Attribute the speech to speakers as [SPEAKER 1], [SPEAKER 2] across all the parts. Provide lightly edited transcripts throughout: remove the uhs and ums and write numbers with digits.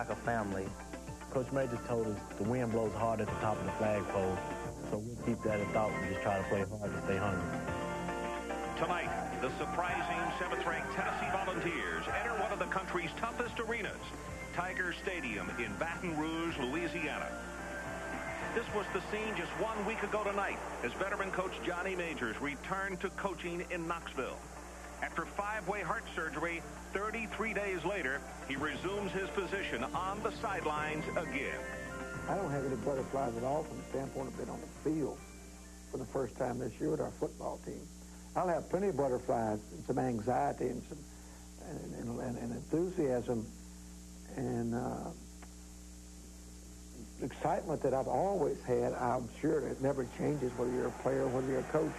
[SPEAKER 1] like a family.
[SPEAKER 2] Coach Majors told us the wind blows hard at the top of the flagpole, so we'll keep that in thought and just try to play hard and stay hungry.
[SPEAKER 3] Tonight, the surprising 7th-ranked Tennessee Volunteers enter one of the country's toughest arenas, Tiger Stadium in Baton Rouge, Louisiana. This was the scene just 1 week ago tonight as veteran coach Johnny Majors returned to coaching in Knoxville. After 5-way heart surgery, 33 days later, he resumes his position on the sidelines again.
[SPEAKER 4] I don't have any butterflies at all from the standpoint of being on the field for the first time this year with our football team. I'll have plenty of butterflies and some anxiety and some and enthusiasm and excitement that I've always had. I'm sure it never changes whether you're a player or whether you're a coach.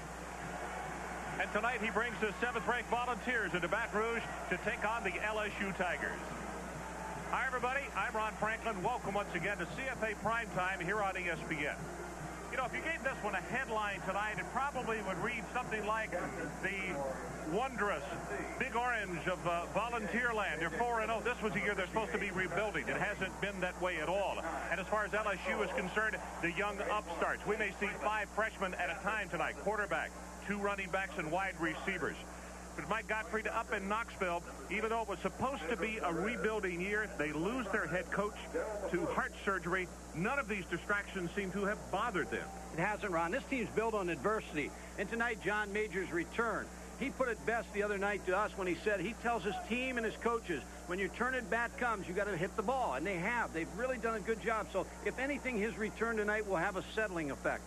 [SPEAKER 3] And tonight he brings the 7th-ranked Volunteers into Baton Rouge to take on the LSU Tigers. Hi, everybody. I'm Ron Franklin. Welcome once again to CFA Primetime here on ESPN. You know, if you gave this one a headline tonight, it probably would read something like the wondrous Big Orange of Volunteer Land. They're 4-0. This was a year they're supposed to be rebuilding. It hasn't been that way at all. And as far as LSU is concerned, the young upstarts. We may see 5 freshmen at a time tonight. Quarterback, 2 running backs, and wide receivers. But Mike Gottfried up in Knoxville, even though it was supposed to be a rebuilding year, they lose their head coach to heart surgery. None of these distractions seem to have bothered them.
[SPEAKER 5] It hasn't, Ron. This team's built on adversity. And tonight, John Majors' return. He put it best the other night to us when he said he tells his team and his coaches, when your turn at bat comes, you got to hit the ball. And they have. They've really done a good job. So, if anything, his return tonight will have a settling effect.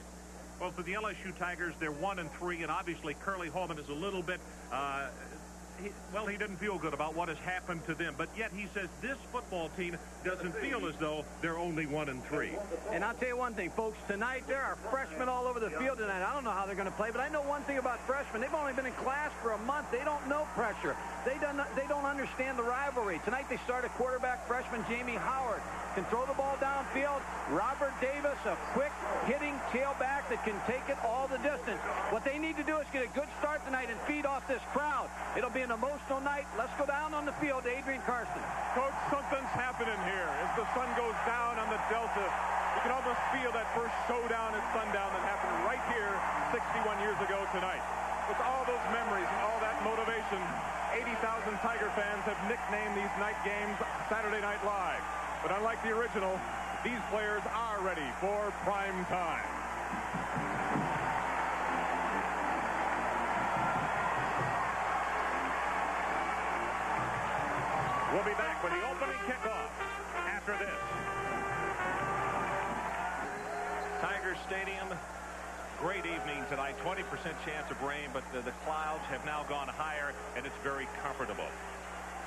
[SPEAKER 3] Well, for the LSU Tigers, they're 1-3, and obviously Curly Holman is a little bit, he didn't feel good about what has happened to them. But yet he says this football team doesn't feel as though they're only 1-3.
[SPEAKER 5] And I'll tell you one thing, folks. Tonight, there are freshmen all over the field tonight. I don't know how they're going to play, but I know one thing about freshmen. They've only been in class for a month. They don't know pressure. They don't understand the rivalry. Tonight, they start a quarterback, freshman Jamie Howard. Can throw the ball downfield. Robert Davis, a quick hitting tailback that can take it all the distance. What they need to do is get a good start tonight and feed off this crowd. It'll be an emotional night. Let's go down on the field to Adrian Carson.
[SPEAKER 6] Coach, something's happening here. As the sun goes down on the Delta, you can almost feel that first showdown at sundown that happened right here 61 years ago tonight. With all those memories and all that motivation, 80,000 Tiger fans have nicknamed these night games Saturday Night Live. But unlike the original, these players are ready for prime time. We'll be back with the opening kickoff after this.
[SPEAKER 3] Tiger Stadium, great evening tonight. 20% chance of rain, but the clouds have now gone higher, and it's very comfortable.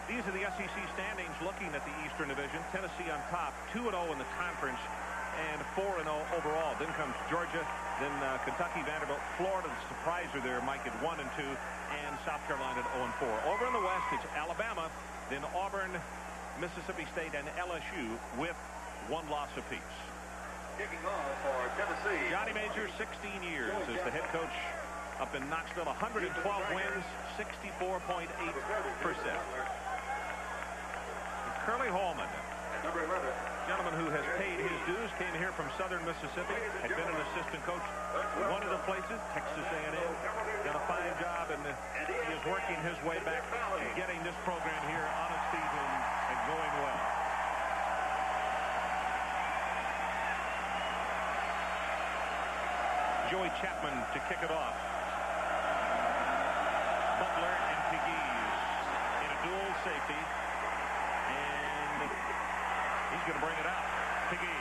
[SPEAKER 3] These are the SEC standings looking at the Eastern Division. Tennessee on top, 2-0 in the conference and 4-0 overall. Then comes Georgia, then Kentucky, Vanderbilt, Florida, the surpriser there, Mike, at 1-2, and South Carolina at 0-4. Over in the West, it's Alabama, then Auburn, Mississippi State, and LSU with 1 loss apiece.
[SPEAKER 7] Kicking off for Tennessee.
[SPEAKER 3] Johnny Majors, 16 years as the head coach up in Knoxville, 112 wins, 64.8%. Curly Holman, gentleman who has paid his dues, came here from southern Mississippi, had been an assistant coach one of the places, Texas A&M, done a fine job, and he is working his way back and getting this program here on its feet and going well. Joey Chapman to kick it off. Butler and Pegues in a dual safety. He's going to bring it out. Pegues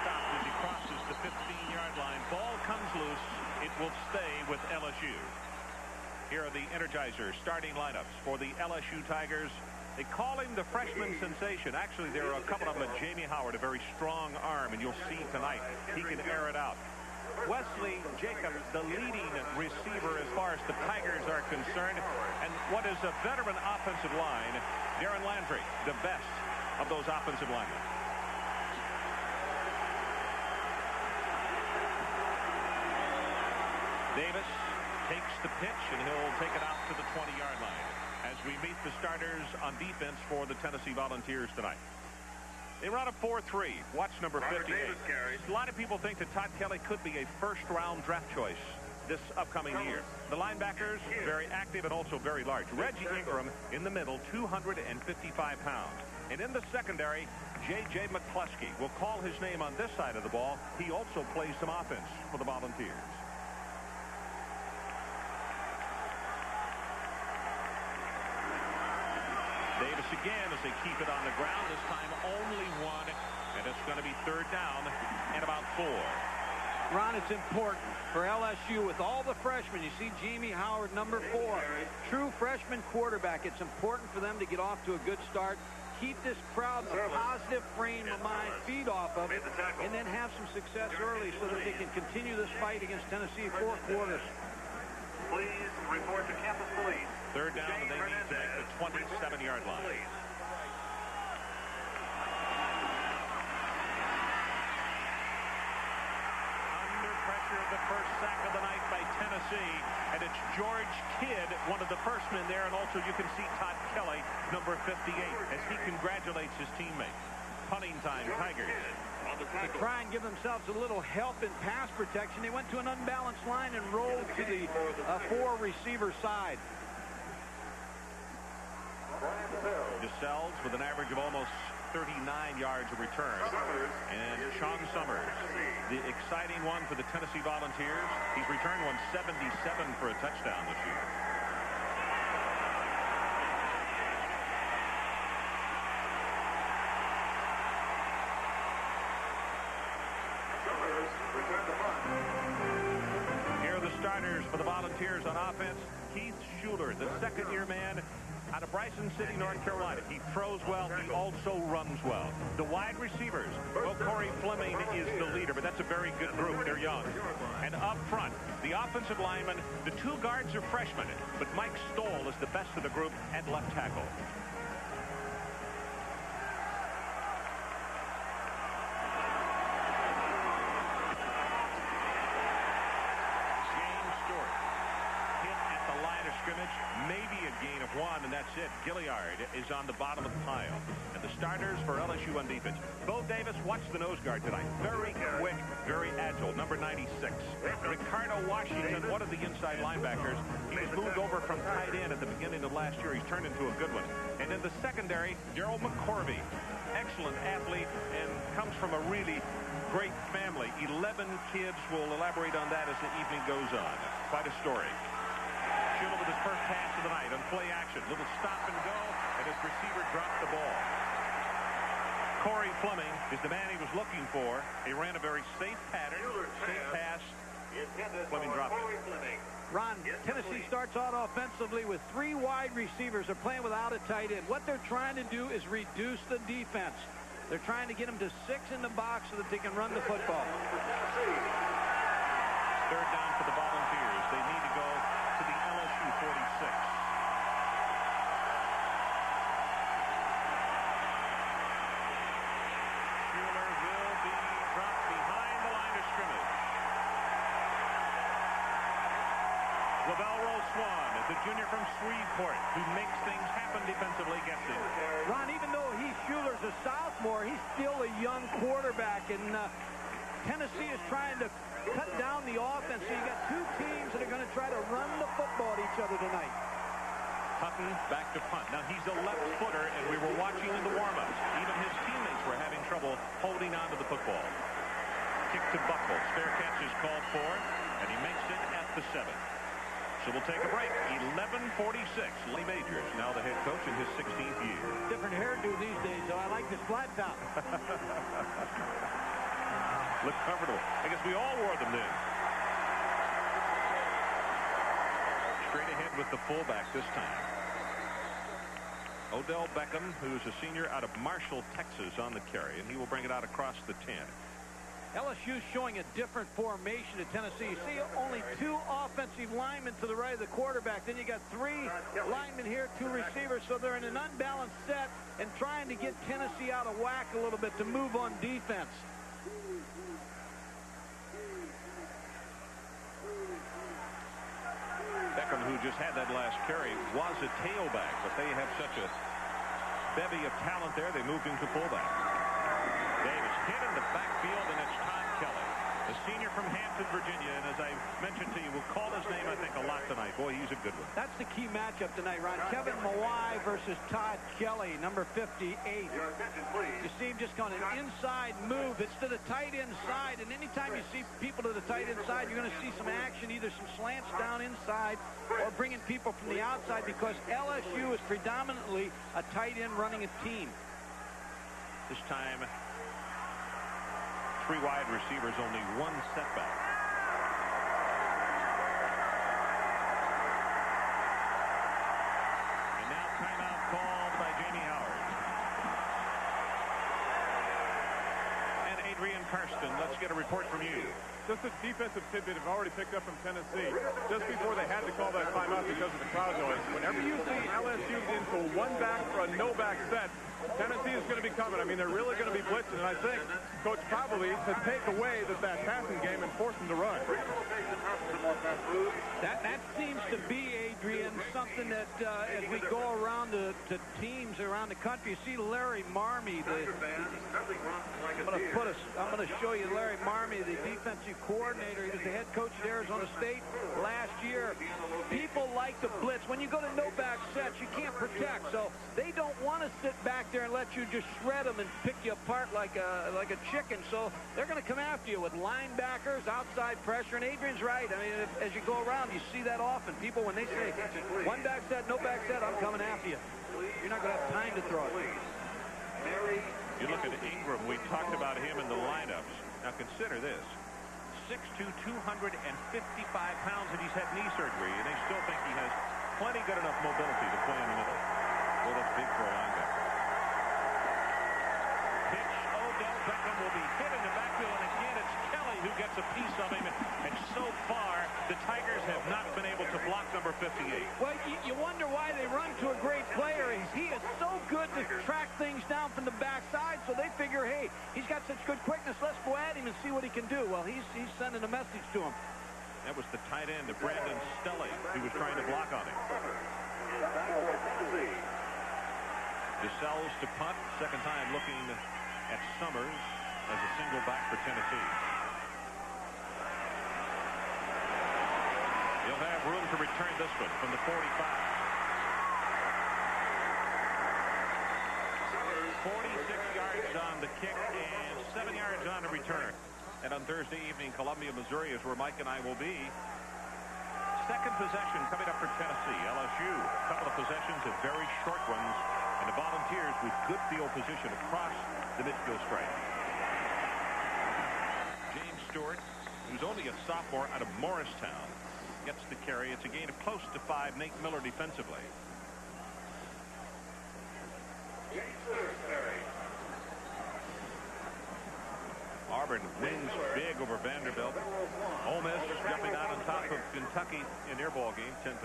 [SPEAKER 3] stopped as he crosses the 15-yard line. Ball comes loose. It will stay with LSU. Here are the Energizer starting lineups for the LSU Tigers. They call him the freshman sensation. Actually, there are a couple of them. Jamie Howard, a very strong arm, and you'll see tonight he can air it out. Wesley Jacobs, the leading receiver as far as the Tigers are concerned. And what is a veteran offensive line, Darren Landry, the best of those offensive linemen. Davis takes the pitch, and he'll take it out to the 20-yard line. as we meet the starters on defense for the Tennessee Volunteers tonight. They run a 4-3. Watch number 58. A lot of people think that Todd Kelly could be a first-round draft choice this upcoming year. The linebackers, very active and also very large. Reggie Ingram in the middle, 255 pounds. And in the secondary, J.J. McCluskey. We'll call his name on this side of the ball. He also plays some offense for the Volunteers. Davis again as they keep it on the ground. This time only one, and it's going to be third down and about 4.
[SPEAKER 5] Ron, it's important for LSU with all the freshmen. You see Jamie Howard, number 4, true freshman quarterback. It's important for them to get off to a good start. Keep this crowd in a positive frame of mind, feed off of it, and then have some success early so that they can continue this fight against Tennessee 4 quarters.
[SPEAKER 7] Please report to campus police.
[SPEAKER 3] Third down, and they need to make the 27-yard line. Under pressure of the first sack of the night by Tennessee, and it's George Kidd, one of the first men there, and also you can see Todd Kelly, number 58, as he congratulates his teammate. Punting time, Tigers.
[SPEAKER 5] To try and give themselves a little help in pass protection, they went to an unbalanced line and rolled to the 4-receiver side.
[SPEAKER 3] DeSells with an average of almost 39 yards of return. And Sean Summers, the exciting one for the Tennessee Volunteers. He's returned 177 for a touchdown this year. Here are the starters for the Volunteers on offense. Keith Schuler, the second-year man out of Bryson City, North Carolina. He throws well. He also runs well. The wide receivers, well, Corey Fleming is the leader, but that's a very good group. They're young. And up front, the offensive linemen, the 2 guards are freshmen, but Mike Stoll is the best of the group at left tackle. Maybe a gain of 1, and that's it. Gilliard is on the bottom of the pile. And the starters for LSU on defense. Bo Davis, watch the nose guard tonight. Very quick, very agile, number 96. Ricardo Washington, one of the inside linebackers. He was moved over from tight end at the beginning of last year. He's turned into a good one. And in the secondary, Daryl McCorvey. Excellent athlete and comes from a really great family. 11 kids. Will elaborate on that as the evening goes on. Quite a story. Schuler with his first pass of the night on play action. Little stop and go, and his receiver dropped the ball. Corey Fleming is the man he was looking for. He ran a very safe pattern, safe pass. Fleming dropped it.
[SPEAKER 5] Ron, Tennessee starts out offensively with 3 wide receivers. They're playing without a tight end. What they're trying to do is reduce the defense. They're trying to get them to 6 in the box so that they can run the football.
[SPEAKER 3] Third down for the Volunteers. They need to go to the LSU 46. Schuler will be dropped behind the line of scrimmage. Lavelle Roll-Swan, the junior from Shreveport, who makes things happen defensively, gets him.
[SPEAKER 5] Ron, even though Schuler's a sophomore, he's still a young quarterback, and Tennessee is trying to cut down the offense. So you got 2 teams that are going to try to run the football at each other tonight.
[SPEAKER 3] Hutton back to punt. Now he's a left footer, and we were watching in the warm-ups. Even his teammates were having trouble holding on to the football. Kick to Buckles. Fair catch is called for, and he makes it at the 7. So we'll take a break. 11:46. Lee Majors, now the head coach in his 16th year.
[SPEAKER 5] Different hairdo these days, so I like this flat top.
[SPEAKER 3] Look comfortable. I guess we all wore them then. Straight ahead with the fullback this time. Odell Beckham, who's a senior out of Marshall, Texas, on the carry, and he will bring it out across the 10.
[SPEAKER 5] LSU showing a different formation to Tennessee. You see only 2 offensive linemen to the right of the quarterback. Then you got 3 linemen here, 2 receivers. So they're in an unbalanced set and trying to get Tennessee out of whack a little bit to move on defense.
[SPEAKER 3] Beckham, who just had that last carry, was a tailback, but they have such a bevy of talent there, they moved him to fullback. Davis hit in the backfield, and it's Todd Kelly, the senior from Hampton, Virginia. And as I mentioned to you, we'll call his name, I think, a lot tonight. Boy, he's a good one.
[SPEAKER 5] That's the key matchup tonight, Ron. Kevin Mawai versus Todd Kelly, number 58. You see him just going an inside move. It's to the tight end side, and anytime you see people to the tight end side, you're going to see some action, either some slants down inside or bringing people from the outside, because LSU is predominantly a tight end running a team.
[SPEAKER 3] This time, 3 wide receivers, only 1 setback. And now timeout called by Jamie Howard. And Adrian Karsten, let's get a report from you.
[SPEAKER 6] Just a defensive tidbit I've already picked up from Tennessee. Just before they had to call that timeout because of the crowd noise, whenever you see LSU into a 1-back or a no-back set, Tennessee is going to be coming. I mean, they're really going to be blitzing, and I think Coach probably to take away that passing game and force them to run.
[SPEAKER 5] That seems to be, Adrian, something that as we go around to teams around the country, you see Larry Marmey. I'm going to show you Larry Marmey, the defensive coordinator. He was the head coach at Arizona State last year. People like to blitz. When you go to no-back sets, you can't protect, so they don't want to sit back there and let you just shred them and pick you apart like a chicken. So they're going to come after you with linebackers, outside pressure. And Adrian's right. I mean, as you go around, you see that often. People, when they say 1-back set, no-back set, I'm coming after you. You're not going to have time to throw it.
[SPEAKER 3] You look at Ingram. We talked about him in the lineups. Now consider this. 6'2", 255 pounds, and he's had knee surgery, and they still think he has plenty good enough mobility to play in the middle. Well, that's big for a linebacker. Pitch, Odell Beckham will be hit in the backfield, and again, it's Kelly who gets a piece of him, and so far, the Tigers have not been able to block number 58.
[SPEAKER 5] Well, you wonder why they run to a great player. He is so good to track things down from the backside, so they figure, hey, he's got such good quickness, let's go at him and see what he can do. Well, he's sending a message to him.
[SPEAKER 3] That was the tight end, Brandon Stelly, who was trying to block on him. DeSalles to punt, second time looking at Summers as a single back for Tennessee. He'll have room to return this one from the 45. 46 yards on the kick and 7 yards on the return. And on Thursday evening, Columbia, Missouri is where Mike and I will be. Second possession coming up for Tennessee. LSU, a couple of possessions of very short ones. And the Volunteers with good field position across the midfield stripe. James Stewart, who's only a sophomore out of Morristown, gets the carry. It's a gain of close to 5. Nate Miller defensively. Auburn wins big over Vanderbilt. Ole Miss jumping out on top of Kentucky in their ball game, 10-0.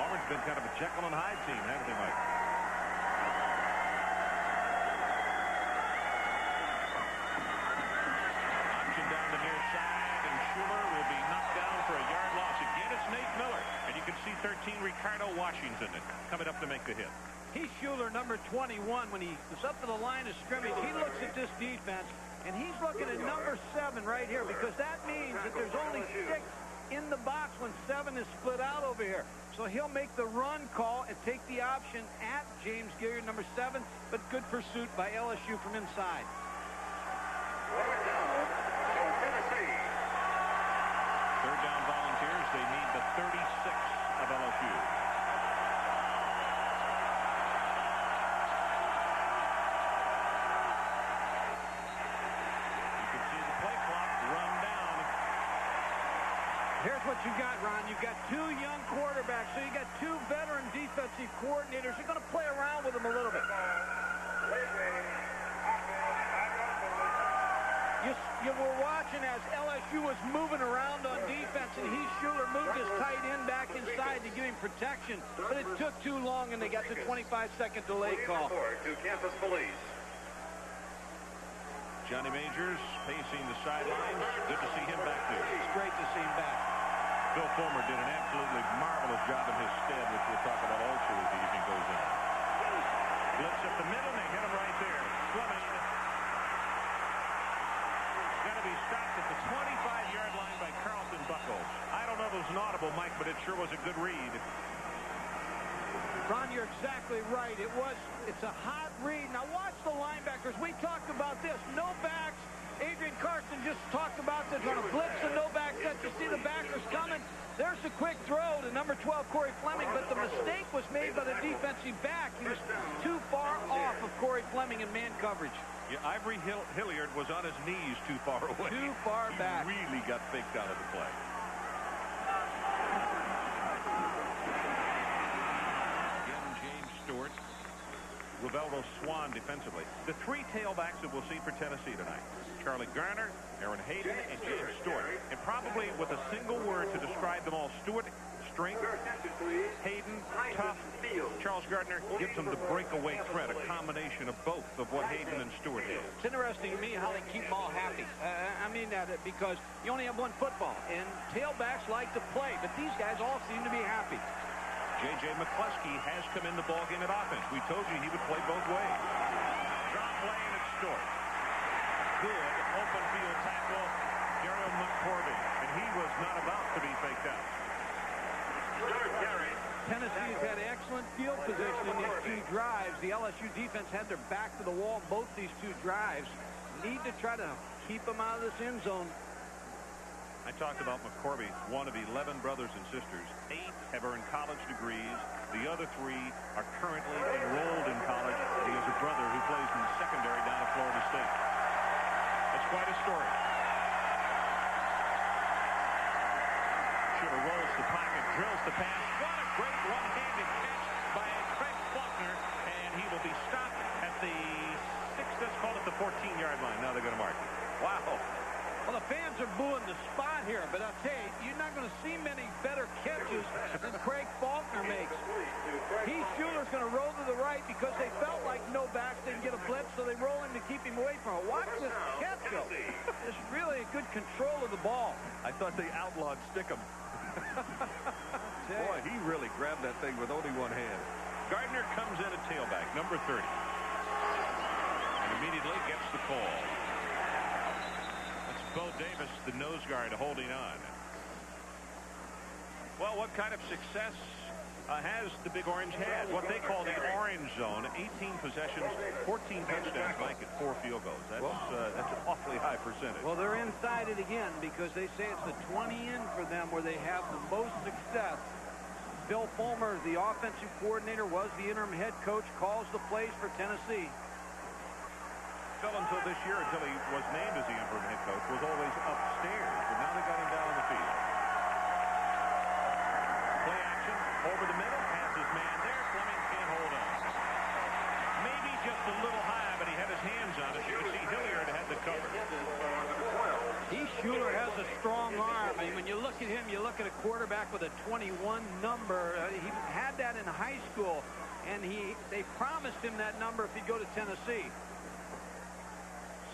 [SPEAKER 3] Auburn's been kind of a Jekyll and Hyde team, haven't they, Mike? Option down the near side, and Schuler will be knocked down for a yard loss. Again, it's Nate Miller, and you can see 13 Ricardo Washington coming up to make the hit.
[SPEAKER 5] He's Schuler, number 21. When he was up to the line of scrimmage, he looks at this defense, and he's looking at number 7 right here, because that means that there's only 6 in the box when 7 is split out over here. So he'll make the run call and take the option at James Gilliard, number 7, but good pursuit by LSU from inside.
[SPEAKER 3] Third down Volunteers. They need the 36 of LSU.
[SPEAKER 5] Here's what you got, Ron. You've got 2 young quarterbacks, so you got 2 veteran defensive coordinators. You're going to play around with them a little bit. You were watching as LSU was moving around on defense, and Schuler moved his tight end back inside to give him protection, but it took too long, and they got the 25-second delay call.
[SPEAKER 7] To Campus Police.
[SPEAKER 3] Johnny Majors pacing the sidelines. Good to see him back there.
[SPEAKER 5] It's great to see him back.
[SPEAKER 3] Phil Fulmer did an absolutely marvelous job in his stead, which we'll talk about also as the evening goes on. Blitz up the middle, and they hit him right there. Fleming going to be stopped at the 25-yard line by Carlton Buckles. I don't know if it was an audible, Mike, but it sure was a good read.
[SPEAKER 5] Ron, you're exactly right. It's a hot read. Now watch the linebackers. We talked about this. No backs. Adrian Carson just talked about this on a blitz and no back set. You see the backers coming. There's a quick throw to number 12, Corey Fleming, but the mistake was made by the defensive back. He was too far off of Corey Fleming in man coverage.
[SPEAKER 3] Yeah, Ivory Hilliard was on his knees too far away.
[SPEAKER 5] Too far back.
[SPEAKER 3] He really got faked out of the play. Again, James Stewart. Riveldo Swan defensively. The three tailbacks that we'll see for Tennessee tonight. Charlie Garner, Aaron Hayden, and James Stewart. And probably with a single word to describe them all, Stewart, strength, Hayden, tough. Charles Gardner gives them the breakaway threat, a combination of both of what Hayden and Stewart did.
[SPEAKER 5] It's interesting to me how they keep them all happy. I mean that because you only have one football, and tailbacks like to play, but these guys all seem to be happy.
[SPEAKER 3] J.J. McCluskey has come in the ballgame at offense. We told you he would play both ways. Drop lane at Stewart. Good open field tackle, Daryl McCorvey, and he was not about to be faked out.
[SPEAKER 5] Tennessee has had excellent field position in these two drives. The LSU defense had their back to the wall in both these two drives. Need to try to keep them out of this end zone.
[SPEAKER 3] I talked about McCorvey, one of 11 brothers and sisters. 8 have earned college degrees. The other 3 are currently enrolled in college. He has a brother who plays in the secondary down at Florida State. It's quite a story. Shooter rolls the pocket, drills the pass. What a great one-handed catch by Craig Faulkner, and he will be stopped at the 6, let's call it the 14-yard line. Now they're going to mark it. Wow.
[SPEAKER 5] Well, the fans are booing the spot here, but I'll tell you, you're not going to see many better catches than Craig Faulkner makes. Heath Schuler's going to roll to the right because they felt like no backs didn't get a blitz, so they roll him to keep him away from it. Watch this catch, though. It's really a good control of the ball.
[SPEAKER 3] I thought they outlawed Stickham. Boy, he really grabbed that thing with only one hand. Gardner comes in at tailback, number 30. And immediately gets the call. Bo Davis, the nose guard, holding on. Well, what kind of success has the Big Orange had? What they call the orange zone. 18 possessions, 14 touchdowns, Mike, at 4 field goals. That's an awfully high percentage.
[SPEAKER 5] Well, they're inside it again because they say it's the 20 in for them where they have the most success. Phil Fulmer, the offensive coordinator, was the interim head coach, calls the plays for Tennessee.
[SPEAKER 3] Phil, until this year, until he was named as the interim head coach, was always upstairs, but now they got him down on the field. Play action over the middle, has his man there. Fleming can't hold on. Maybe just a little high, but he had his hands on it. You can see Hilliard had the cover.
[SPEAKER 5] Heath Schuler has a strong arm. I mean, when you look at him, you look at a quarterback with a 21 number. He had that in high school, and they promised him that number if he'd go to Tennessee.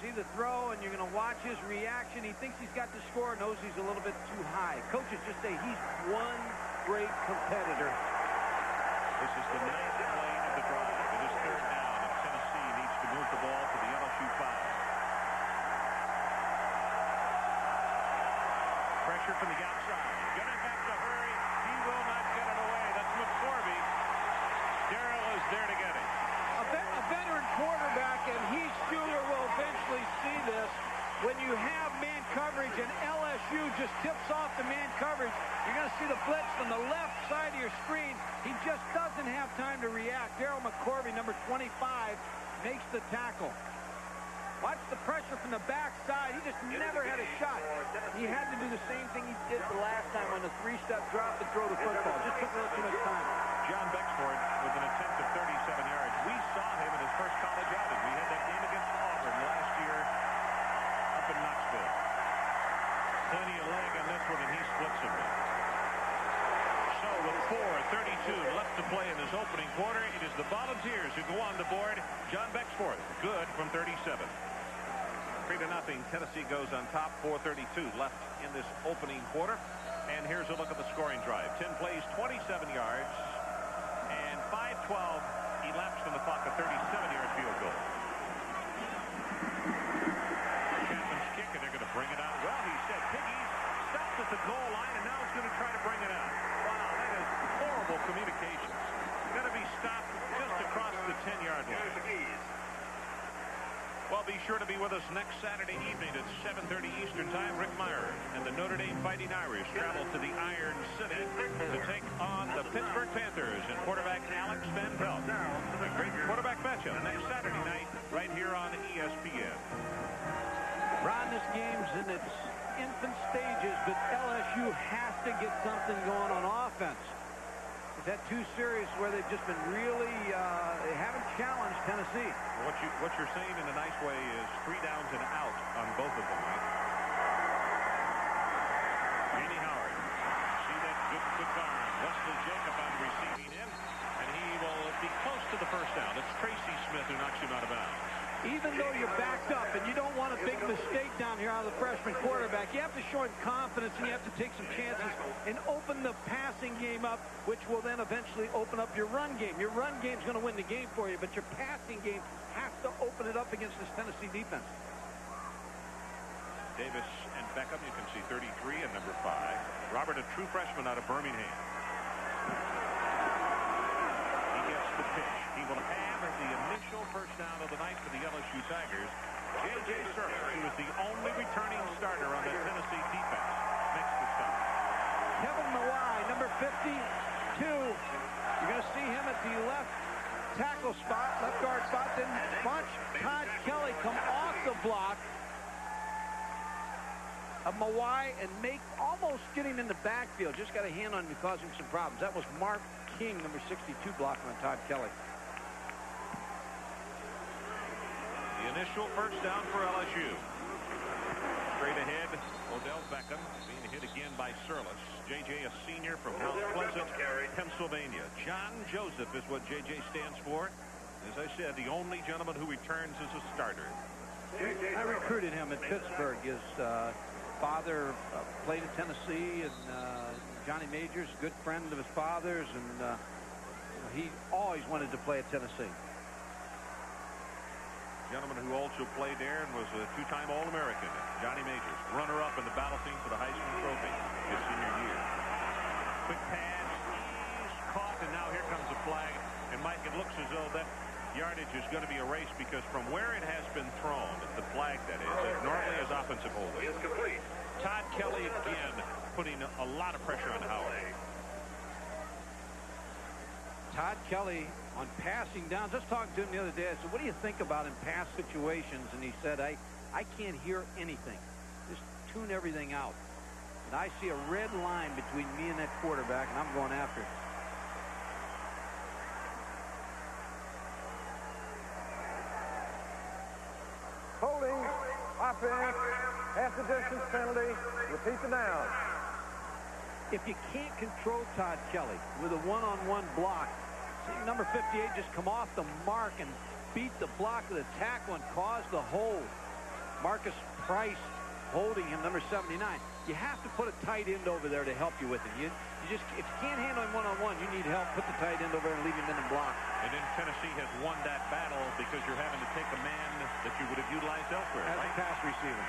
[SPEAKER 5] See the throw, and you're going to watch his reaction. He thinks he's got the score, knows he's a little bit too high. Coaches just say he's one great competitor.
[SPEAKER 3] This is the 9th play of the drive. It is 3rd down, and Tennessee needs to move the ball to the LSU 5. Pressure from the outside. Gunning back to hurry. He will not get it away. That's McCorvey. Darrell is there to get it.
[SPEAKER 5] A veteran quarterback, and Heath Schuler will eventually see this. When you have man coverage and LSU just tips off the man coverage, you're going to see the blitz from the left side of your screen. He just doesn't have time to react. Darrell McCorvey, number 25, makes the tackle. Watch the pressure from the backside. He just never had a shot. He had to do the same thing he did the last time on the 3-step drop to throw the football. Just took a little too much time.
[SPEAKER 3] John Bexford with an attempt of 37 yards. We saw him in his first college outing. We had that game against Auburn last year up in Knoxville. Plenty of leg on this one, and he splits him. So with 4:32 left to play in this opening quarter, it is the Volunteers who go on the board. John Bexford, good from 37. 3-0. Tennessee goes on top. 4:32 left in this opening quarter. And here's a look at the scoring drive. 10 plays, 27 yards, and 5:12 elapsed on the clock. A 37-yard field goal. Chapman's kick, and they're going to bring it out. Well, he said Piggies stopped at the goal line, and now he's going to try to bring it out. Wow, that is horrible communications. Going to be stopped just across the 10-yard line. Well, be sure to be with us next Saturday evening at 7:30 Eastern Time. Rick Meyer and the Notre Dame Fighting Irish travel to the Iron City to take on the Pittsburgh Panthers and quarterback Alex Van Pelt. A great quarterback matchup next Saturday night right here on ESPN.
[SPEAKER 5] Ron, this game's in its infant stages, but LSU has to get something going on offense. They've had 2 series where they've just been really, they haven't challenged Tennessee.
[SPEAKER 3] What you're saying in a nice way is 3 downs and out on both of them, right? Jamie Howard. See that good arm. Wesley Jacob on receiving end, and he will be close to the first down. It's Tracy Smith who knocks him out of bounds.
[SPEAKER 5] Even though you're backed up and you don't want a big mistake down here out of the freshman quarterback, you have to show him confidence and you have to take some chances and open the passing game up, which will then eventually open up your run game. Your run game's going to win the game for you, but your passing game has to open it up against this Tennessee defense.
[SPEAKER 3] Davis and Beckham, you can see 33 and number 5. Robert, a true freshman out of Birmingham. He gets the pitch. He will have the initial first down of the night for the LSU Tigers. J.J. Surface, who is the only returning starter on the Tennessee defense, makes the stop.
[SPEAKER 5] Kevin Mawai, number 52. You're going to see him at the left tackle spot, left guard spot. Then watch Todd Kelly come off the block of Mawai and almost get him in the backfield. Just got a hand on him and caused him some problems. That was Mark King, number 62, blocking on Todd Kelly.
[SPEAKER 3] The initial first down for LSU. Straight ahead, Odell Beckham being hit again by Surlis. J.J. a senior from Mount Pleasant, Pennsylvania. John Joseph is what J.J. stands for. As I said, the only gentleman who returns as a starter.
[SPEAKER 5] I recruited him in Pittsburgh. His father played at Tennessee, and Johnny Majors, good friend of his father's, and he always wanted to play at Tennessee.
[SPEAKER 3] Gentleman who also played there and was a 2-time All-American, Johnny Majors, runner-up in the battle scene for the Heisman Trophy his senior year. Quick pass, he's caught, and now here comes a flag. And Mike, it looks as though that yardage is going to be erased because from where it has been thrown, the flag that is, it normally is offensive holding. Todd Kelly again putting a lot of pressure on Howard.
[SPEAKER 5] Todd Kelly on passing down. Just talking to him the other day, I said, what do you think about in pass situations? And he said, I can't hear anything. Just tune everything out. And I see a red line between me and that quarterback, and I'm going after it.
[SPEAKER 1] Holding, offense, half the distance penalty, repeat the down.
[SPEAKER 5] If you can't control Todd Kelly with a one-on-one block, see number 58 just come off the mark and beat the block of the tackle and cause the hold. Marcus Price holding him, number 79. You have to put a tight end over there to help you with him. You just, if you can't handle him one-on-one, you need help. Put the tight end over there and leave him in the block.
[SPEAKER 3] And then Tennessee has won that battle because you're having to take a man that you would have utilized elsewhere.
[SPEAKER 5] As
[SPEAKER 3] right?
[SPEAKER 5] a pass receiver.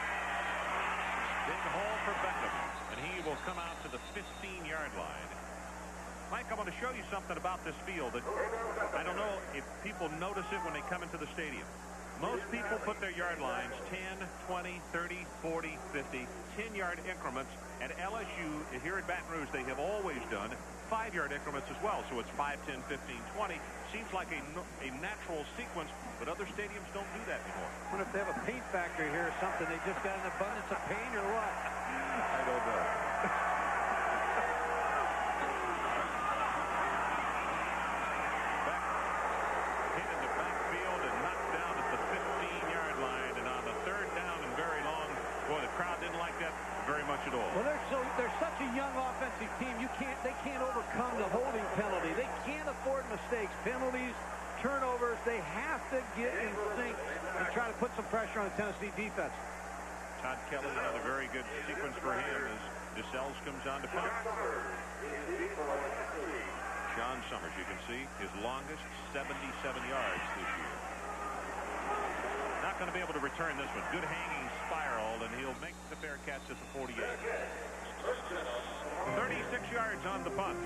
[SPEAKER 3] Big hole for Beckham, and he will come out to the 15-yard line. Mike, I want to show you something about this field that I don't know if people notice it when they come into the stadium. Most people put their yard lines 10, 20, 30, 40, 50, 10-yard increments. At LSU, here at Baton Rouge, they have always done 5-yard increments as well. So it's 5, 10, 15, 20. Seems like a natural sequence, but other stadiums don't do that anymore.
[SPEAKER 5] I wonder if they have a paint factory here or something. They just got an abundance of paint or what?
[SPEAKER 3] I don't know. Hit in the backfield and knocked down at the 15-yard line. And on the 3rd down and very long, boy, the crowd didn't like that very much at all.
[SPEAKER 5] Well, they're such a young offensive team. They can't overcome the holding penalty. They can't afford mistakes, penalties, turnovers. They have to get in sync and try to put some pressure on the Tennessee defense.
[SPEAKER 3] Todd Kelly, another very good sequence for him as DeSales comes on to punt. John Summers, you can see, his longest 77 yards this year. Not going to be able to return this one. Good hanging spiral, and he'll make the fair catch at the 48. 36 yards on the punt.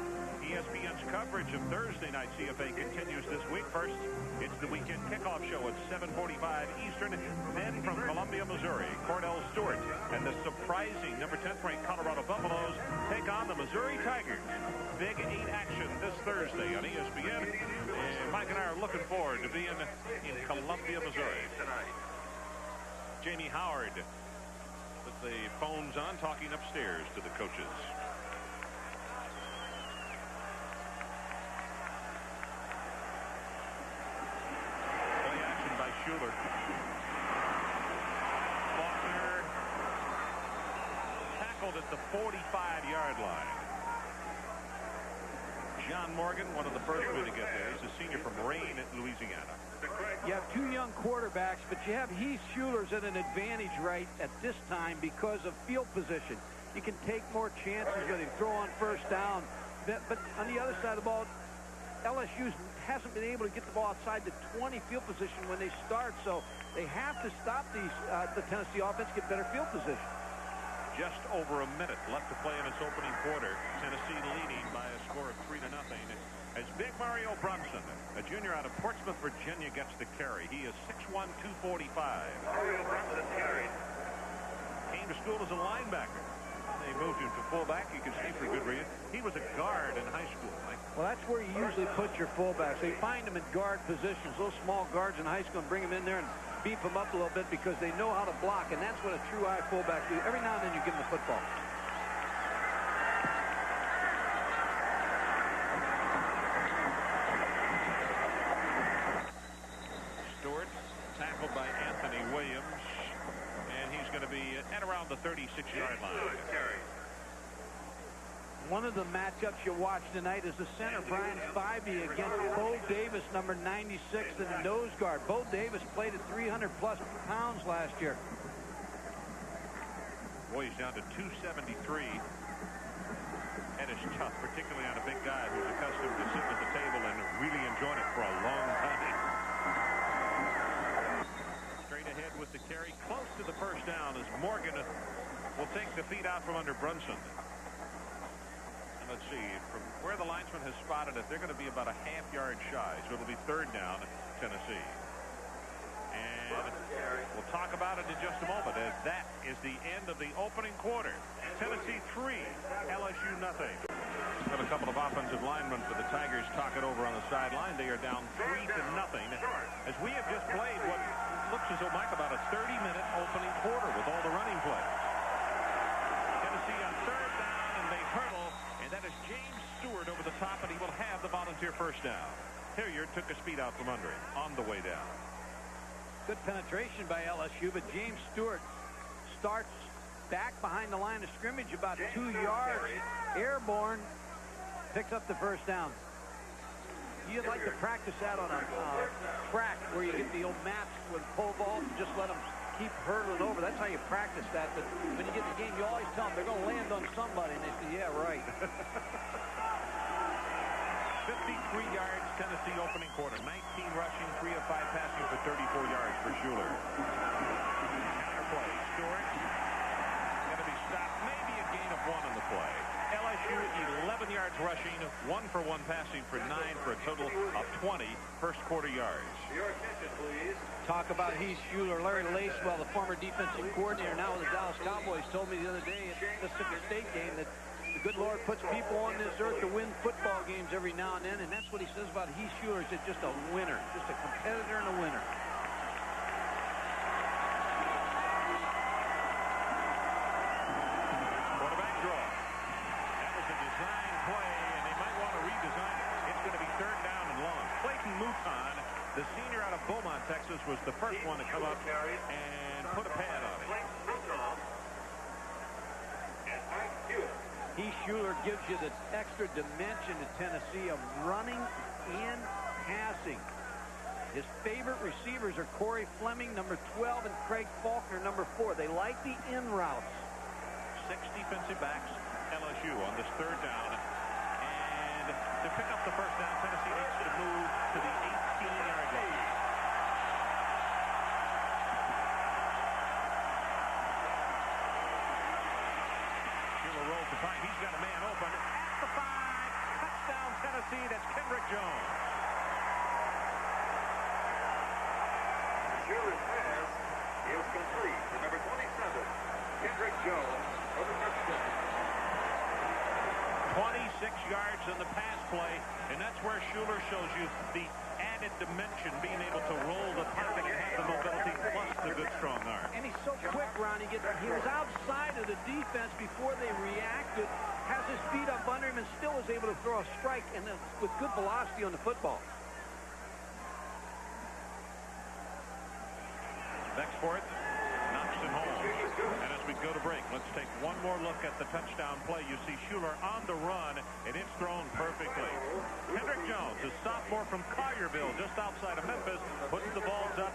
[SPEAKER 3] ESPN's coverage of Thursday night CFA continues this week. First, it's the weekend kickoff show at 7:45 Eastern. Then from Columbia, Missouri, Cordell Stewart and the surprising number 10th ranked Colorado Buffaloes take on the Missouri Tigers. Big 8 action this Thursday on ESPN. And Mike and I are looking forward to being in Columbia, Missouri. Jamie Howard with the phones on, talking upstairs to the coaches. Play action by Schuler. Faulkner tackled at the 45-yard line. John Morgan, one of the first men to get there. He's a senior from Rayne at Louisiana.
[SPEAKER 5] You have 2 young quarterbacks, but you have Heath Schuler's at an advantage right at this time because of field position. You can take more chances with him, throw on first down. But on the other side of the ball, LSU hasn't been able to get the ball outside the 20 field position when they start, so they have to stop these the Tennessee offense, get better field position.
[SPEAKER 3] Just over a minute left to play in its opening quarter. Tennessee leading by a score of 3-0 as Big Mario Brunson, a junior out of Portsmouth, Virginia, gets the carry. He is 6'1", 245.
[SPEAKER 7] Mario Brunson carried.
[SPEAKER 3] Came to school as a linebacker. They moved him to fullback. You can see for good reason. He was a guard in high school.
[SPEAKER 5] Well, that's where you usually put your fullbacks. They find them in guard positions, those small guards in high school, and bring them in there and beef them up a little bit because they know how to block, and that's what a true eye fullback do. Every now and then you give them the football.
[SPEAKER 3] Stewart tackled by Anthony Williams, and he's going to be at around the 36-yard line.
[SPEAKER 5] One of the matchups you watch tonight is the center, Brian Spivey, against Bo Davis, number 96, in the nose guard. Bo Davis played at 300-plus pounds last year.
[SPEAKER 3] Boy, he's down to 273. That is tough, particularly on a big guy who's accustomed to sitting at the table and really enjoying it for a long time. Straight ahead with the carry, close to the first down as Morgan will take the feet out from under Brunson. Let's see, from where the linesman has spotted it, they're going to be about a half-yard shy, so it'll be 3rd down, Tennessee. And we'll talk about it in just a moment, as that is the end of the opening quarter. Tennessee 3, LSU nothing. Got a couple of offensive linemen for the Tigers talking over on the sideline. They are down 3-0, as we have just played what looks as though, Mike, about a 30-minute opening quarter with all the running plays. Tennessee on 3rd down, and they hurdle. And that is James Stewart over the top, and he will have the volunteer first down. Hilliard took his feet out from under him on the way down.
[SPEAKER 5] Good penetration by LSU, but James Stewart starts back behind the line of scrimmage about 2 yards. Airborne picks up the first down. You'd like to practice that on a track where you get the old mats with pole vault and just let them keep hurdling over. That's how you practice that. But when you get in the game, you always tell them they're going to land on somebody, and they say, yeah, right.
[SPEAKER 3] 53 yards, Tennessee opening quarter. 19 rushing, 3 of 5 passing for 34 yards for Schuler. Counterplay. Stewart going to be stopped. Maybe a gain of 1 on the play. LSU 11 yards rushing, 1 for 1 passing for 9 for a total of 20 first quarter yards.
[SPEAKER 7] Your attention, please.
[SPEAKER 5] Talk about Heath Schuler. Larry Lacewell, the former defensive coordinator, now with the Dallas Cowboys, told me the other day at the Mississippi State game that the good Lord puts people on this earth to win football games every now and then, and that's what he says about Heath Schuler. He's just a winner, just a competitor and a winner.
[SPEAKER 3] Quarterback draw. That was a design play, and they might want to redesign it. It's going to be 3rd down and long. Clayton Mouton, the senior out of Beaumont, Texas, was the first one to come up and put a pad on it.
[SPEAKER 5] Heath Schuler gives you the extra dimension to Tennessee of running and passing. His favorite receivers are Corey Fleming, number 12, and Craig Faulkner, number 4. They like the in routes.
[SPEAKER 3] 6 defensive backs, LSU on this third down. And to pick up the first down, Tennessee needs to move to the 18-yard line. Schuler rolls the time. He's got a man open at the 5. Touchdown, Tennessee. That's Kendrick Jones.
[SPEAKER 7] Schuler's pass is complete to number 27, Kendrick Jones, for the touchdown.
[SPEAKER 3] 26 yards in the pass play, and that's where Schuler shows you the added dimension, being able to roll the pocket and have the mobility plus the good strong arm.
[SPEAKER 5] And he's so quick, Ron. He was outside of the defense before they reacted, has his feet up under him, and still is able to throw a strike and with good velocity on the football.
[SPEAKER 3] Next for it, knocks it home. And as we go to break, let's take one more look at the touchdown play. You see Schuler on the run, and it's thrown perfectly. Kendrick Jones, a sophomore from Collierville, just outside of Memphis, puts the balls up.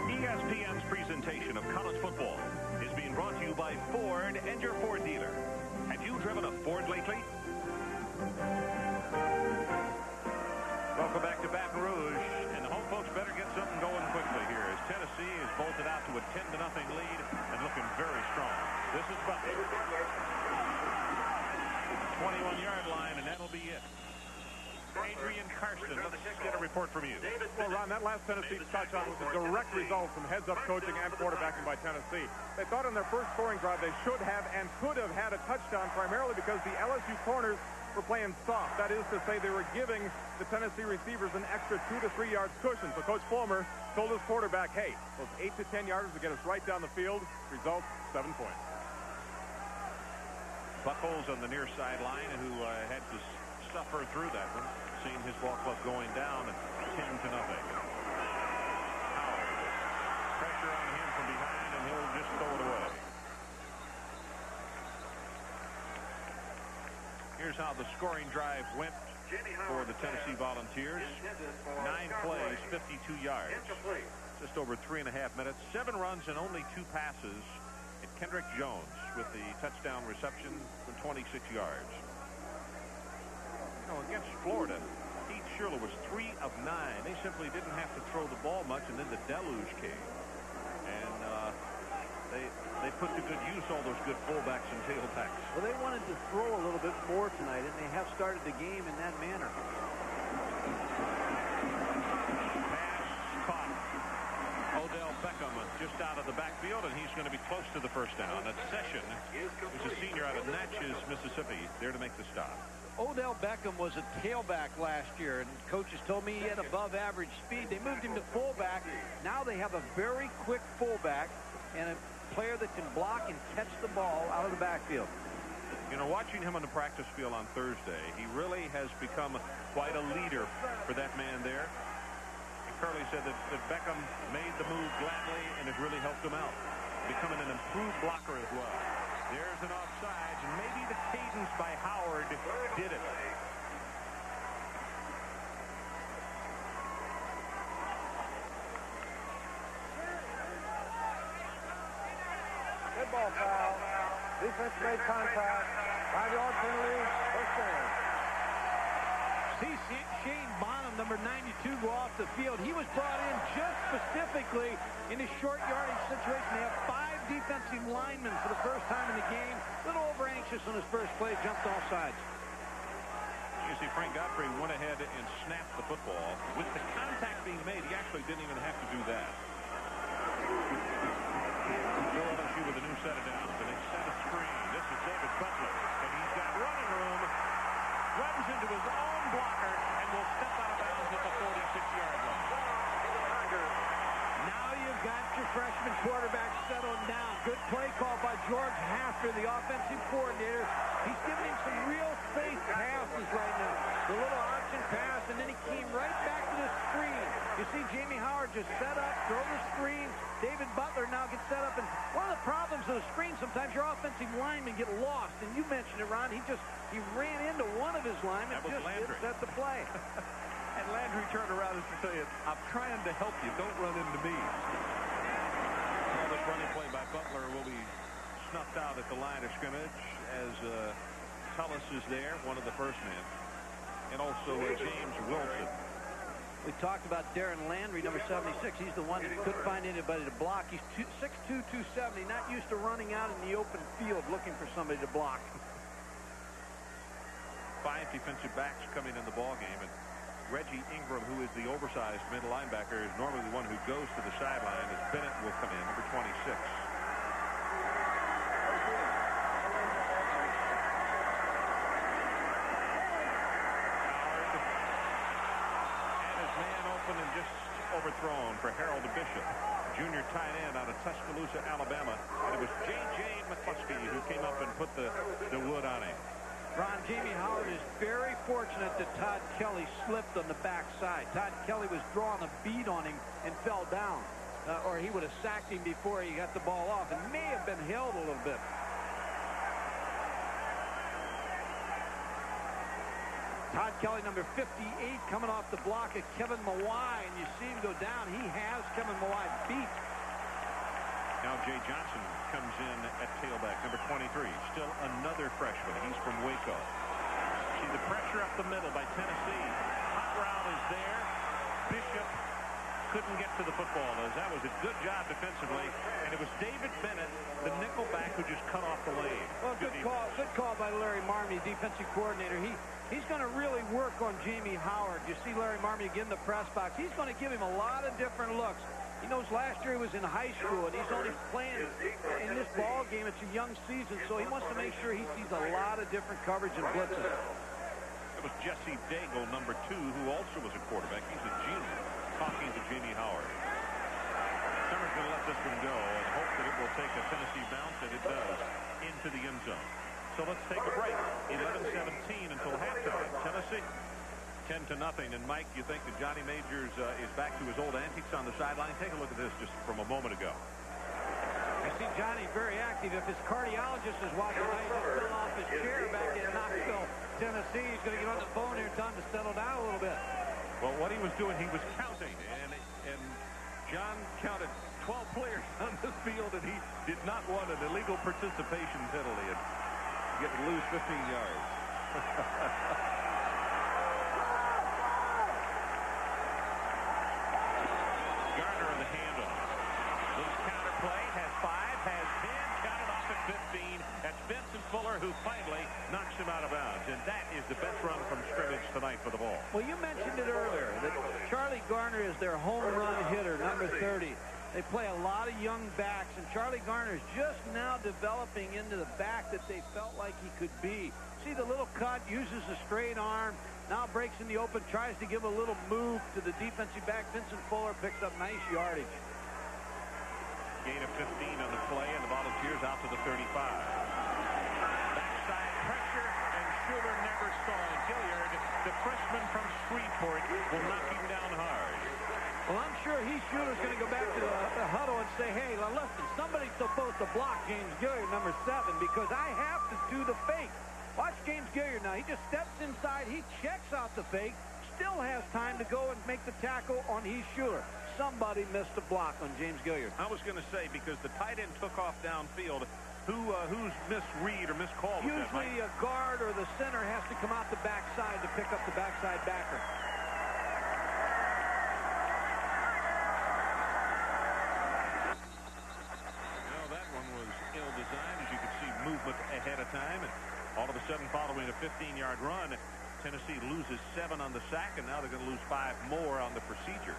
[SPEAKER 3] ESPN's presentation of college football is being brought to you by Ford and your Ford dealer. Have you driven a Ford lately? Welcome back to Baton Rouge, and the home folks better get something going quickly here as Tennessee is bolted out to a 10-0 lead and looking very strong. This is Butler. 21-yard line, and that'll be it. Adrian Karsten, let's get a report from you.
[SPEAKER 6] Well, Ron, that last Tennessee touchdown was a direct result from heads-up coaching and quarterbacking by Tennessee. They thought on their first scoring drive they should have and could have had a touchdown, primarily because the LSU corners were playing soft. That is to say, they were giving the Tennessee receivers an extra 2 to 3 yards cushion. So Coach Fulmer told his quarterback, hey, those 8 to 10 yarders will get us right down the field. Result, 7 points.
[SPEAKER 3] Buckles on the near sideline, who had to suffer through that one, seeing his ball club going down at 10-0. Howard, pressure on him from behind, and he'll just throw it away. Here's how the scoring drive went for the Tennessee Volunteers. 9 plays, 52 yards. Just over 3.5 minutes. 7 runs and only 2 passes. And Kendrick Jones with the touchdown reception from 26 yards. You know, against Florida, Pete Schuler was 3 of 9. They simply didn't have to throw the ball much, and then the deluge came. And they put to good use all those good fullbacks and tailbacks.
[SPEAKER 5] Well, they wanted to throw a little bit more tonight, and they have started the game in that manner.
[SPEAKER 3] Pass caught. Odell Beckham just out of the backfield, and he's going to be close to the first down. That's Session, who's a senior out of Natchez, Mississippi, there to make the stop.
[SPEAKER 5] Odell Beckham was a tailback last year, and coaches told me he had above-average speed. They moved him to fullback. Now they have a very quick fullback and a player that can block and catch the ball out of the backfield.
[SPEAKER 3] You know, watching him on the practice field on Thursday, he really has become quite a leader for that man there. And Curley said that Beckham made the move gladly, and it really helped him out, becoming an improved blocker as well. There's an offsides, and maybe the cadence by Howard did it.
[SPEAKER 1] Good ball foul. Defense made contact. 5-yard penalty. First down.
[SPEAKER 5] See Shane Bonham, number 92, go off the field. He was brought in just specifically in a short yardage situation. They have 5 defensive linemen for the first time in the game. A little over anxious on his first play, jumped off sides.
[SPEAKER 3] You see Frank Godfrey went ahead and snapped the football. With the contact being made, he actually didn't even have to do that. LSU with a new set of downs, and they set a screen. This is David Butler, and he's got running room. Runs into his own blocker and will step out of bounds at the 46-yard line.
[SPEAKER 5] Now you've got your freshman quarterback settled down. Good play call by George Hafter, the offensive coordinator. He's giving him some real safe passes right now. The little option pass, and then he came right back to the screen. You see Jamie Howard just set up, throw the screen. David Butler now gets set up, and one of the problems of the screen, sometimes your offensive linemen get lost, and you mentioned it, Ron. He ran into one of his linemen, just set the play.
[SPEAKER 3] And Landry turned around and said, I'm trying to help you. Don't run into me. Well, this running play by Butler will be snuffed out at the line of scrimmage as Tullis is there, one of the first men, and also James Wilson.
[SPEAKER 5] We talked about Darren Landry, number 76. He's the one that couldn't find anybody to block. He's 6'2", 270, not used to running out in the open field looking for somebody to block.
[SPEAKER 3] 5 defensive backs coming in the ball game, and Reggie Ingram, who is the oversized middle linebacker, is normally the one who goes to the sideline as Bennett will come in, number 26. And just overthrown for Harold Bishop, junior tight end out of Tuscaloosa, Alabama. And it was J.J. McCluskey who came up and put the wood on him.
[SPEAKER 5] Ron, Jamie Howard is very fortunate that Todd Kelly slipped on the backside. Todd Kelly was drawing a bead on him and fell down, or he would have sacked him before he got the ball off and may have been held a little bit. Todd Kelly, number 58, coming off the block of Kevin Mawai, and you see him go down. He has Kevin Mawai beat.
[SPEAKER 3] Now Jay Johnson comes in at tailback, number 23. Still another freshman. He's from Waco. See the pressure up the middle by Tennessee. Hot route is there. Bishop couldn't get to the football. That was a good job defensively, and it was David Bennett, the nickel back, who just cut off the lane.
[SPEAKER 5] Well, good call by Larry Marmey, defensive coordinator. He's going to really work on Jamie Howard. You see Larry Marmey again in the press box. He's going to give him a lot of different looks. He knows last year he was in high school, and he's only playing in this ball game. It's a young season, so he wants to make sure he sees a lot of different coverage and blitzes.
[SPEAKER 3] It was Jesse Daigle, number 2, who also was a quarterback. He's a junior, talking to Jamie Howard. Summer's going to let this one go and hope that it will take a Tennessee bounce, and it does, into the end zone. So let's take a break. 11-17 until halftime. Tennessee 10-0. And Mike, you think that Johnny Majors is back to his old antics on the sideline? Take a look at this just from a moment ago.
[SPEAKER 5] I see Johnny very active. If his cardiologist is watching, he just fell off his chair back in Knoxville, Tennessee. He's going to get on the phone here and tell him to settle down a little bit.
[SPEAKER 3] Well, what he was doing, he was counting, and John counted 12 players on the field, and he did not want an illegal participation penalty. And get to lose 15 yards. Garner on the handoff. Little counter play, has 5, has 10, counted off at 15. That's Benson Fuller who finally knocks him out of bounds. And that is the best run from scrimmage tonight for the ball.
[SPEAKER 5] Well, you mentioned it earlier that Charlie Garner is their home run hitter, number 30. They play a lot of young backs, and Charlie Garner is just now developing into the back that they felt like he could be. See the little cut, uses a straight arm, now breaks in the open, tries to give a little move to the defensive back. Vincent Fuller picks up nice yardage.
[SPEAKER 3] Gain of 15 on the play, and the Volunteers out to the 35. Backside pressure, and Schuler never saw it. Gilliard, the freshman from Shreveport, will knock him down hard.
[SPEAKER 5] Well, I'm sure Schuler's going to go back to the huddle and say, hey, now listen, somebody's supposed to block James Gilliard, number 7, because I have to do the fake. Watch James Gilliard now. He just steps inside. He checks out the fake. Still has time to go and make the tackle on Schuler. Somebody missed a block on James Gilliard.
[SPEAKER 3] I was going to say, because the tight end took off downfield, who's misread or miscalled?
[SPEAKER 5] Usually a guard or the center has to come out the backside to pick up the backside backer.
[SPEAKER 3] Movement ahead of time, and all of a sudden, following a 15-yard run, Tennessee loses 7 on the sack, and now they're going to lose 5 more on the procedure.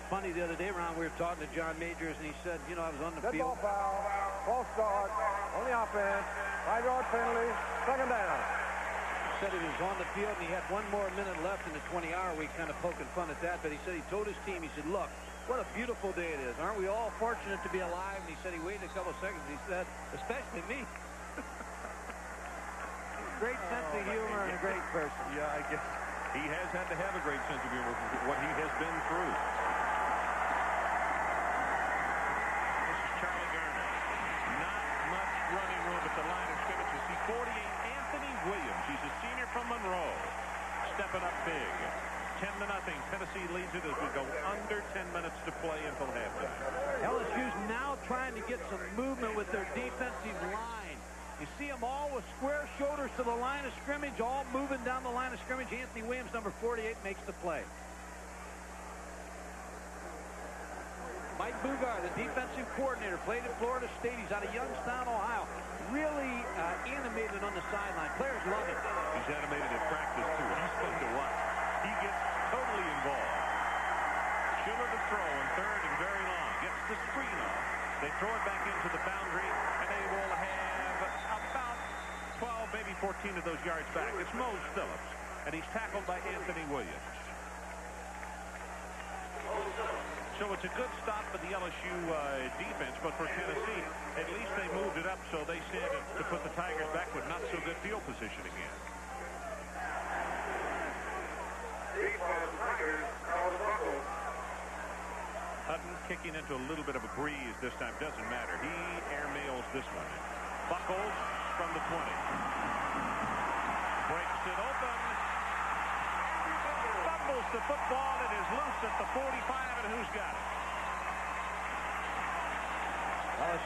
[SPEAKER 5] Funny, the other day, Ron, we were talking to John Majors, and he said, you know, I was on the
[SPEAKER 1] Dead
[SPEAKER 5] field.
[SPEAKER 1] ball foul, false start, on the offense, 5-yard penalty, second down.
[SPEAKER 5] He said he was on the field, and he had 1 more minute left in the 20-hour. We kind of poking fun at that, but he said he told his team, he said, look, what a beautiful day it is. Aren't we all fortunate to be alive? And he said he waited a couple of seconds. He said, especially me. Great sense of humor and a great person.
[SPEAKER 3] Yeah, I guess he has had to have a great sense of humor for what he has been through. This is Charlie Garner. Not much running room at the line of scrimmage. You see 48, Anthony Williams. He's a senior from Monroe. Stepping up big. 10-0. Tennessee leads it as we go under 10 minutes to play until halftime.
[SPEAKER 5] LSU's now trying to get some movement with their defensive line. You see them all with square shoulders to the line of scrimmage, all moving down the line of scrimmage. Anthony Williams, number 48, makes the play. Mike Bugard, the defensive coordinator, played at Florida State. He's out of Youngstown, Ohio. Really animated on the sideline. Players love it.
[SPEAKER 3] He's animated at practice, too. He's fun to watch. He gets totally involved. Schuler to throw on third and very long. Gets the screen off. They throw it back into the boundary, and they will have about 12, maybe 14 of those yards back. It's Mose Phillips, and he's tackled by Anthony Williams. So it's a good stop for the LSU defense, but for Tennessee, at least they moved it up so they stand to put the Tigers back with not so good field position again. Hutton kicking into a little bit of a breeze this time. Doesn't matter. He airmails this one. Buckles from the 20. Breaks it open. Fumbles the football. It is loose at the 45, and who's got it?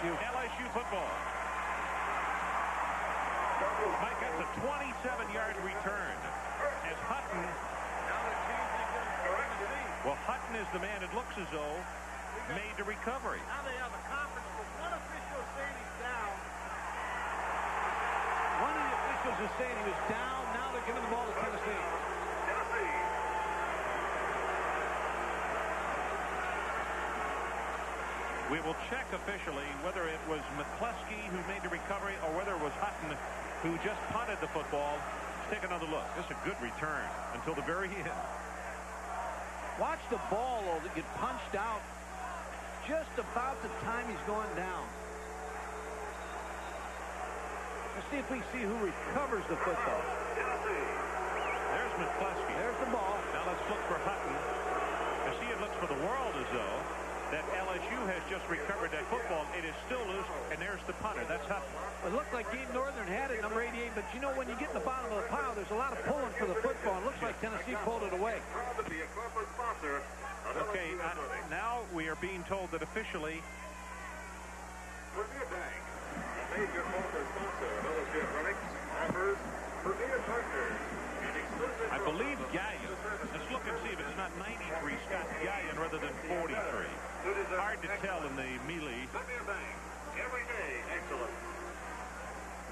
[SPEAKER 3] LSU football. Mike, that's a 27-yard return. As Hutton. Well, Hutton is the man, it looks as though, made the recovery.
[SPEAKER 8] Now they have a conference, but one official is saying he's down.
[SPEAKER 5] One of the officials is saying he was down. Now they're giving the ball to Tennessee.
[SPEAKER 3] We will check officially whether it was McCluskey who made the recovery or whether it was Hutton who just punted the football. Let's take another look. This is a good return until the very end.
[SPEAKER 5] Watch the ball get punched out just about the time he's going down. Let's see if we see who recovers the football.
[SPEAKER 3] There's McCluskey.
[SPEAKER 5] There's the ball.
[SPEAKER 3] Now let's look for Hutton. You see, it looks for the world as though that LSU has just recovered that football. It is still loose, and there's the punter. That's Hutton.
[SPEAKER 5] It looked like Gabe Northern had it, number 88, but you know, when you get in the bottom of the pile, there's a lot of pulling for the football. It looks like Tennessee pulled it away.
[SPEAKER 3] Okay, now we are being told that officially
[SPEAKER 7] Major corporate sponsor of LSU Athletics offers Premier Partners and exclusive.
[SPEAKER 3] I believe Gallion. Let's look and see if it's not 93 Scott Gallion rather than 43. Hard to tell in the melee.
[SPEAKER 7] Premier Bank. Every day, excellent.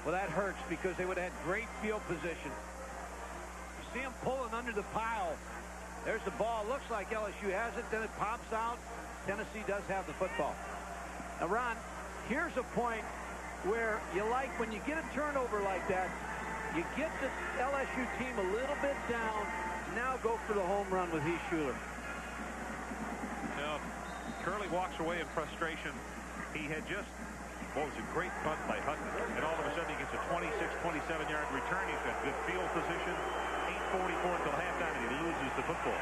[SPEAKER 5] Well, that hurts because they would have had great field position. You see him pulling under the pile. There's the ball. Looks like LSU has it. Then it pops out. Tennessee does have the football. Now, Ron, here's a point where you like when you get a turnover like that, you get the LSU team a little bit down. Now go for the home run with Heath Schuler.
[SPEAKER 3] Now, Curley walks away in frustration. He had just, what was a great bunt by Hutton, and all of a sudden he gets a 26, 27-yard return. He's got good field position. 8:44 until halftime, and he loses the football.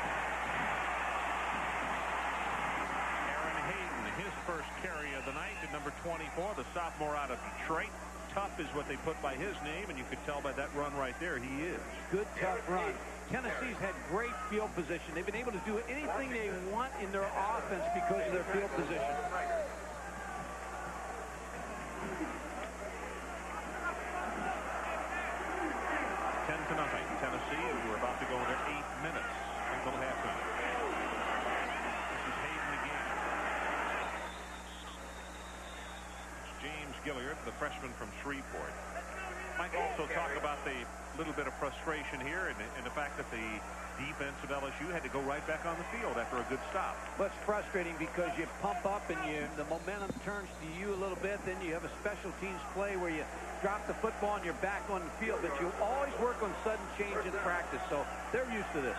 [SPEAKER 3] His first carry of the night to number 24, the sophomore out of Detroit. Tough is what they put by his name, and you could tell by that run right there he is.
[SPEAKER 5] Good, tough run. Tennessee's had great field position. They've been able to do anything they want in their offense because of their field position.
[SPEAKER 3] 10-0. Tennessee, and we're about to go their 8 minutes until halftime. This is Hayden again. James Gilliard, the freshman from Shreveport. Mike also talk about the little bit of frustration here and the fact that the defense of LSU had to go right back on the field after a good stop.
[SPEAKER 5] Well, it's frustrating because you pump up and the momentum turns to you a little bit. Then you have a special teams play where you drop the football and you're back on the field. But you always work on sudden change in practice. So they're used to this.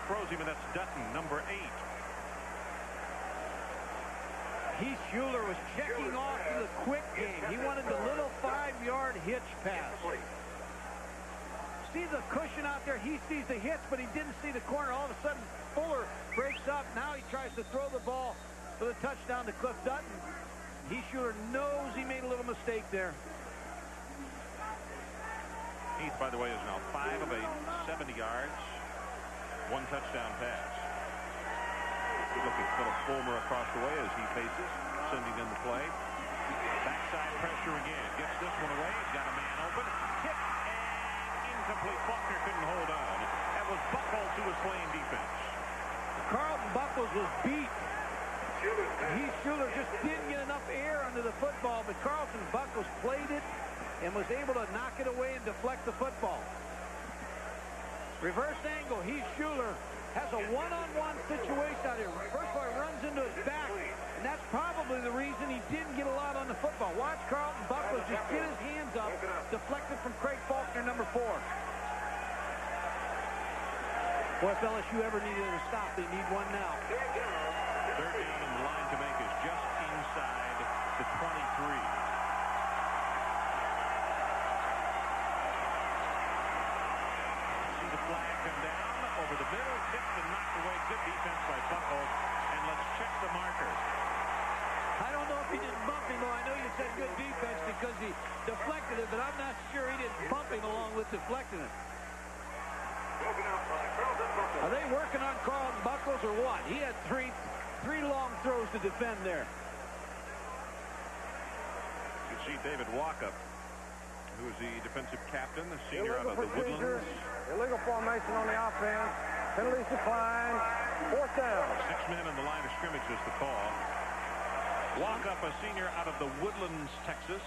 [SPEAKER 3] Throws him, and that's Dutton, number 8.
[SPEAKER 5] Heath Schuler was checking off to the quick game. He wanted the little 5-yard hitch pass. see the cushion out there. He sees the hits, but he didn't see the corner. All of a sudden, Fuller breaks up. Now he tries to throw the ball for the touchdown to Cliff Dutton. Heath knows he made a little mistake there.
[SPEAKER 3] Heath, by the way, is now 5 of 8, 70 yards, 1 touchdown pass. Good look at Philip Fulmer across the way as he faces, sending in the play. Backside pressure again. Gets this one away. He's got a man open. Hit and incomplete. Faulkner couldn't hold on. That was Buckles who was playing defense.
[SPEAKER 5] Carlton Buckles was beat. Heath Schuler just didn't get enough air under the football, but Carlton Buckles played it and was able to knock it away and deflect the football. Reverse angle. Heath Schuler has a one-on-one situation out here. First of all, he runs into his back, and that's probably the reason he didn't get a lot on the football. Watch Carlton Buckles just get his hands up, deflected from Craig Faulkner, number 4. Boy, if LSU ever needed a stop, they need one now.
[SPEAKER 3] Third down, and the line to make is just inside the 23. See the flag come down over the middle, tipped and knocked away. Good defense by Buckles. And let's check the markers.
[SPEAKER 5] I don't know if he didn't bump him, though. I know you said good defense because he deflected it, but I'm not sure he didn't bump him along with deflecting it. Are they working on Carlton Buckles or what? He had three long throws to defend there.
[SPEAKER 3] You see David Walkup, who is the defensive captain, the senior out of the Woodlands.
[SPEAKER 1] Illegal formation on the offense. Penalties decline. 4th down.
[SPEAKER 3] 6 men on the line of scrimmage is the call. Walkup, a senior out of the Woodlands, Texas.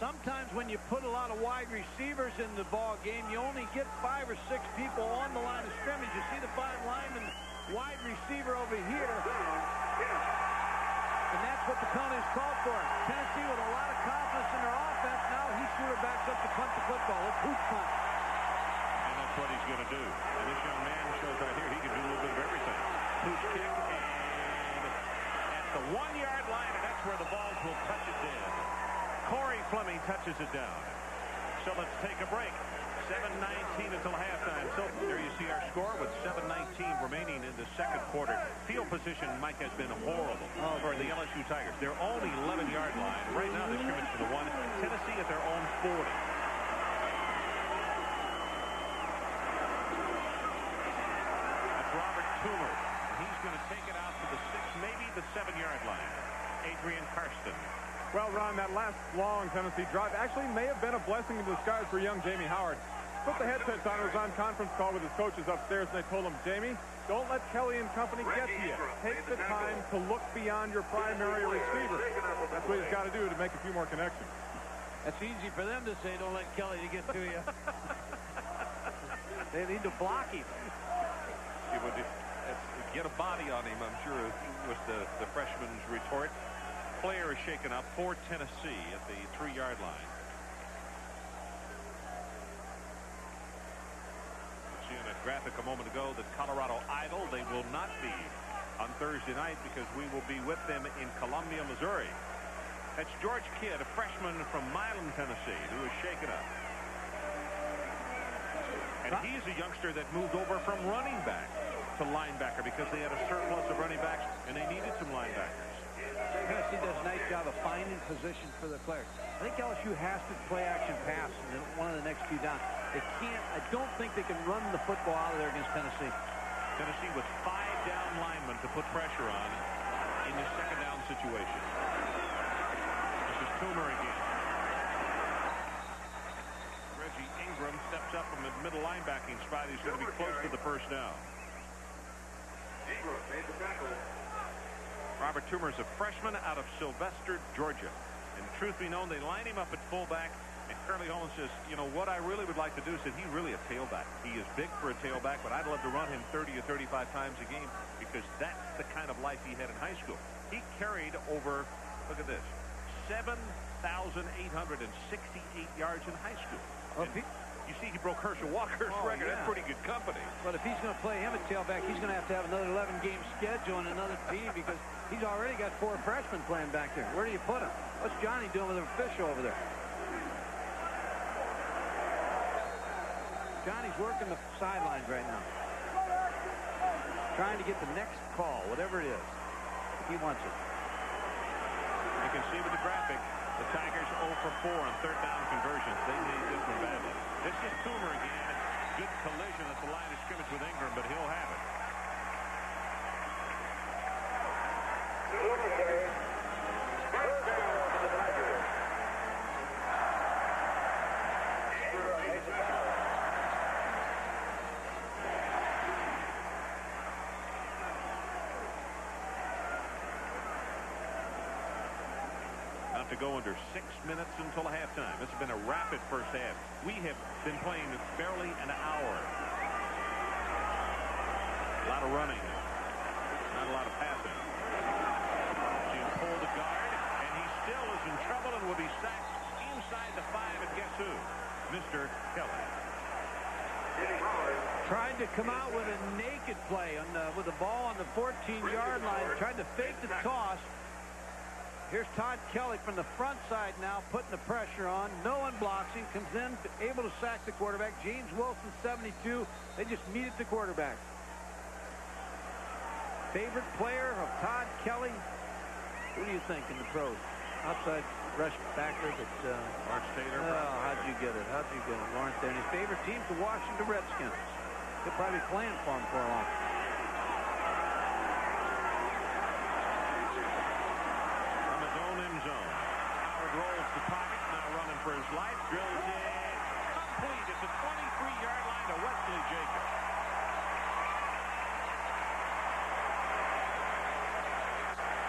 [SPEAKER 5] Sometimes when you put a lot of wide receivers in the ball game, you only get 5 or 6 people on the line of scrimmage. You see the 5 linemen, wide receiver over here. And that's what the penalty is called for. Tennessee with a lot of confidence in their offense. Now Heath Schuler backs up to punt the football. Let's hooch punt.
[SPEAKER 3] And that's what he's going to do. And this young man shows right here he can do a little bit of everything. Hooch kick and at the 1-yard line, and that's where the balls will touch it dead. Corey Fleming touches it down. So let's take a break. 7:19 until halftime. So there you see our score with 7:19 remaining in the second quarter. Field position, Mike, has been horrible for the LSU Tigers. They're only 11-yard line. Right now, they scrimmage to the 1. Tennessee at their own 40. That's Robert Toomer. He's going to take it out to the 6, maybe the 7-yard line. Adrian Karsten.
[SPEAKER 6] Well, Ron, that last long Tennessee drive actually may have been a blessing in disguise for young Jamie Howard. Put the headsets on, was on conference call with his coaches upstairs, and they told him, Jamie, don't let Kelly and company get to you. Take the time to look beyond your primary receiver. That's what he's got to do to make a few more connections.
[SPEAKER 5] That's easy for them to say, don't let Kelly to get to you. They need to block him.
[SPEAKER 3] It would get a body on him, I'm sure, was the freshman's retort. Player is shaken up for Tennessee at the 3-yard line. See in a graphic a moment ago that Colorado Idol, they will not be on Thursday night because we will be with them in Columbia, Missouri. That's George Kidd, a freshman from Milan, Tennessee, who is shaken up. And he's a youngster that moved over from running back to linebacker because they had a surplus of running backs and they needed some linebackers.
[SPEAKER 5] Tennessee does a nice job of finding position for the players. I think LSU has to play action pass in one of the next few downs. They can't. I don't think they can run the football out of there against Tennessee.
[SPEAKER 3] Tennessee with 5 down linemen to put pressure on in this second down situation. This is Toomer again. Reggie Ingram steps up from the middle linebacking spot. He's going to be close to the first down.
[SPEAKER 7] Ingram made the tackle.
[SPEAKER 3] Robert Toomer is a freshman out of Sylvester, Georgia. And truth be known, they line him up at fullback. And Curly Holmes says, you know, what I really would like to do is that he's really a tailback. He is big for a tailback, but I'd love to run him 30 or 35 times a game because that's the kind of life he had in high school. He carried over, look at this, 7,868 yards in high school.
[SPEAKER 5] Well,
[SPEAKER 3] you see, he broke Herschel Walker's record.
[SPEAKER 5] Yeah.
[SPEAKER 3] That's pretty good company.
[SPEAKER 5] But if he's going to play him at tailback, he's going to have another 11-game schedule and another team because he's already got 4 freshmen playing back there. Where do you put him? What's Johnny doing with an official over there? Johnny's working the sidelines right now. Trying to get the next call, whatever it is. If he wants it.
[SPEAKER 3] You can see with the graphic, the Tigers 0 for 4 on third down conversions. They need this one badly. This is Toomer again. Good collision at the line of scrimmage with Ingram, but he'll have it. To go under 6 minutes until halftime. This has been a rapid first half. We have been playing barely an hour. A lot of running, not a lot of passing. She'll pull the guard, and he still is in trouble and will be sacked inside the 5. And guess who? Mr. Kelly.
[SPEAKER 5] Tried to come out with a naked play on with the ball on the 14-yard line. Tried to fake the toss. Here's Todd Kelly from the front side now, putting the pressure on. No one blocks him. Comes in, able to sack the quarterback. James Wilson, 72. They just meet at the quarterback. Favorite player of Todd Kelly? Who do you think in the pros? Outside rush backer that
[SPEAKER 3] Lawrence Taylor.
[SPEAKER 5] Oh, how'd you get it? How'd you get it? Lawrence Taylor. His favorite team's the Washington Redskins. He'll probably be playing for him for a long time.
[SPEAKER 3] Zone. Howard rolls the pocket, now running for his life, drills in, complete at the 23-yard line to Wesley Jacobs.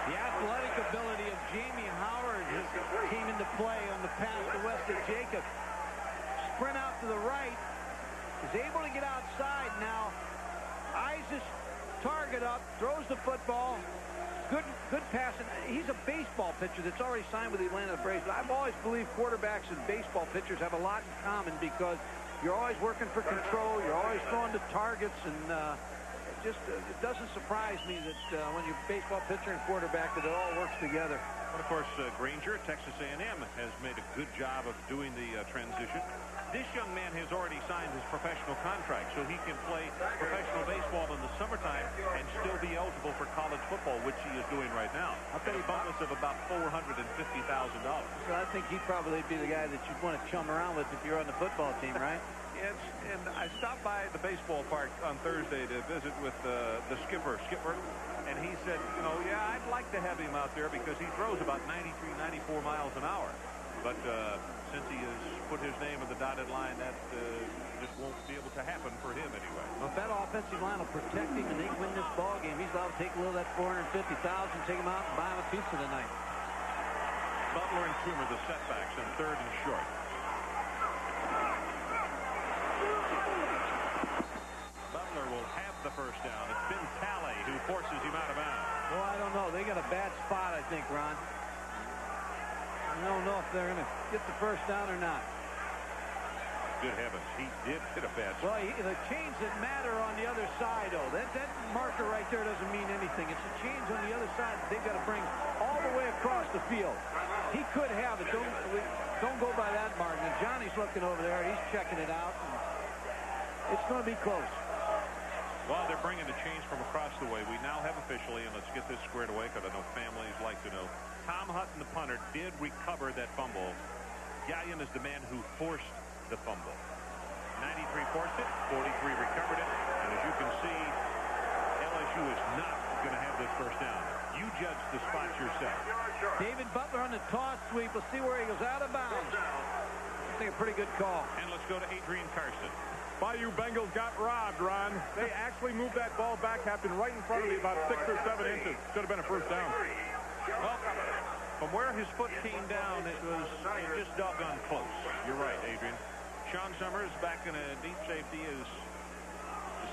[SPEAKER 5] The athletic ability of Jamie Howard came into play on the pass to Wesley Jacobs. Sprint out to the right, is able to get outside now, eyes his target up, throws the football. Good pass, and he's a baseball pitcher that's already signed with the Atlanta Braves. But I've always believed quarterbacks and baseball pitchers have a lot in common because you're always working for control, you're always throwing to targets, and it doesn't surprise me that when you're a baseball pitcher and quarterback that it all works together.
[SPEAKER 3] And of course, Granger at Texas A&M has made a good job of doing the transition. This young man has already signed his professional contract, so he can play professional baseball in the summertime and still be eligible for college football, which he is doing right now. I'll tell you a bonus of about $450,000.
[SPEAKER 5] So I think he'd probably be the guy that you'd want to chum around with if you're on the football team, right?
[SPEAKER 3] Yes, and I stopped by the baseball park on Thursday to visit with the skipper, and he said, you know, yeah, I'd like to have him out there because he throws about 93, 94 miles an hour. But since he has put his name on the dotted line, that just won't be able to happen for him anyway.
[SPEAKER 5] Well, if that offensive line will protect him and they win this ball game, he's allowed to take a little of that $450,000, take him out and buy him a pizza tonight.
[SPEAKER 3] Butler and Toomer, the setbacks, and third and short. Butler will have the first down. It's been Talley who forces him out of bounds.
[SPEAKER 5] Well, I don't know. They got a bad spot, I think, Ron. I don't know if they're going to get the first down or not.
[SPEAKER 3] Good heavens, he did hit a bad
[SPEAKER 5] Well,
[SPEAKER 3] spot.
[SPEAKER 5] the chains that matter on the other side, though. That marker right there doesn't mean anything. It's the chains on the other side that they've got to bring all the way across the field. He could have it. Don't go by that margin. And Johnny's looking over there. He's checking it out. It's going to be close.
[SPEAKER 3] Well, they're bringing the chains from across the way. We now have officially, and let's get this squared away because I know families like to know, Tom Hutton, the punter, did recover that fumble. Gallion is the man who forced the fumble. 93 forced it, 43 recovered it, and as you can see, LSU is not going to have this first down. You judge the spot yourself.
[SPEAKER 5] David Butler on the toss sweep. We'll see where he goes out of bounds. I think a pretty good call.
[SPEAKER 3] And let's go to Adrian Carson.
[SPEAKER 6] Bayou Bengals got robbed, Ron. They actually moved that ball back, happened right in front of me about 6 or 7 inches. Should have been a first down.
[SPEAKER 3] Well, from where his foot came down, it was just doggone close. You're right, Adrian. Sean Summers back in a deep safety as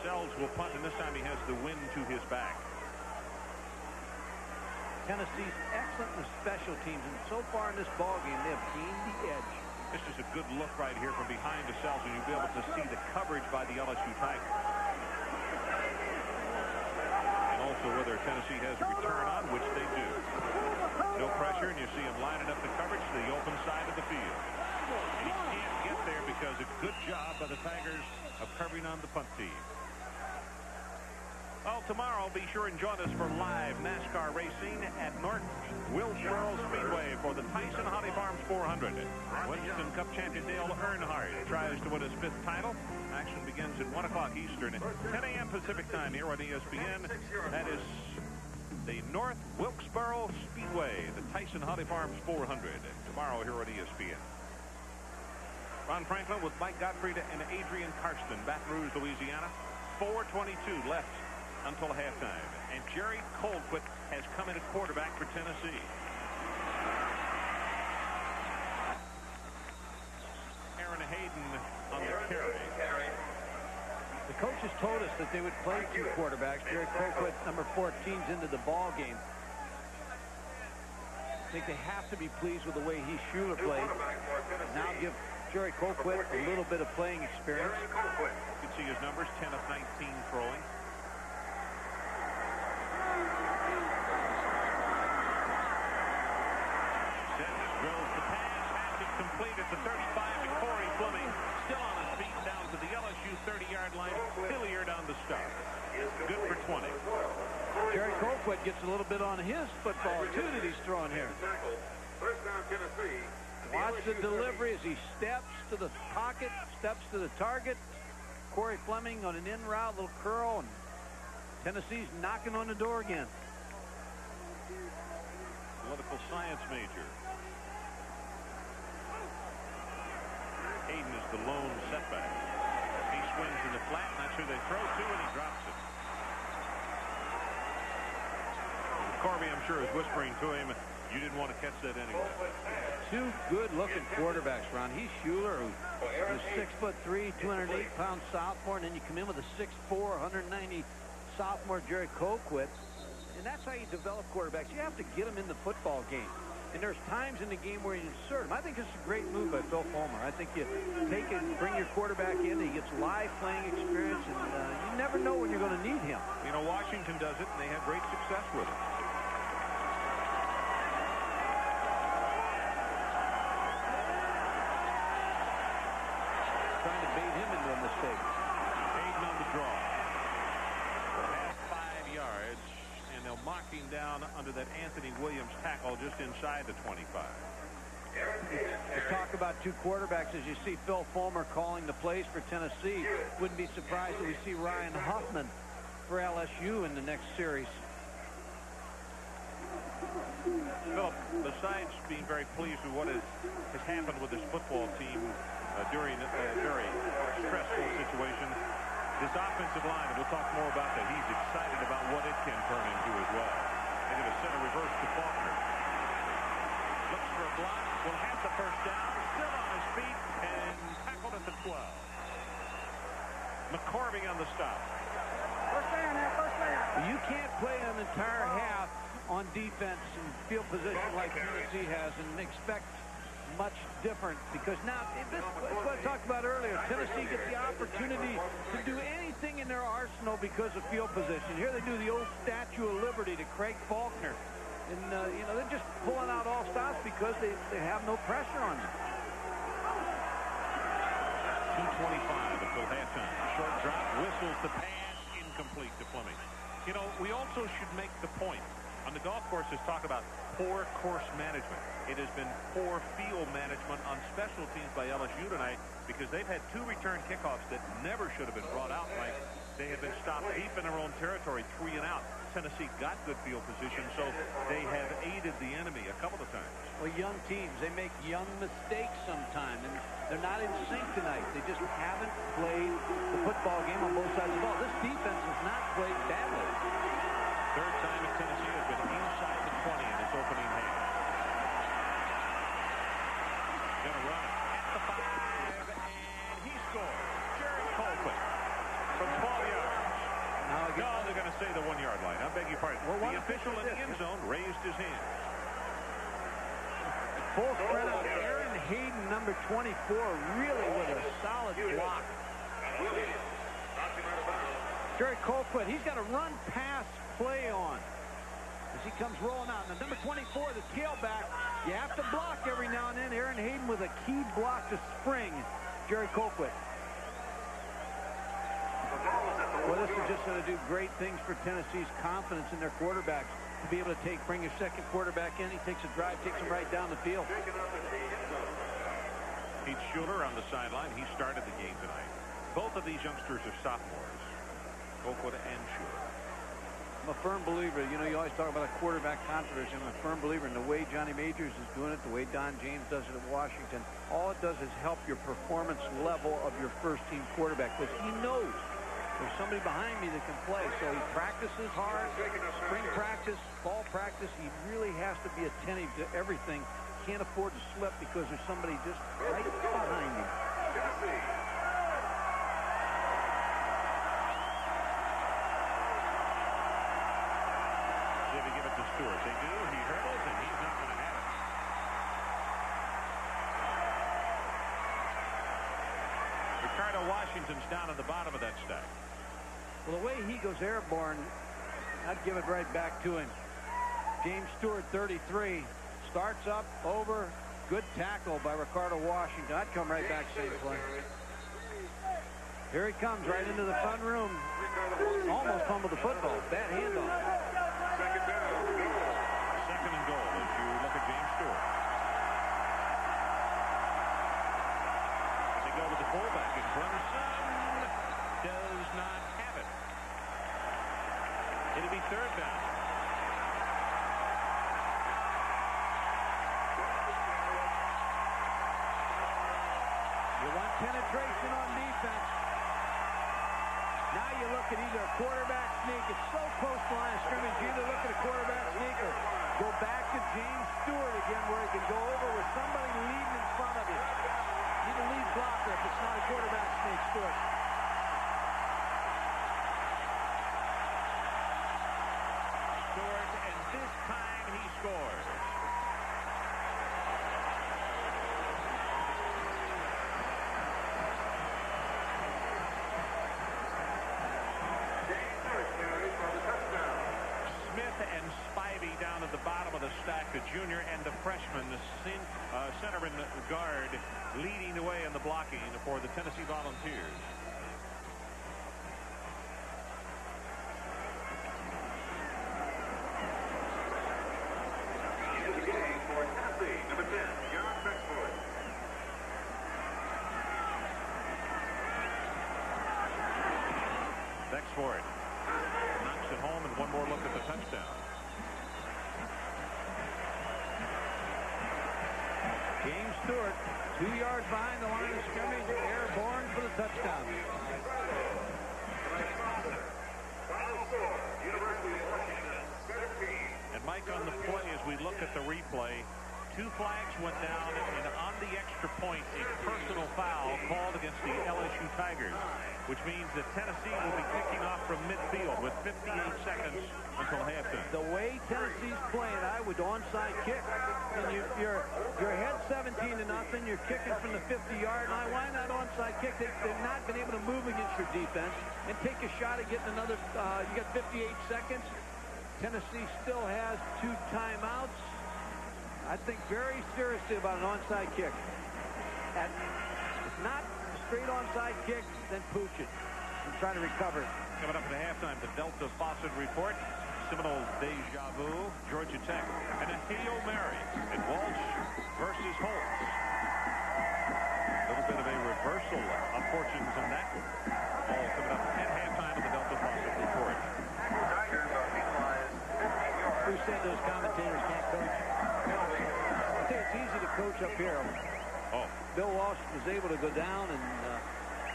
[SPEAKER 3] Sells will punt, and this time he has the wind to his back.
[SPEAKER 5] Tennessee's excellent with special teams, and so far in this ball game, they have gained the edge.
[SPEAKER 3] This is a good look right here from behind the Sells, and you'll be able to see the coverage by the LSU Tigers. And also whether Tennessee has a return on, which they do. No pressure, and you see him lining up the coverage to the open side of the field. And he can't get there because a good job by the Tigers of covering on the punt team. Well, tomorrow, be sure and join us for live NASCAR racing at North Wilkesboro Speedway for the Tyson Honey Farms 400. Winston Cup champion Dale Earnhardt tries to win his 5th title. Action begins at 1 o'clock Eastern, 10 a.m. Pacific time here on ESPN. That is the North Wilkesboro Speedway, the Tyson Honey Farms 400. Tomorrow here on ESPN. Ron Franklin with Mike Gottfried and Adrian Karsten, Baton Rouge, Louisiana. 4:22 left until halftime. And Jerry Colquitt has come in at quarterback for Tennessee. Aaron Hayden on the carry.
[SPEAKER 5] The coaches told us that they would play 2 quarterbacks. Jerry Colquitt, number 14's into the ball game. I think they have to be pleased with the way Schuler played. Now give Jerry Colquitt a little bit of playing experience.
[SPEAKER 3] You can see his numbers, 10 of 19 throwing. Drills the pass is complete at the 35 to Corey Fleming. Still on his feet down to the LSU 30-yard line. Hilliard on the stop. Good for 20.
[SPEAKER 5] Jerry Colquitt gets a little bit on his football, too, that he's throwing here. Watch the delivery as he steps to the pocket, steps to the target. Corey Fleming on an in route, little curl, and Tennessee's knocking on the door again.
[SPEAKER 3] Political science major. Hayden is the lone setback. He swings in the flat, not sure they throw to, and he drops it. Corby, I'm sure, is whispering to him, you didn't want to catch that anyway.
[SPEAKER 5] 2 good-looking quarterbacks, Ron. He's Schuler, who is 6'3", 208-pound sophomore, and then you come in with a 6'4", 190 sophomore Jerry Colquitt. And that's how you develop quarterbacks. You have to get them in the football game. And there's times in the game where you insert him. I think this is a great move by Phil Fulmer. I think you take it and bring your quarterback in. He gets live playing experience, and you never know when you're going to need him.
[SPEAKER 3] You know, Washington does it, and they have great success with it.
[SPEAKER 5] Trying to bait him into a mistake.
[SPEAKER 3] Hayden on the draw. Half 5 yards. And they'll mock him down under that Anthony Williams tackle just inside the 25.
[SPEAKER 5] To talk about 2 quarterbacks, as you see Phil Fulmer calling the plays for Tennessee, wouldn't be surprised if we see Ryan Huffman for LSU in the next series.
[SPEAKER 3] Philip, besides being very pleased with what has happened with this football team during a very stressful situation, this offensive line, and we'll talk more about that, he's excited about what it can turn into as well. They're going to send a reverse to Faulkner. Looks for a block, will have the first down, still on his feet, and tackled at the 12. McCorvey on the stop.
[SPEAKER 8] First down now, first down.
[SPEAKER 5] You can't play an entire half on defense and field position like Tennessee has and expect much different, because now this is what I talked about earlier. Tennessee gets the opportunity to do anything in their arsenal because of field position. Here they do the old Statue of Liberty to Craig Faulkner, and you know, they're just pulling out all stops because they have no pressure on them.
[SPEAKER 3] 2:25 until halftime. Short drop, whistles the pass, incomplete to Fleming. You know, we also should make the point on the golf courses, talk about poor course management. It has been poor field management on special teams by LSU tonight, because they've had 2 return kickoffs that never should have been brought out. Like, they have been stopped deep in their own territory, 3 and out. Tennessee got good field position, so they have aided the enemy a couple of times.
[SPEAKER 5] Well, young teams, they make young mistakes sometimes, and they're not in sync tonight. They just haven't played the football game on both sides of the ball. This defense has not played badly.
[SPEAKER 3] Third time in Tennessee has been inside the 20 in its opening half. Going to run it at the 5, and he scores. Jerry Colquitt from 12 yards. No, they're going to say the 1-yard line. I beg your pardon. Well, the official in the end zone raised his hand.
[SPEAKER 5] Full spread out. Aaron Hayden, number 24, really with a solid block. Jerry Colquitt, he's got a run-pass play on. as he comes rolling out. Now, number 24, the tailback. You have to block every now and then. Aaron Hayden with a key block to spring Jerry Colquitt. Well, this is just going to do great things for Tennessee's confidence in their quarterbacks. To be able to bring your second quarterback in, he takes a drive, takes him right down the field.
[SPEAKER 3] Pete Schuler on the sideline. He started the game tonight. Both of these youngsters are sophomores, Colquitt and Schuler.
[SPEAKER 5] I'm a firm believer. You know, you always talk about a quarterback controversy. I'm a firm believer in the way Johnny Majors is doing it, the way Don James does it at Washington. All it does is help your performance level of your first-team quarterback, because he knows there's somebody behind me that can play. So he practices hard, spring practice, fall practice. He really has to be attentive to everything. Can't afford to slip because there's somebody just right behind him.
[SPEAKER 3] See if they give it to Stewart. They do. He hurdles, and he's not going to have it. Ricardo Washington's down at the bottom of that stack.
[SPEAKER 5] Well, the way he goes airborne, I'd give it right back to him. James Stewart, 33, starts up, over, good tackle by Ricardo Washington. I'd come right back, same play. Here he comes, right into the front room. Almost fumbled the football. Bad handoff.
[SPEAKER 3] Second and goal as you look at James Stewart. They go with the fullback in front. Does not have it. It'll be third down.
[SPEAKER 5] You want penetration on defense. Now you look at either a quarterback sneak. It's so close to the line of scrimmage. You either look at a quarterback sneak or go back to James Stewart again, where he can go over with somebody leading in front of you. Need a lead blocker if it's not a quarterback sneak, Stewart.
[SPEAKER 3] Stewart, and this time he scores. Smith and Spivey down at the bottom of the stack, the junior and the freshman, the center and guard leading the way in the blocking for the Tennessee Volunteers. Becksford knocks it home, and one more look at the touchdown.
[SPEAKER 5] James Stewart, 2 yards behind the line of scrimmage, airborne for the touchdown.
[SPEAKER 3] And Mike, on the play, as we look at the replay, 2 flags went down, and on the extra point, a personal foul called against the LSU Tigers, which means that Tennessee will be kicking off from midfield with 58 seconds until halftime.
[SPEAKER 5] The way Tennessee's playing, I would onside kick. And you're ahead 17-0. You're kicking from the 50-yard line. Why not onside kick? They've not been able to move against your defense and take a shot at getting another. You got 58 seconds. Tennessee still has 2 timeouts. I think very seriously about an onside kick. If not a straight onside kick, then pooch it and try to recover it.
[SPEAKER 3] Coming up at the halftime, the Delta Faucet Report. Seminole deja vu, Georgia Tech, and a Hail Mary in Walsh versus Holtz. A little bit of a reversal of fortunes on that one. All coming up at halftime of the Delta Faucet Report.
[SPEAKER 5] Who said those commentators can't coach? I think it's easy to coach up here.
[SPEAKER 3] Oh.
[SPEAKER 5] Bill Walsh was able to go down and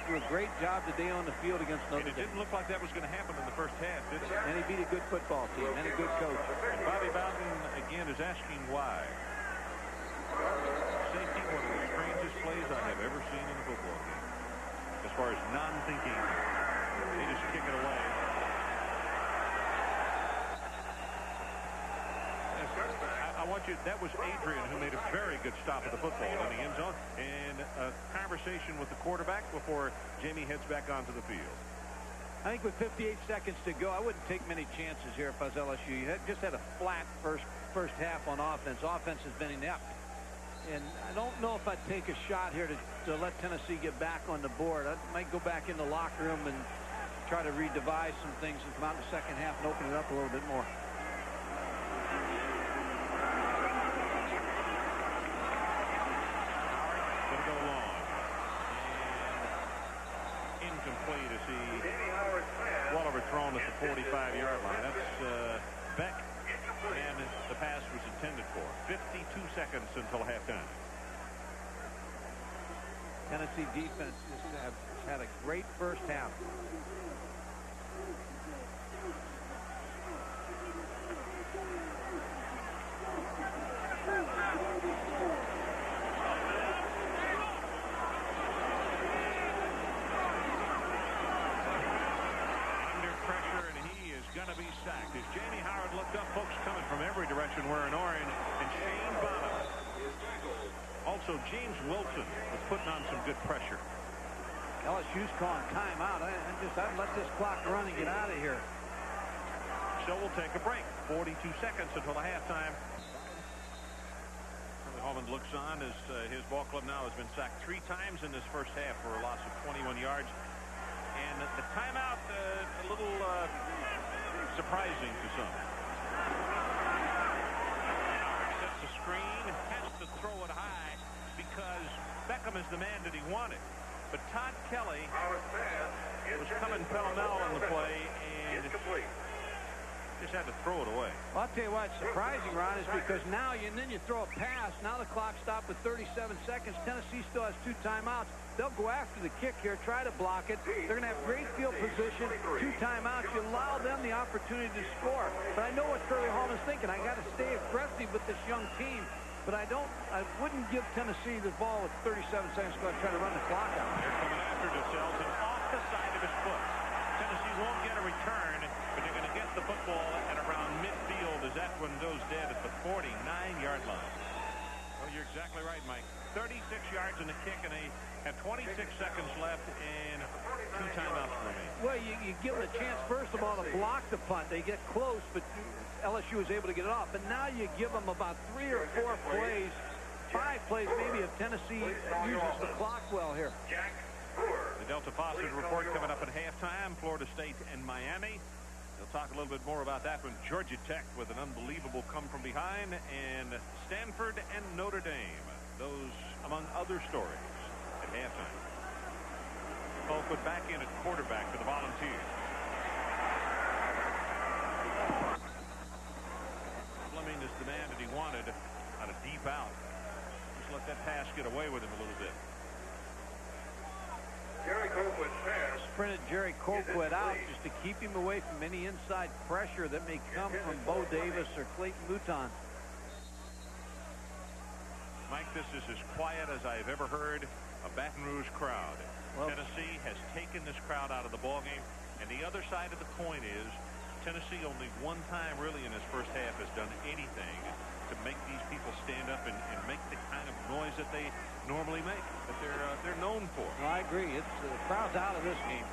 [SPEAKER 5] do a great job today on the field against Notre Dame.
[SPEAKER 3] And it didn't look like that was going to happen in the first half, did it?
[SPEAKER 5] And he beat a good football team and a good coach.
[SPEAKER 3] And Bobby Bowden, again, is asking why. Safety, one of the strangest plays I have ever seen in a football game. As far as non-thinking, they just kick it away. I want you, that was Adrian who made a very good stop at the football in the end zone, and a conversation with the quarterback before Jamie heads back onto the field.
[SPEAKER 5] I think with 58 seconds to go, I wouldn't take many chances here if I was LSU. You just had a flat first half on offense. Offense has been inept. And I don't know if I'd take a shot here to let Tennessee get back on the board. I might go back in the locker room and try to redevise some things and come out in the second half and open it up a little bit more.
[SPEAKER 3] Going to go long. And incomplete as he well overthrown at the 45-yard line. That's Beck. And the pass was intended for. 52 seconds until halftime.
[SPEAKER 5] Tennessee defense has had a great first half.
[SPEAKER 3] Going to be sacked. As Jamie Howard looked up, folks coming from every direction wearing orange, and Shane Bonham. Also, James Wilson was putting on some good pressure.
[SPEAKER 5] LSU's calling timeout. I'd let this clock run and get out of here.
[SPEAKER 3] So we'll take a break. 42 seconds until the halftime. Holman looks on as his ball club now has been sacked 3 times in this first half for a loss of 21 yards. And the timeout, a little surprising to some. Howard sets the screen, has to throw it high because Beckham is the man that he wanted. But Todd Kelly was coming pell-mell on the play and just had to throw it away.
[SPEAKER 5] Well, I'll tell you what's surprising, Ron, is because now and then you throw a pass. Now the clock stopped with 37 seconds. Tennessee still has 2 timeouts. They'll go after the kick here, try to block it. They're going to have great field position, 2 timeouts. You allow them the opportunity to score. But I know what Curly Hallman's thinking. I got to stay aggressive with this young team. But I wouldn't give Tennessee the ball with 37 seconds to go and try to run the clock out.
[SPEAKER 3] They're coming after themselves and off the side of his foot. Tennessee won't get a return, but they're going to get the football at around midfield as that one goes dead at the 49-yard line. Well, you're exactly right, Mike. 36 yards in the kick, and they have 26 seconds left and 2 timeouts remaining.
[SPEAKER 5] Well, you give them a chance, first of all, to block the punt. They get close, but LSU is able to get it off. But now you give them about 3 or 4 plays, 5 plays maybe, if Tennessee uses the clock well here.
[SPEAKER 3] The Delta Positive report coming up at halftime. Florida State and Miami. We'll talk a little bit more about that one. Georgia Tech with an unbelievable come from behind, and Stanford and Notre Dame. Those among other stories at halftime. Colquitt back in at quarterback for the Volunteers. Fleming is the man that he wanted on a deep out. Just let that pass get away with him a little bit.
[SPEAKER 7] Jerry Colquitt pass.
[SPEAKER 5] Sprinted Jerry Colquitt out just to keep him away from any inside pressure that may come from Bo Davis or Clayton Mouton.
[SPEAKER 3] Mike, this is as quiet as I've ever heard a Baton Rouge crowd. Well, Tennessee has taken this crowd out of the ballgame, and the other side of the coin is Tennessee only one time really in his first half has done anything to make these people stand up and make the kind of noise that they normally make, that they're known for.
[SPEAKER 5] Well, I agree. It's the crowd's out of this game.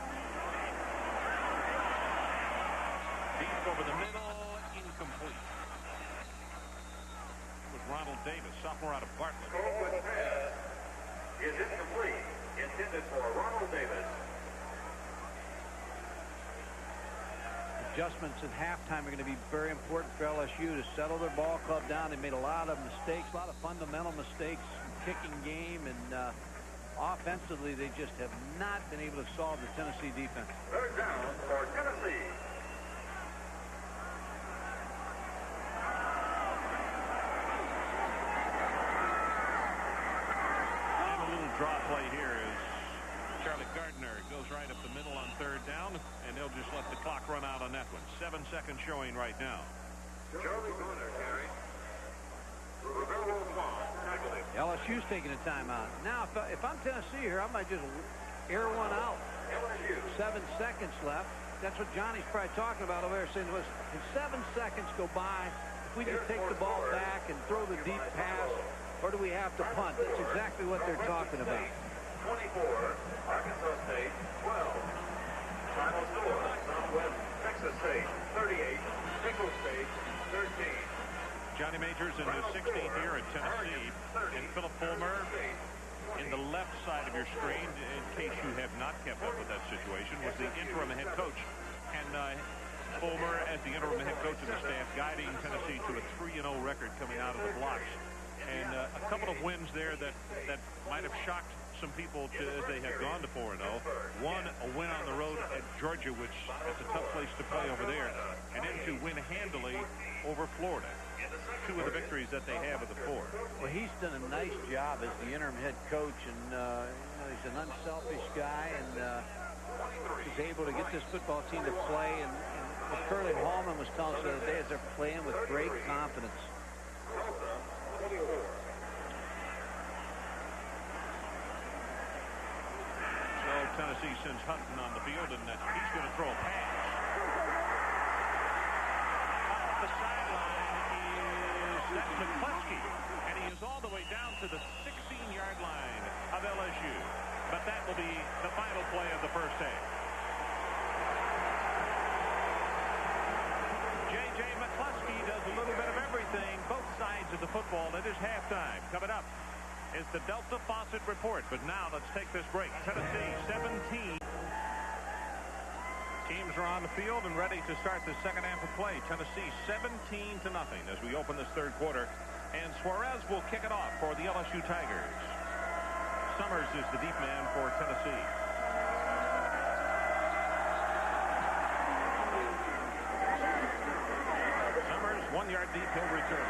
[SPEAKER 3] Deep over the middle, incomplete. It was Ronald Davis, sophomore out of Bartlett.
[SPEAKER 7] Colquitt's pass is incomplete, intended for Ronald Davis.
[SPEAKER 5] Adjustments at halftime are going to be very important for LSU to settle their ball club down. They made a lot of mistakes, a lot of fundamental mistakes in kicking game, and offensively they just have not been able to solve the Tennessee defense.
[SPEAKER 7] Third down for Tennessee.
[SPEAKER 3] And a little draw play here is Charlie Gardner goes right up the middle on 3rd down, and they'll just let the clock run out on that one. 7 seconds showing right now.
[SPEAKER 7] Charlie Gardner carry.
[SPEAKER 5] LSU's taking a timeout. Now, if I'm Tennessee here, I might just air one out. 7 seconds left. That's what Johnny's probably talking about over there, saying, listen, if 7 seconds go by, if we just take the ball back and throw the deep pass, or do we have to punt? That's exactly what they're talking about.
[SPEAKER 7] 24, Arkansas State, 12. Final score, Southwest Texas State 38, Nicholls State 13.
[SPEAKER 3] Johnny Majors in his 16th year at Tennessee, and Philip Fulmer in the left side of your screen, in case you have not kept up with that situation, was the interim head coach. And Fulmer, as the interim head coach of the staff, guiding Tennessee to a 3-0 record coming out of the blocks. And a couple of wins there that might have shocked some people as they have gone to 4-0. One, a win on the road at Georgia, which is a tough place to play over there, and then to win handily over Florida. Two of the victories that they have of the four.
[SPEAKER 5] Well, he's done a nice job as the interim head coach, and you know, he's an unselfish guy, and he's able to get this football team to play. And what Curly Hallman was telling us the other day is they're playing with great confidence.
[SPEAKER 3] So Tennessee sends Hutton on the field, and he's going to throw a pass. Off the sideline is McCluskey, and he is all the way down to the 16-yard line of LSU. But that will be the final play of the first half. J.J. McCluskey does a little bit of everything, both sides of the football. It is halftime. Coming up is the Delta Faucet Report. But now let's take this break. Tennessee 17. Teams are on the field and ready to start the second half of play. Tennessee 17-0 as we open this third quarter. And Suarez will kick it off for the LSU Tigers. Summers is the deep man for Tennessee. Summers, 1 yard deep, he'll return.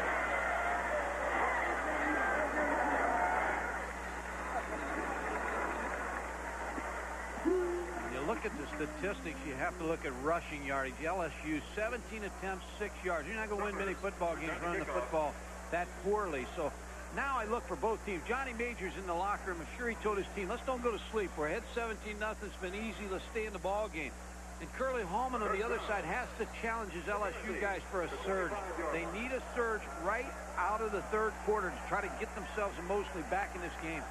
[SPEAKER 5] When you look at the statistics, you have to look at rushing yardage. LSU 17 attempts, 6 yards. You're not going to win many football games running the football that poorly. So now I look for both teams. Johnny Majors in the locker room. I'm sure he told his team, let's don't go to sleep. We're ahead 17-0. It's been easy. Let's stay in the ball game. And Curly Hallman on the other side has to challenge his LSU guys for a surge. They need a surge right out of the third quarter to try to get themselves emotionally back in this game.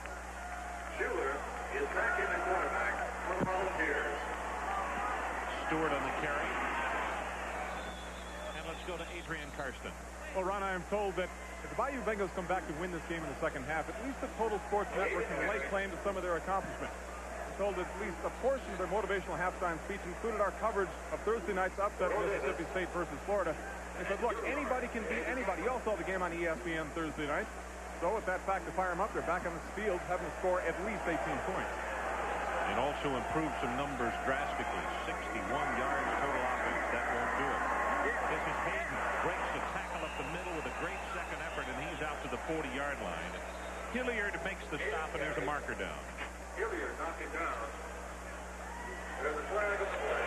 [SPEAKER 7] Schuler is back in the quarterback for the Volunteers.
[SPEAKER 3] Stewart on the carry. And let's go to Adrian Karsten.
[SPEAKER 6] Well, Ron, I am told that if the Bayou Bengals come back to win this game in the second half, at least the Total Sports Network can lay claim to some of their accomplishments. I'm told that at least a portion of their motivational halftime speech included our coverage of Thursday night's upset of Mississippi State versus Florida. They said, look, anybody can beat anybody. You all saw the game on ESPN Thursday night. So with that fact to fire them up, they're back on the field having to score at least 18 points.
[SPEAKER 3] It also improved some numbers drastically. 61 yards total offense. That won't do it. This is Hayden. Breaks the tackle up the middle with a great second effort, and he's out to the 40-yard line. Hilliard makes the stop, and there's a marker down.
[SPEAKER 7] Hilliard knocking down. There's a flag on the play.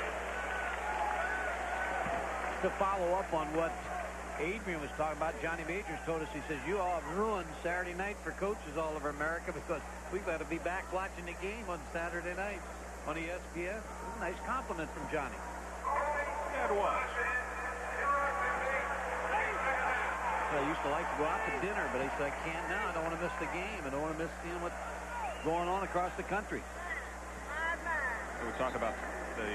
[SPEAKER 5] To follow up on what Adrian was talking about, Johnny Majors told us, he says, you all have ruined Saturday night for coaches all over America because we've got to be back watching the game on Saturday night on ESPN. Nice compliment from Johnny.
[SPEAKER 3] Yeah, it was.
[SPEAKER 5] I used to like to go out to dinner, but he said, I can't now. I don't want to miss the game. I don't want to miss seeing what's going on across the country.
[SPEAKER 3] So we talk about the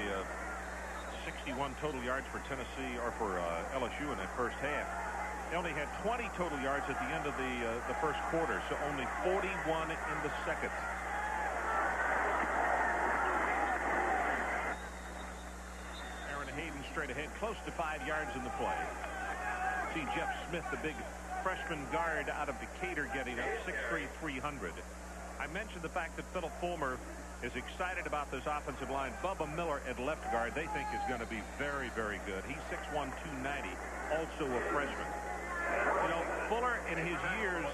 [SPEAKER 3] 61 total yards for Tennessee, or for LSU in that first half. They only had 20 total yards at the end of the first quarter, so only 41 in the second. Aaron Hayden straight ahead, close to 5 yards in the play. See Jeff Smith, the big freshman guard out of Decatur, getting up 6'3", 300. I mentioned the fact that Philip Fulmer is excited about this offensive line. Bubba Miller at left guard, they think is going to be very, very good. He's 6'1", 290, also a freshman. You know, Fuller in his years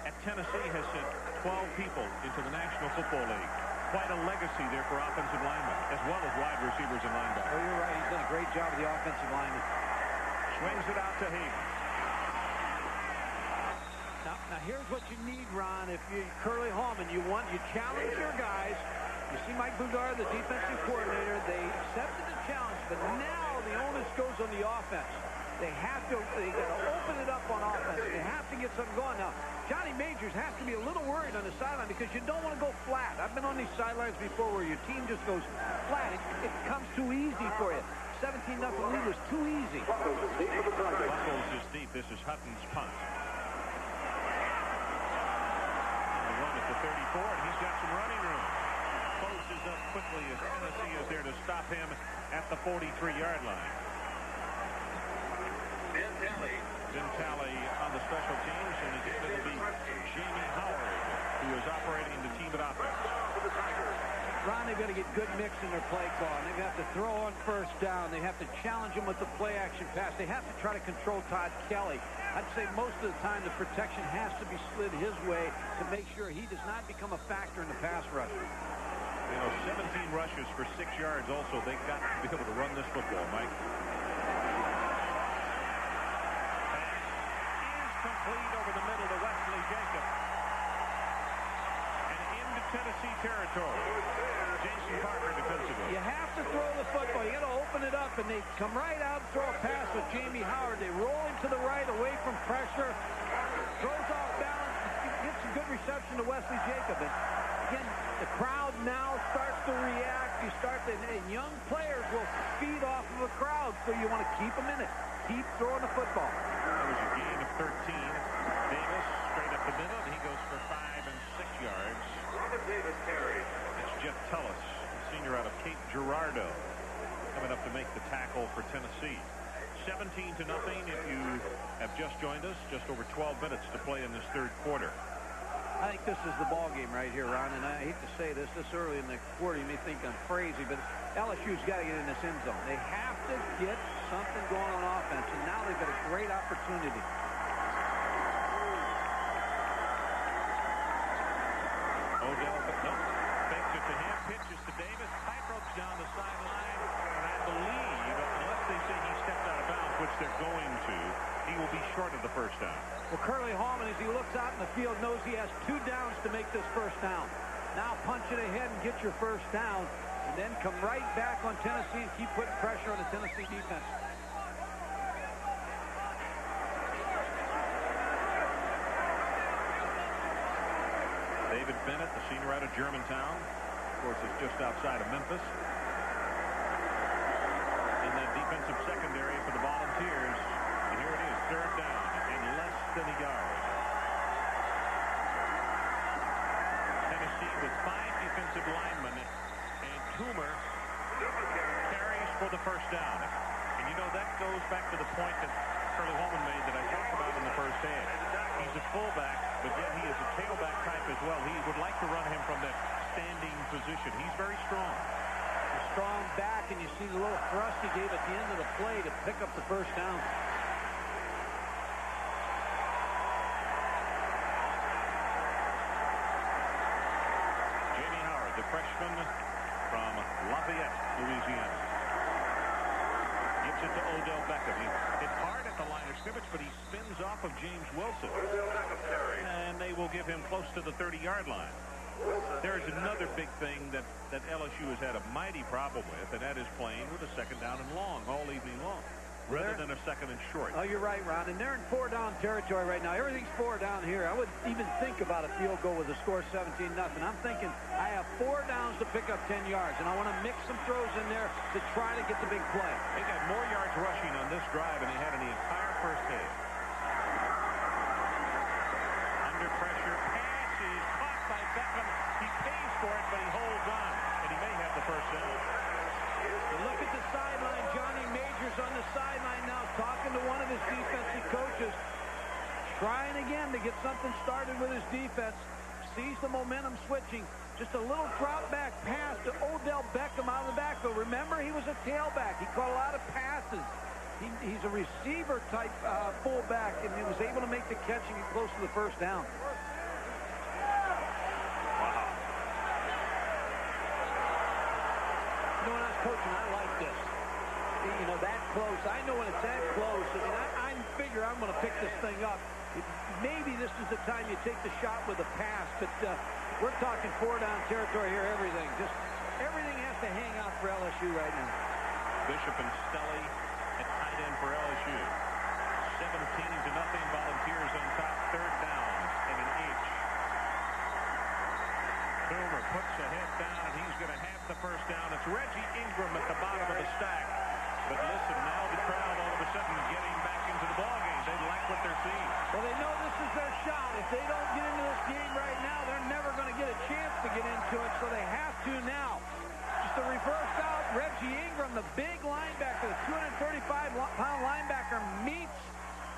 [SPEAKER 3] at Tennessee has sent 12 people into the National Football League. Quite a legacy there for offensive linemen, as well as wide receivers and linebackers.
[SPEAKER 5] Oh, you're right. He's done a great job with the offensive linemen.
[SPEAKER 3] Swings it out to Hayden.
[SPEAKER 5] Now here's what you need, Ron. If you're Curly Hallman, you challenge your guys. You see Mike Bugard, the defensive coordinator, they accepted the challenge, but now the onus goes on the offense. They got to open it up on offense. They have to get something going. Now, Johnny Majors has to be a little worried on the sideline because you don't want to go flat. I've been on these sidelines before where your team just goes flat. It comes too easy for you. 17-0 lead was too easy.
[SPEAKER 3] Buckles is deep. This is Hutton's punt. The run at the 34, and he's got some running room. Closes up quickly as Tennessee is there to stop him at the 43-yard line. Talley on the special teams, and again it'll be Jamie Howard who is operating the team at offense.
[SPEAKER 5] Ron, they've got to get good mix in their play call. And they've got to throw on first down. They have to challenge him with the play action pass. They have to try to control Todd Kelly. I'd say most of the time the protection has to be slid his way to make sure he does not become a factor in the pass rush.
[SPEAKER 3] You know, 17 rushes for 6 yards also. They've got to be able to run this football, Mike. Complete over the middle to Wesley Jacobs. And into Tennessee territory. Jason Parker defensively.
[SPEAKER 5] You have to throw the football. You got to open it up, and they come right out and throw a pass with Jamie Howard. They roll him to the right, away from pressure. Throws off balance. Gets a good reception to Wesley Jacobs. And again, the crowd now starts to react. And young players will feed off of a crowd, so you want to keep them in it. Keep throwing the football.
[SPEAKER 3] That was a gain of 13. Davis straight up the middle, and he goes for 5 and 6 yards.
[SPEAKER 7] Robert Davis carries.
[SPEAKER 3] It's Jeff Tullis, senior out of Cape Girardeau, coming up to make the tackle for Tennessee. 17-0 if you have just joined us. Just over 12 minutes to play in this third quarter.
[SPEAKER 5] I think this is the ball game right here, Ron, and I hate to say this early in the quarter. You may think I'm crazy, but LSU's got to get in this end zone. They have to get something going on offense, and now they've got a great opportunity.
[SPEAKER 3] Odell, fakes it to him, pitches to Davis, tightropes down the sideline, and I believe, unless they say he stepped out of bounds, which they're going to, he will be short of the first down.
[SPEAKER 5] Well, Curly Hallman, as he looks out in the field, knows he has 2 downs to make this first down. Now punch it ahead and get your first down, and then come right back on Tennessee and keep putting pressure on the Tennessee defense.
[SPEAKER 3] David Bennett, the senior out of Germantown. Of course, it's just outside of Memphis. In that defensive secondary for the Volunteers. And here it is, third down and less than a yard. Tennessee with 5 defensive linemen, and Toomer carries for the first down. And you know, that goes back to the point that Curly Holman made that I talked about in the first half. He's a fullback, but yet he is a tailback type as well. He would like to run him from that standing position. He's very strong.
[SPEAKER 5] A strong back, and you see the little thrust he gave at the end of the play to pick up the first down.
[SPEAKER 3] Jamie Howard, the freshman from Lafayette, Louisiana. Gives it to Odell Beckham. He hit hard at the line of scrimmage, but he spins off of James Wilson. And they will give him close to the 30-yard line. There's another big thing that LSU has had a mighty problem with, and that is playing with a second down and long all evening long, rather than a second and short.
[SPEAKER 5] Oh, you're right, Ron. And they're in 4-down territory right now. Everything's 4 down here. I wouldn't even think about a field goal with a score 17-0. I'm thinking I have 4 downs to pick up 10 yards, and I want to mix some throws in there to try to get the big play.
[SPEAKER 3] They got more yards rushing on this drive than they had in the entire first half. Under pressure, pass is caught by Beckham. He pays for it, but he holds on, and he may have the first down.
[SPEAKER 5] You look at the sideline. Johnny Majors on the sideline now talking to one of his defensive coaches. Trying again to get something started with his defense. Sees the momentum switching. Just a little drop back pass to Odell Beckham out of the backfield. Remember, he was a tailback. He caught a lot of passes. He's a receiver-type fullback, and he was able to make the catch and get close to the first down. You know, when I was coaching, I like this. You know, that close. I know when it's that close. I mean, I figure I'm going to pick this thing up. Maybe this is the time you take the shot with a pass, but we're talking 4-down territory here, everything. Just everything has to hang out for LSU right now.
[SPEAKER 3] Bishop and Stelly at tight end for LSU. 17-0 Volunteers on top. Third down and an inch. Boomer puts the head down, and he's going to have the first down. It's Reggie Ingram at the bottom of the stack. But listen, now the crowd all of a sudden getting back into the ballgame. They like what they're seeing.
[SPEAKER 5] Well, they know this is their shot. If they don't get into this game right now, they're never going to get a chance to get into it, so they have to now. Just a reverse out. Reggie Ingram, the big linebacker, the 235-pound linebacker, meets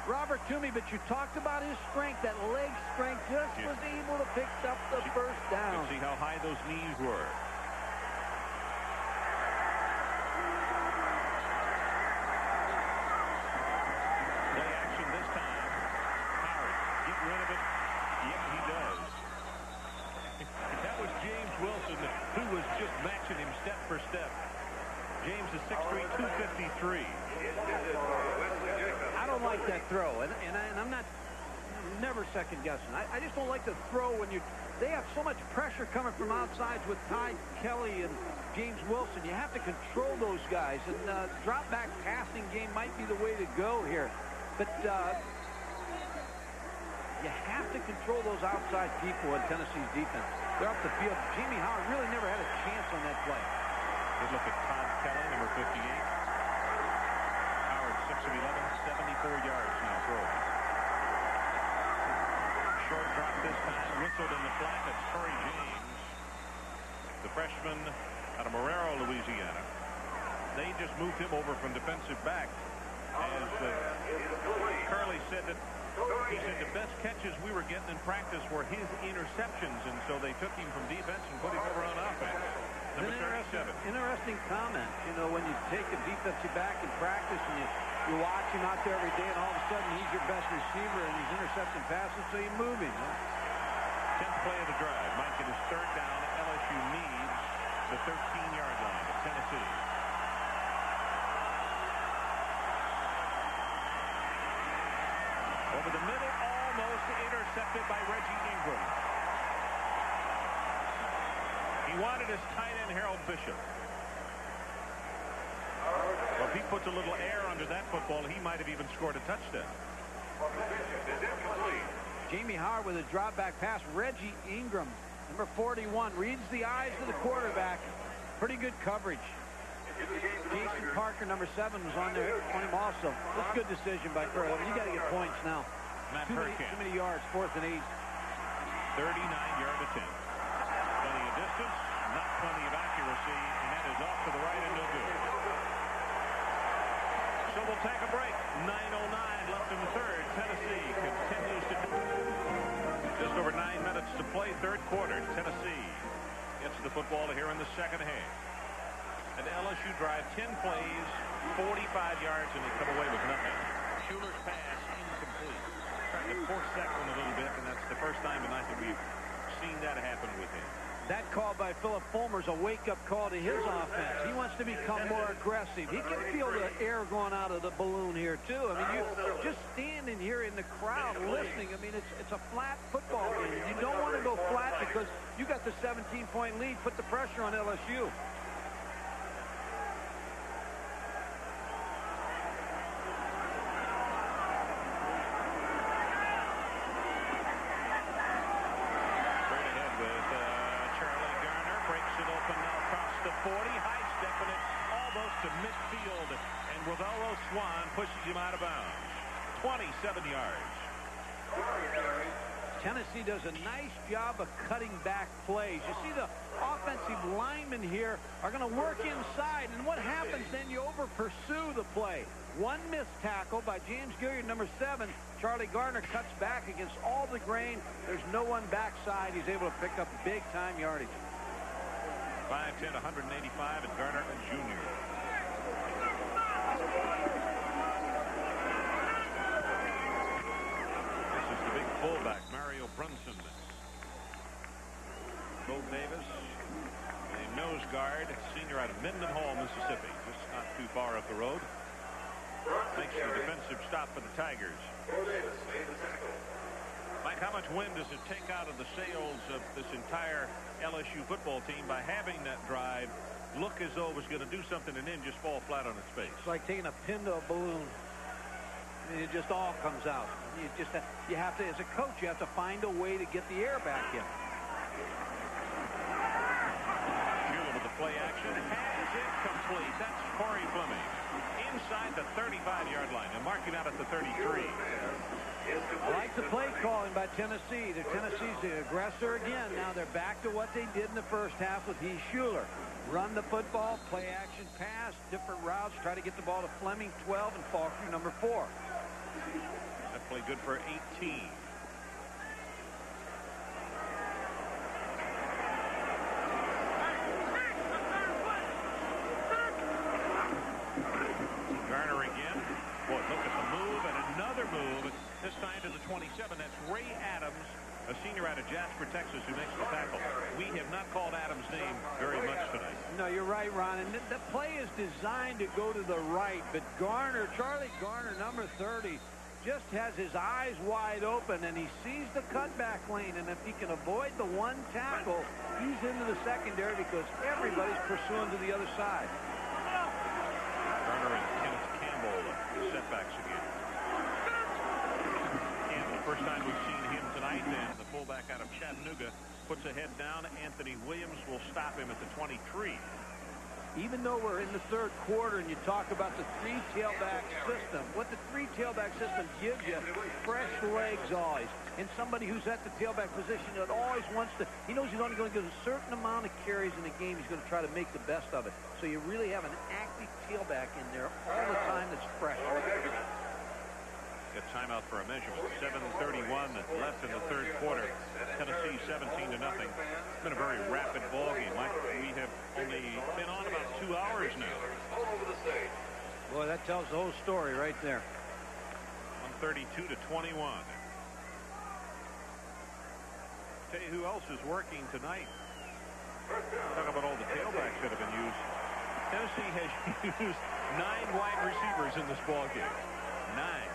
[SPEAKER 5] Robert Toomey, but you talked about his strength, that leg strength, just was able to pick up the first down.
[SPEAKER 3] See how high those knees were. Play action this time. Howard, get rid of it. Yep, he does. That was James Wilson, who was just matching him step for step. James is 6'3", 253.
[SPEAKER 5] I don't like that throw, and I'm never second guessing. I just don't like the throw when they have so much pressure coming from outsides with Ty Kelly and James Wilson. You have to control those guys, and drop back passing game might be the way to go here. But you have to control those outside people in Tennessee's defense. They're up the field. Jamie Howard really never had a chance on that play.
[SPEAKER 3] Good look at Todd Kelly, number 58. Howard, 6 of 11, 74 yards now throwing. Short drop this time, whistled in the flat. That's Corey James, the freshman out of Marrero, Louisiana. They just moved him over from defensive back. As Curley said that he said the best catches we were getting in practice were his interceptions, and so they took him from defense and put him over on offense. Number 37.
[SPEAKER 5] Interesting comment. You know, when you take a defensive back in practice and you watch him out there every day, and all of a sudden he's your best receiver and he's intercepting passes, so you move him.
[SPEAKER 3] 10th play of the drive. Mike, it is third down. LSU needs the 13-yard line of Tennessee. Over the middle, almost intercepted by Reggie Ingram. He wanted his tight end, Harold Bishop. Well, if he puts a little air under that football, he might have even scored a touchdown.
[SPEAKER 5] Jamie Howard with a drop back pass. Reggie Ingram, number 41, reads the eyes of the quarterback. Pretty good coverage. Jason Parker, number 7, was on there on him also. That's a good decision by Curley. You got to get points now.
[SPEAKER 3] Matt
[SPEAKER 5] Too many yards, 4th and 8.
[SPEAKER 3] 39-yard attempt. Plenty of distance, not plenty of accuracy, and that is off to the right and no good. So we'll take a break. 9:09 left in the third. Tennessee continues to do just over 9 minutes to play, third quarter. Tennessee gets the football here in the second half. An LSU drive, 10 plays, 45 yards, and they come away with nothing. Schuler's pass incomplete. Trying to force that one a little bit, and that's the first time tonight that we've seen that happen with him.
[SPEAKER 5] That call by Philip Fulmer is a wake-up call to his offense. He wants to become more aggressive. He can feel the air going out of the balloon here, too. I mean, you just standing here in the crowd listening. I mean, it's a flat football game. You don't want to go flat because you got the 17-point lead. Put the pressure on LSU.
[SPEAKER 3] To midfield, and Rovello Swan pushes him out of bounds. 27 yards.
[SPEAKER 5] Tennessee does a nice job of cutting back plays. You see the offensive linemen here are going to work inside, and what happens then? You over-pursue the play. One missed tackle by James Gilliard, number 7. Charlie Gardner cuts back against all the grain. There's no one backside. He's able to pick up big-time yardage.
[SPEAKER 3] 5'10", 185, and Gardner a junior. This is the big fullback, Mario Brunson. Bo Davis, the nose guard, senior out of Mendenhall, Mississippi, just not too far up the road. Makes the defensive stop for the Tigers. Mike, how much wind does it take out of the sails of this entire LSU football team by having that drive look as though it was going to do something and then just fall flat on its face?
[SPEAKER 5] It's like taking a pin to a balloon. I mean, it just all comes out. You have to, as a coach, you have to find a way to get the air back in.
[SPEAKER 3] Shula with the play action. Has it complete. That's Corey Fleming. Inside the 35-yard line. And marking out at the 33.
[SPEAKER 5] I like the play calling by Tennessee. Tennessee's the aggressor again. Now they're back to what they did in the first half with Heath Shuler. Run the football, play action pass, different routes, try to get the ball to Fleming, 12, and Faulkner, number 4.
[SPEAKER 3] That play good for 18. Garner again. Boy, look at the move and another move. This time to the 27. That's Ray Adams, a senior out of Jasper, Texas, who makes the tackle. We have not called Adams' name very much tonight.
[SPEAKER 5] No, you're right, Ron. And the play is designed to go to the right, but Garner, Charlie Garner, number 30, just has his eyes wide open, and he sees the cutback lane, and if he can avoid the one tackle, he's into the secondary because everybody's pursuing to the other side.
[SPEAKER 3] Garner and Kenneth Campbell, setbacks again. And the first time we've seen him tonight, and the fullback out of Chattanooga puts a head down. Anthony Williams will stop him at the 23.
[SPEAKER 5] Even though we're in the third quarter and you talk about the 3 tailback system, what the 3 tailback system gives you, fresh legs always. And somebody who's at the tailback position that always wants to, he knows he's only going to get a certain amount of carries in a game. He's going to try to make the best of it. So you really have an active tailback in there all the time that's fresh.
[SPEAKER 3] Get timeout for a measurement. 7:31 left in the third quarter. Tennessee 17-0. It's been a very rapid ball game. Mike, we have only been on about 2 hours now.
[SPEAKER 5] Boy, that tells the whole story right there.
[SPEAKER 3] 132-21. Tell you who else is working tonight. Talk about all the tailbacks that have been used. Tennessee has used 9 wide receivers in this ball game. 9.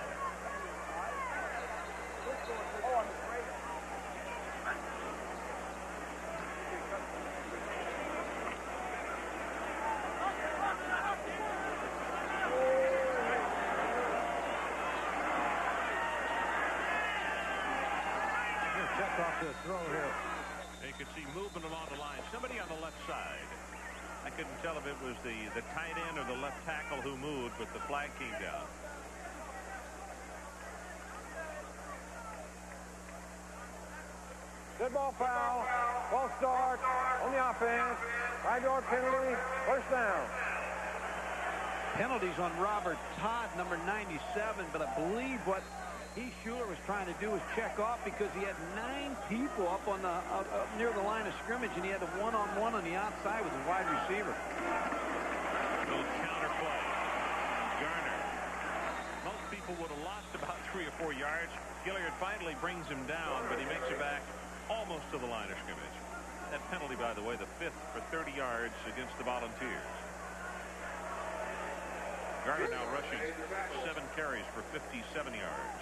[SPEAKER 5] Throw here.
[SPEAKER 3] You could see movement along the line. Somebody on the left side. I couldn't tell if it was the tight end or the left tackle who moved, but the flag came down.
[SPEAKER 1] Good ball foul. False start on the offense. 5-yard penalty. First down.
[SPEAKER 5] Penalties on Robert Todd, number 97, but I believe what Heath Shuler was trying to do was check off because he had 9 people up on the up near the line of scrimmage, and he had a one-on-one on the outside with his wide receiver.
[SPEAKER 3] Little counter play. Garner. Most people would have lost about 3 or 4 yards. Gilliard finally brings him down, but he makes it back almost to the line of scrimmage. That penalty, by the way, the 5th for 30 yards against the Volunteers. Garner now rushing 7 carries for 57 yards.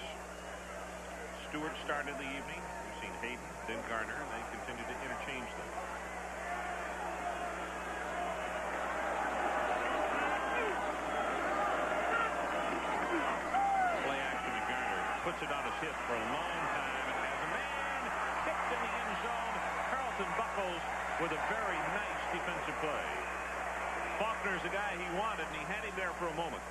[SPEAKER 3] Stewart started the evening. We've seen Hayden, then Garner, and they continue to interchange them. Play action to Garner. Puts it on his hip for a long time. And has a man kicked in the end zone. Carlton Buckles with a very nice defensive play. Faulkner's the guy he wanted, and he had him there for a moment.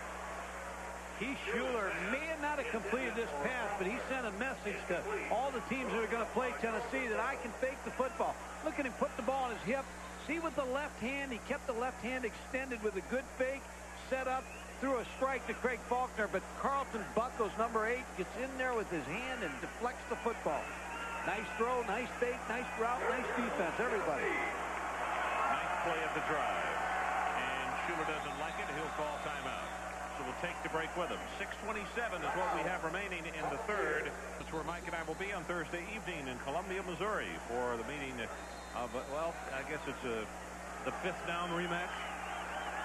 [SPEAKER 5] Heath Shuler may not have completed this pass, but he sent a message to all the teams that are going to play Tennessee that I can fake the football. Look at him put the ball on his hip. See with the left hand, he kept the left hand extended with a good fake, set up, threw a strike to Craig Faulkner, but Carlton Buckles, number 8, gets in there with his hand and deflects the football. Nice throw, nice fake, nice route, nice defense, everybody.
[SPEAKER 3] Nice play of the drive. And Shuler doesn't like it. He'll call timeout. So we'll take the break with him. 6:27 is what we have remaining in the third. That's where Mike and I will be on Thursday evening in Columbia, Missouri for the meeting of, well, I guess it's the 5th down rematch.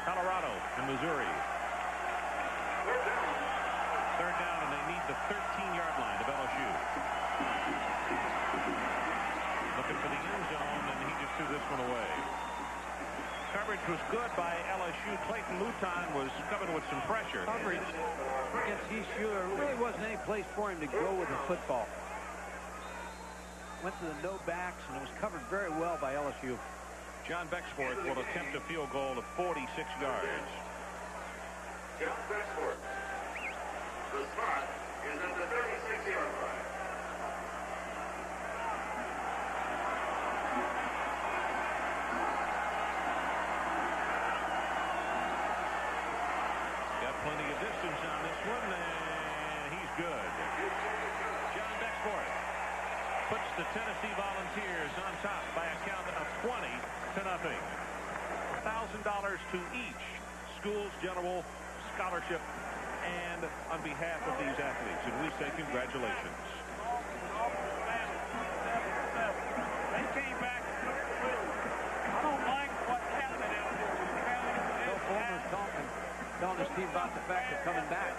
[SPEAKER 3] Colorado and Missouri. Third down, and they need the 13-yard line of LSU. Looking for the end zone, and he just threw this one away. Coverage was good by LSU. Clayton Luton was coming with some pressure.
[SPEAKER 5] Coverage against Heath Schuler. There really wasn't any place for him to go with the football. Went to the no backs, and it was covered very well by LSU.
[SPEAKER 3] John Bexforth will attempt a field goal of 46 yards.
[SPEAKER 7] John Bexforth. The spot is at the 36-yard line.
[SPEAKER 3] Got plenty of distance on this one, and he's good. John Bexforth puts the Tennessee Volunteers on top by a count of 20-0. $1,000 to each school's general scholarship, and on behalf of these athletes, and we say congratulations.
[SPEAKER 8] They came back. I don't like what's happening out there.
[SPEAKER 5] Bill Fulmer's telling his team about the fact they're coming back.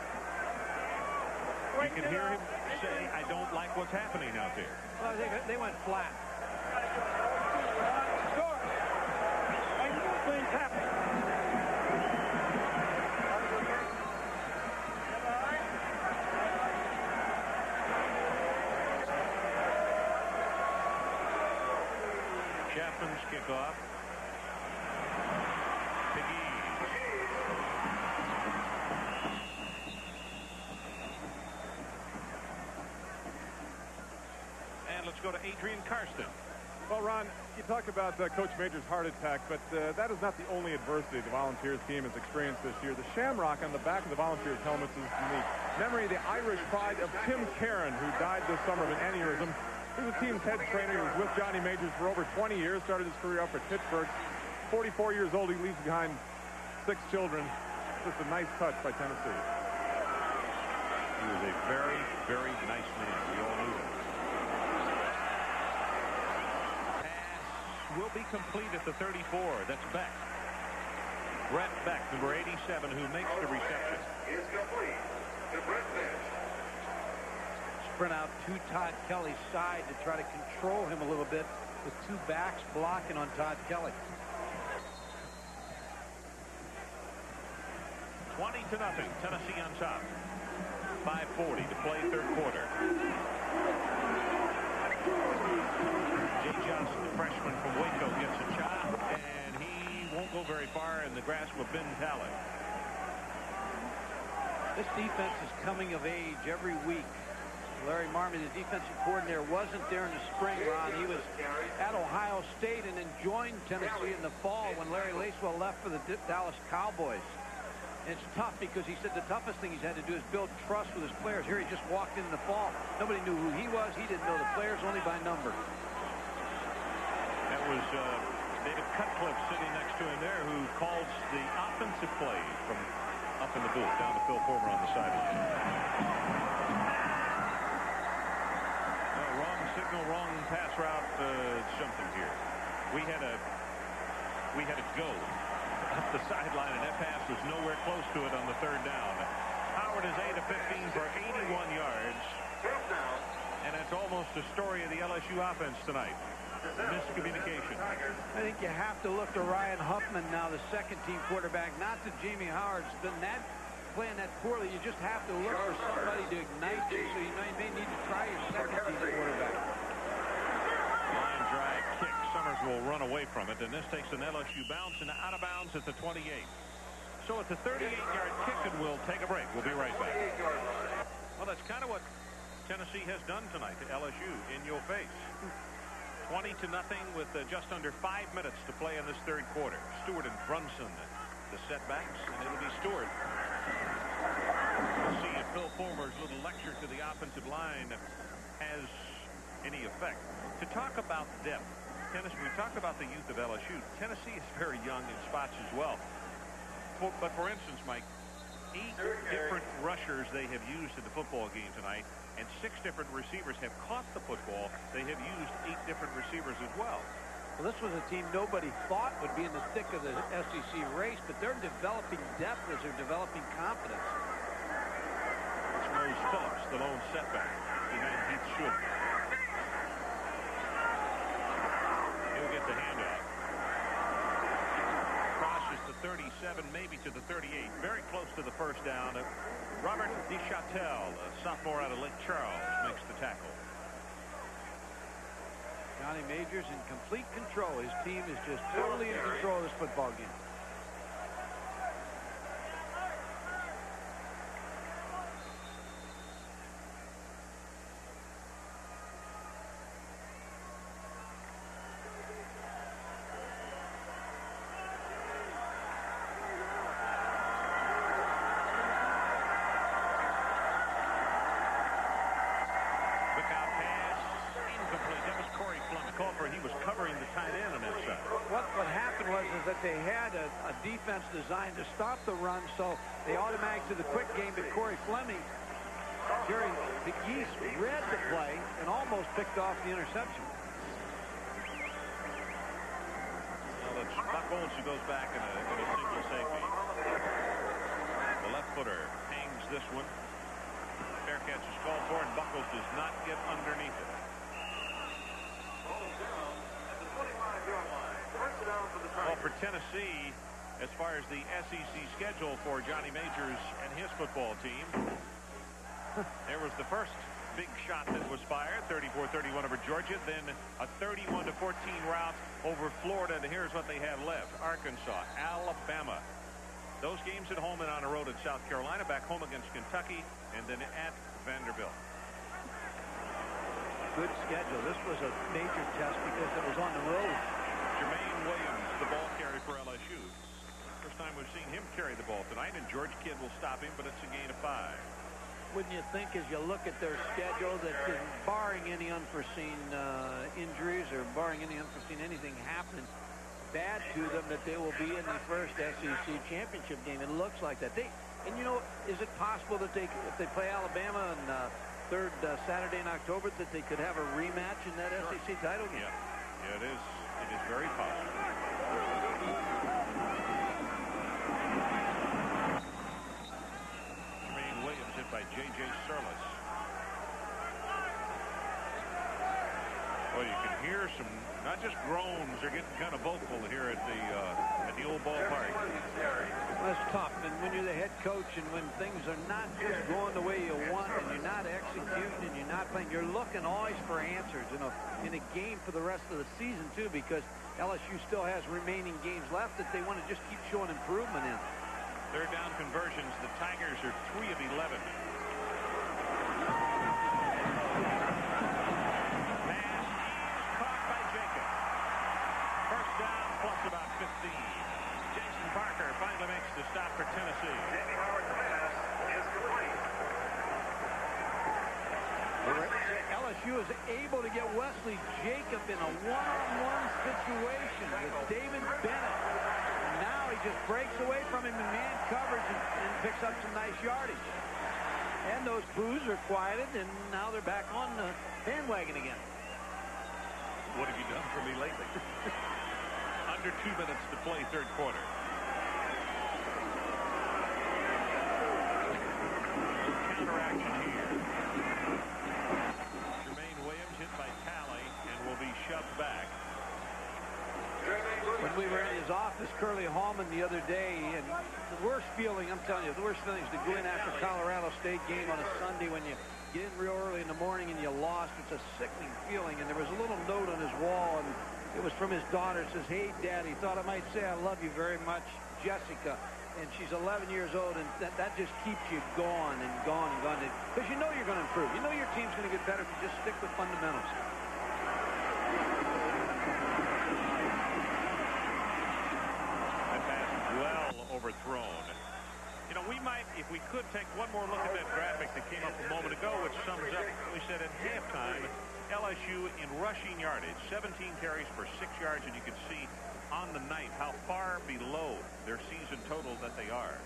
[SPEAKER 3] You can hear him say, I don't like what's happening out there.
[SPEAKER 5] Well, they went flat.
[SPEAKER 8] Score. Make things happen.
[SPEAKER 3] Chapman's kickoff. Go to Adrian Karsten.
[SPEAKER 6] Well, Ron, you talk about Coach Major's heart attack, but that is not the only adversity the Volunteers team has experienced this year. The shamrock on the back of the Volunteers helmets is unique. Memory of the Irish pride of Tim Caron, who died this summer of an aneurysm. He was the team's head trainer. He was with Johnny Majors for over 20 years, started his career up at Pittsburgh. 44 years old, he leaves behind 6 children. Just a nice touch by Tennessee.
[SPEAKER 3] He was a very, very nice man. We all knew him. Will be complete at the 34. That's Beck. Brett Beck, number 87, who makes the reception.
[SPEAKER 7] Is complete to Brett Beck.
[SPEAKER 5] Sprint out to Todd Kelly's side to try to control him a little bit with 2 backs blocking on Todd Kelly.
[SPEAKER 3] 20-0. Tennessee on top. 5:40 to play third quarter. Jay Johnson, the freshman from Waco, gets a shot, and he won't go very far in the grasp of Ben Talley.
[SPEAKER 5] This defense is coming of age every week. Larry Marmon, the defensive coordinator, wasn't there in the spring, Ron. He was at Ohio State and then joined Tennessee in the fall when Larry Lacewell left for the Dallas Cowboys. And it's tough because he said the toughest thing he's had to do is build trust with his players. Here he just walked in the fall. Nobody knew who he was. He didn't know the players, only by number.
[SPEAKER 3] That was David Cutcliffe sitting next to him there, who calls the offensive plays from up in the booth down to Phil Former on the sideline. Wrong signal, wrong pass route, something here. We had a go up the sideline, and that pass was nowhere close to it on the third down. Howard is 8 of 15 for 81 yards. And that's almost the story of the LSU offense tonight. Miscommunication.
[SPEAKER 5] I think you have to look to Ryan Huffman now, the second-team quarterback, not to Jamie Howard's been playing that poorly. You just have to look for somebody to ignite you, so you may need to try your second-team quarterback.
[SPEAKER 3] Line drive kick. Summers will run away from it, and this takes an LSU bounce and out of bounds at the 28. So it's a 38-yard kick, and we'll take a break. We'll be right back. Well, that's kind of what Tennessee has done tonight to LSU in your face. 20-0 with just under 5 minutes to play in this third quarter. Stewart and Brunson, the setbacks, and it'll be Stewart. We'll see if Phil Former's little lecture to the offensive line has any effect. To talk about depth, Tennessee, we talked about the youth of LSU. Tennessee is very young in spots as well. But for instance, Mike, 8 different rushers they have used in the football game tonight, and 6 different receivers have caught the football. They have used 8 different receivers as well.
[SPEAKER 5] Well, this was a team nobody thought would be in the thick of the SEC race, but they're developing depth as they're developing confidence.
[SPEAKER 3] It's Mose Phillips, the lone setback behind Heath Schuler. He'll get the handoff. Cross 37, maybe to the 38. Very close to the first down. Robert DeChâtel, a sophomore out of Lake Charles, makes the tackle.
[SPEAKER 5] Johnny Majors in complete control. His team is just totally in control of this football game. That they had a defense designed to stop the run, so they automatically to the quick game, but Corey Fleming, Jerry McGee's read the play and almost picked off the interception.
[SPEAKER 3] Well, it's Buckholz who goes back in a single safety. The left footer hangs this one. Fair catch is called for, and Buckholz does not get underneath it. Well, for Tennessee, as far as the SEC schedule for Johnny Majors and his football team, there was the first big shot that was fired, 34-31 over Georgia, then a 31-14 rout over Florida, and here's what they have left: Arkansas, Alabama. Those games at home and on the road at South Carolina, back home against Kentucky, and then at Vanderbilt.
[SPEAKER 5] Good schedule. This was a major test because it was on the road.
[SPEAKER 3] Jermaine Williams, the ball carrier for LSU. First time we've seen him carry the ball tonight, and George Kidd will stop him, but it's a gain of 5.
[SPEAKER 5] Wouldn't you think, as you look at their schedule, that barring any unforeseen injuries or barring any unforeseen anything happening bad to them, that they will be in the first SEC championship game? It looks like that. And you know, is it possible that if they play Alabama on third Saturday in October, that they could have a rematch in that SEC title game?
[SPEAKER 3] Yeah, it is. It is very possible. Jermaine Williams hit by J.J. Surlis. Well, you can hear some, not just groans, they're getting kind of vocal here at the old ballpark.
[SPEAKER 5] That's tough, and when you're the head coach and when things are not just going the way you want and you're not executing and you're not playing, you're looking always for answers in a game for the rest of the season too, because LSU still has remaining games left that they want to just keep showing improvement in.
[SPEAKER 3] Third down conversions, the Tigers are 3 of 11. Pass is caught by Jacob. First down plus about 15. Jason Parker finally makes the stop for Tennessee.
[SPEAKER 7] Jamie Howard's pass is complete.
[SPEAKER 5] LSU is able to get Wesley Jacob in a one-on-one situation with David Bennett. And now he just breaks away from him in man coverage and picks up some nice yardage. And those boos are quieted, and now they're back on the bandwagon again.
[SPEAKER 3] What have you done for me lately? Under 2 minutes to play third quarter. Counteraction here. Jermaine Williams hit by Talley and will be shoved back.
[SPEAKER 5] When we were in his office, Curly Hallman, the other day, and the worst feeling, I'm telling you, the worst feeling is to go in after Colorado State game on a Sunday when you get in real early in the morning and you lost. It's a sickening feeling. And there was a little note on his wall, and it was from his daughter. It says, "Hey, Daddy, thought I might say I love you very much, Jessica." And she's 11 years old, and that just keeps you going and going and going. Because you know you're going to improve. You know your team's going to get better if you just stick with fundamentals.
[SPEAKER 3] That pass well overthrown. You know, we might, if we could, take one more look at that graphic that came up a moment ago, which sums up, we said at halftime, LSU in rushing yardage, 17 carries for 6 yards, and you can see on the night how far below their season total that they are.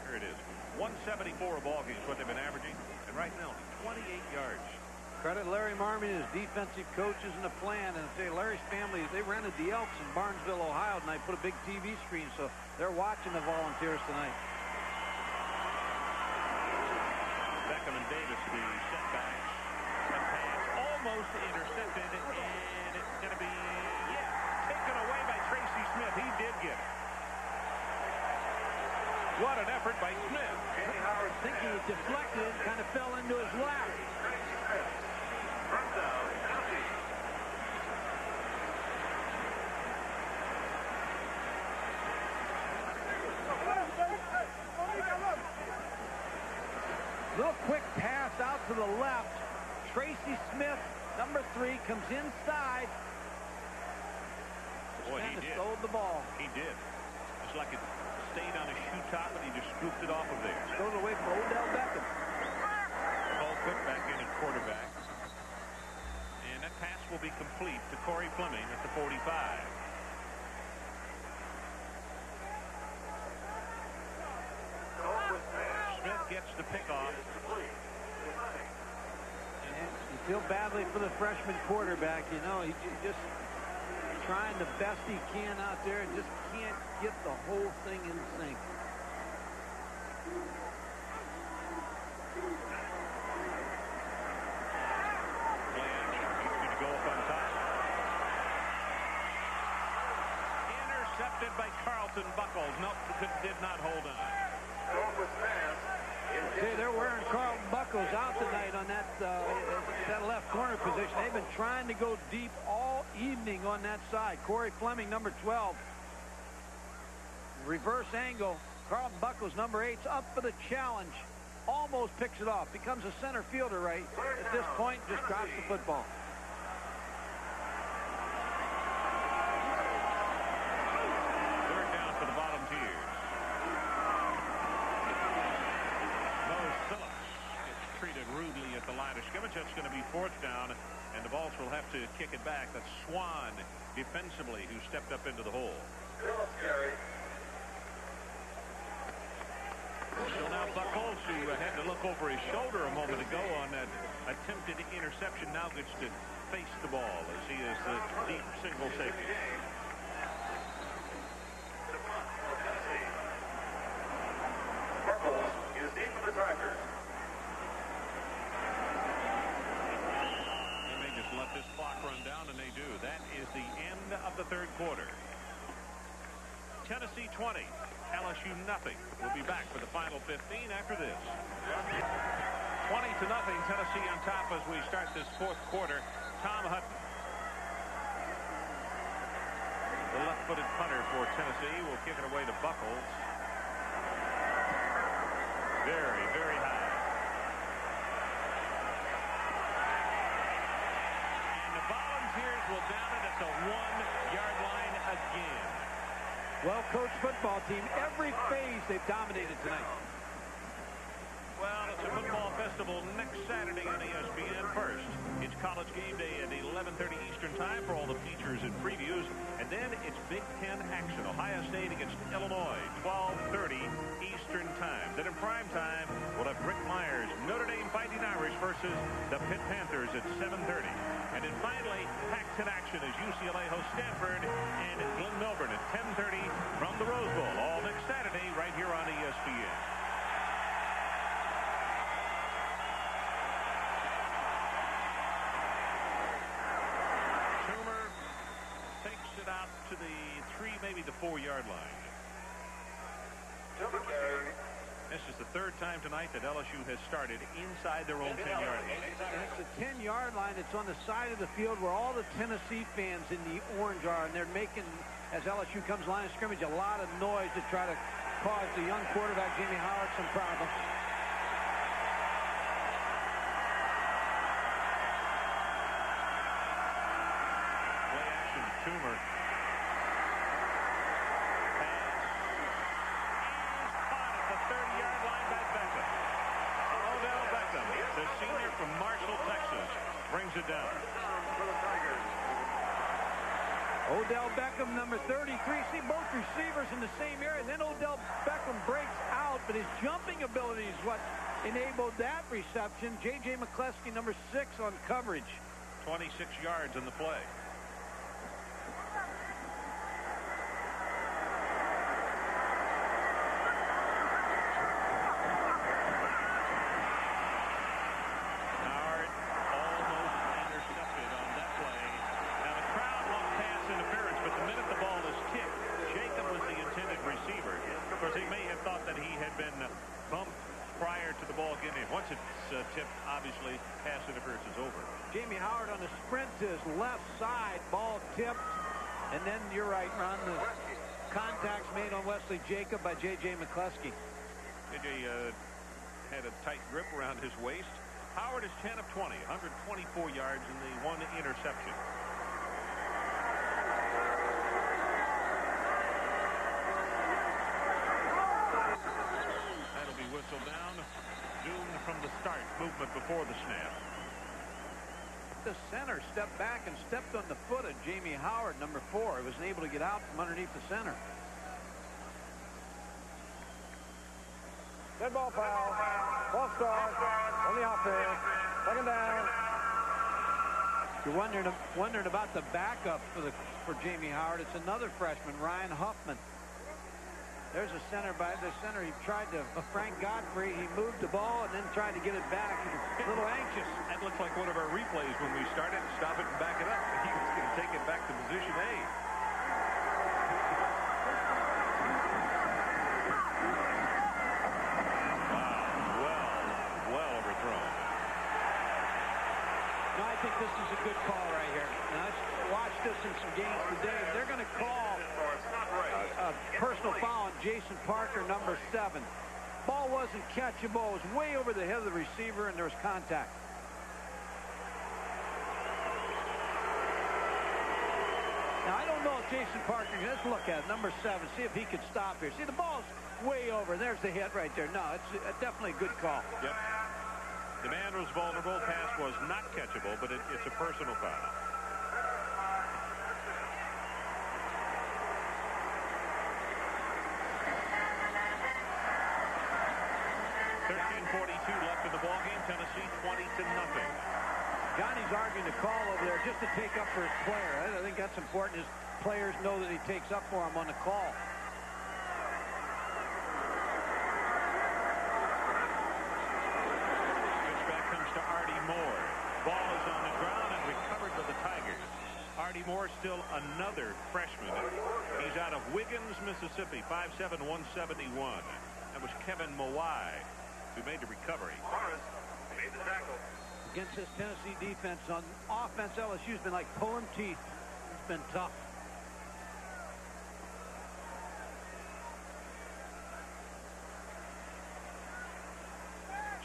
[SPEAKER 3] Here it is. 174 a ball game is what they've been averaging, and right now 28 yards.
[SPEAKER 5] Credit Larry Marmon and his defensive coaches and the plan. And I say Larry's family, they rented the Elks in Barnesville, Ohio, and I put a big TV screen, so they're watching the Volunteers tonight.
[SPEAKER 3] Beckham and Davis, the setbacks. That pass almost intercepted, and it's going to be, taken away by Tracy Smith. He did get it. What an effort by Smith.
[SPEAKER 5] I think he deflected it and kind of fell into his lap. Little quick pass out to the left. Tracy Smith, number 3, comes inside.
[SPEAKER 3] Boy,
[SPEAKER 5] and
[SPEAKER 3] he did.
[SPEAKER 5] stole the ball.
[SPEAKER 3] He did. It's like it stayed on his shoe top, and he just scooped it off of there.
[SPEAKER 5] Goes away for Odell Beckham.
[SPEAKER 3] Paul Cook back in at quarterback. And that pass will be complete to Corey Fleming at the 45. Smith gets the pickoff.
[SPEAKER 5] And you feel badly for the freshman quarterback. You know, he just trying the best he can out there and just can't get the whole thing in sync.
[SPEAKER 3] He's going to go up on top. Intercepted by Carlton Buckles. Nope, did not hold on.
[SPEAKER 5] Okay, they're wearing Carlton Buckles out tonight on that left corner position. They've been trying to go deep all evening on that side. Corey Fleming, number 12. Reverse angle. Carlton Buckles, number 8, up for the challenge. Almost picks it off. Becomes a center fielder right at this point. Just drops the football.
[SPEAKER 3] Third down for the Volunteers. Phillips gets treated rudely at the line of scrimmage. That's going to be 4th down, and the Vols will have to kick it back. That's Swan defensively who stepped up into the hole. So now Buckles, who had to look over his shoulder a moment ago on that attempted interception, now gets to face the ball as he is the deep single safety.
[SPEAKER 7] Buckles is deep for the Tigers.
[SPEAKER 3] They may just let this clock run down, and they do. That is the end of the 3rd quarter. Tennessee 20, LSU nothing. We'll be back for the final 15 after this. 20-0, Tennessee on top as we start this 4th quarter. Tom Hutton, the left-footed punter for Tennessee, will kick it away to Buckles. Very, very high. And the Volunteers will down it at the 1-yard line again.
[SPEAKER 5] Well-coached football team. Every phase they've dominated tonight.
[SPEAKER 3] Well, it's a football festival next Saturday on ESPN. First, it's College Game Day at 11:30 Eastern Time for all the features and previews. And then it's Big Ten action. Ohio State against Illinois, 12:30 Eastern Time. Then in prime time, we'll have Rick Myers, Notre Dame Fighting Irish versus the Pitt Panthers at 7:30. And then finally, Pac-10 action as UCLA hosts Stanford and Glenn Milburn at 10:30 from the Rose Bowl. All next Saturday right here on ESPN. Out to the 3, maybe the 4-yard line. This is the 3rd time tonight that LSU has started inside their own 10-yard line.
[SPEAKER 5] And it's a 10-yard line. It's on the side of the field where all the Tennessee fans in the orange are, and they're making, as LSU comes line of scrimmage, a lot of noise to try to cause the young quarterback Jimmy Howard some problems.
[SPEAKER 3] Play action, Toomer. The senior from Marshall, Texas, brings it down.
[SPEAKER 5] Odell Beckham, number 33. See both receivers in the same area. Then Odell Beckham breaks out, but his jumping ability is what enabled that reception. J.J. McCleskey, number 6, on coverage.
[SPEAKER 3] 26 yards in the play. He may have thought that he been bumped prior to the ball getting in. Once it's tipped, obviously, pass interference is over.
[SPEAKER 5] Jamie Howard on the sprint to his left side. Ball tipped. And then you're right, Ron. The contacts made on Wesley Jacob by J.J. McCluskey.
[SPEAKER 3] J.J. had a tight grip around his waist. Howard is 10 of 20, 124 yards and the 1 interception. That'll be whistled down. Doomed from the start. Movement before the snap.
[SPEAKER 5] The center stepped back and stepped on the foot of Jamie Howard, number 4. He wasn't able to get out from underneath the center.
[SPEAKER 1] Dead ball foul. False start on the offense. Second down.
[SPEAKER 5] You're wondering about the backup for Jamie Howard. It's another freshman, Ryan Huffman. There's a center by the center. He tried to Frank Godfrey. He moved the ball and then tried to get it back. He was a little anxious.
[SPEAKER 3] That looks like one of our replays when we started. Stop it and back it up. He was going to take it back to position A. Well overthrown.
[SPEAKER 5] No, I think this is a good call right here. Now, let's watch this in some games today. They're going to call a personal foul on Jason Parker, number 7. Ball wasn't catchable. It was way over the head of the receiver, and there was contact. Now, I don't know if Jason Parker, let's look at it, number 7, see if he could stop here. See, the ball's way over. There's the hit right there. No, it's definitely a good call.
[SPEAKER 3] Yep. The man was vulnerable. Pass was not catchable, but it's a personal foul. Left in the ball game. Tennessee 20-0.
[SPEAKER 5] Johnny's arguing the call over there just to take up for his player. I think that's important. His players know that he takes up for him on the call.
[SPEAKER 3] Switchback comes to Artie Moore. Ball is on the ground and recovered by the Tigers. Artie Moore still another freshman. He's out of Wiggins, Mississippi. 5'7", 171. That was Kevin Mawai who made the recovery.
[SPEAKER 7] Morris made the tackle.
[SPEAKER 5] Against this Tennessee defense, on offense, LSU's been like pulling teeth. It's been tough.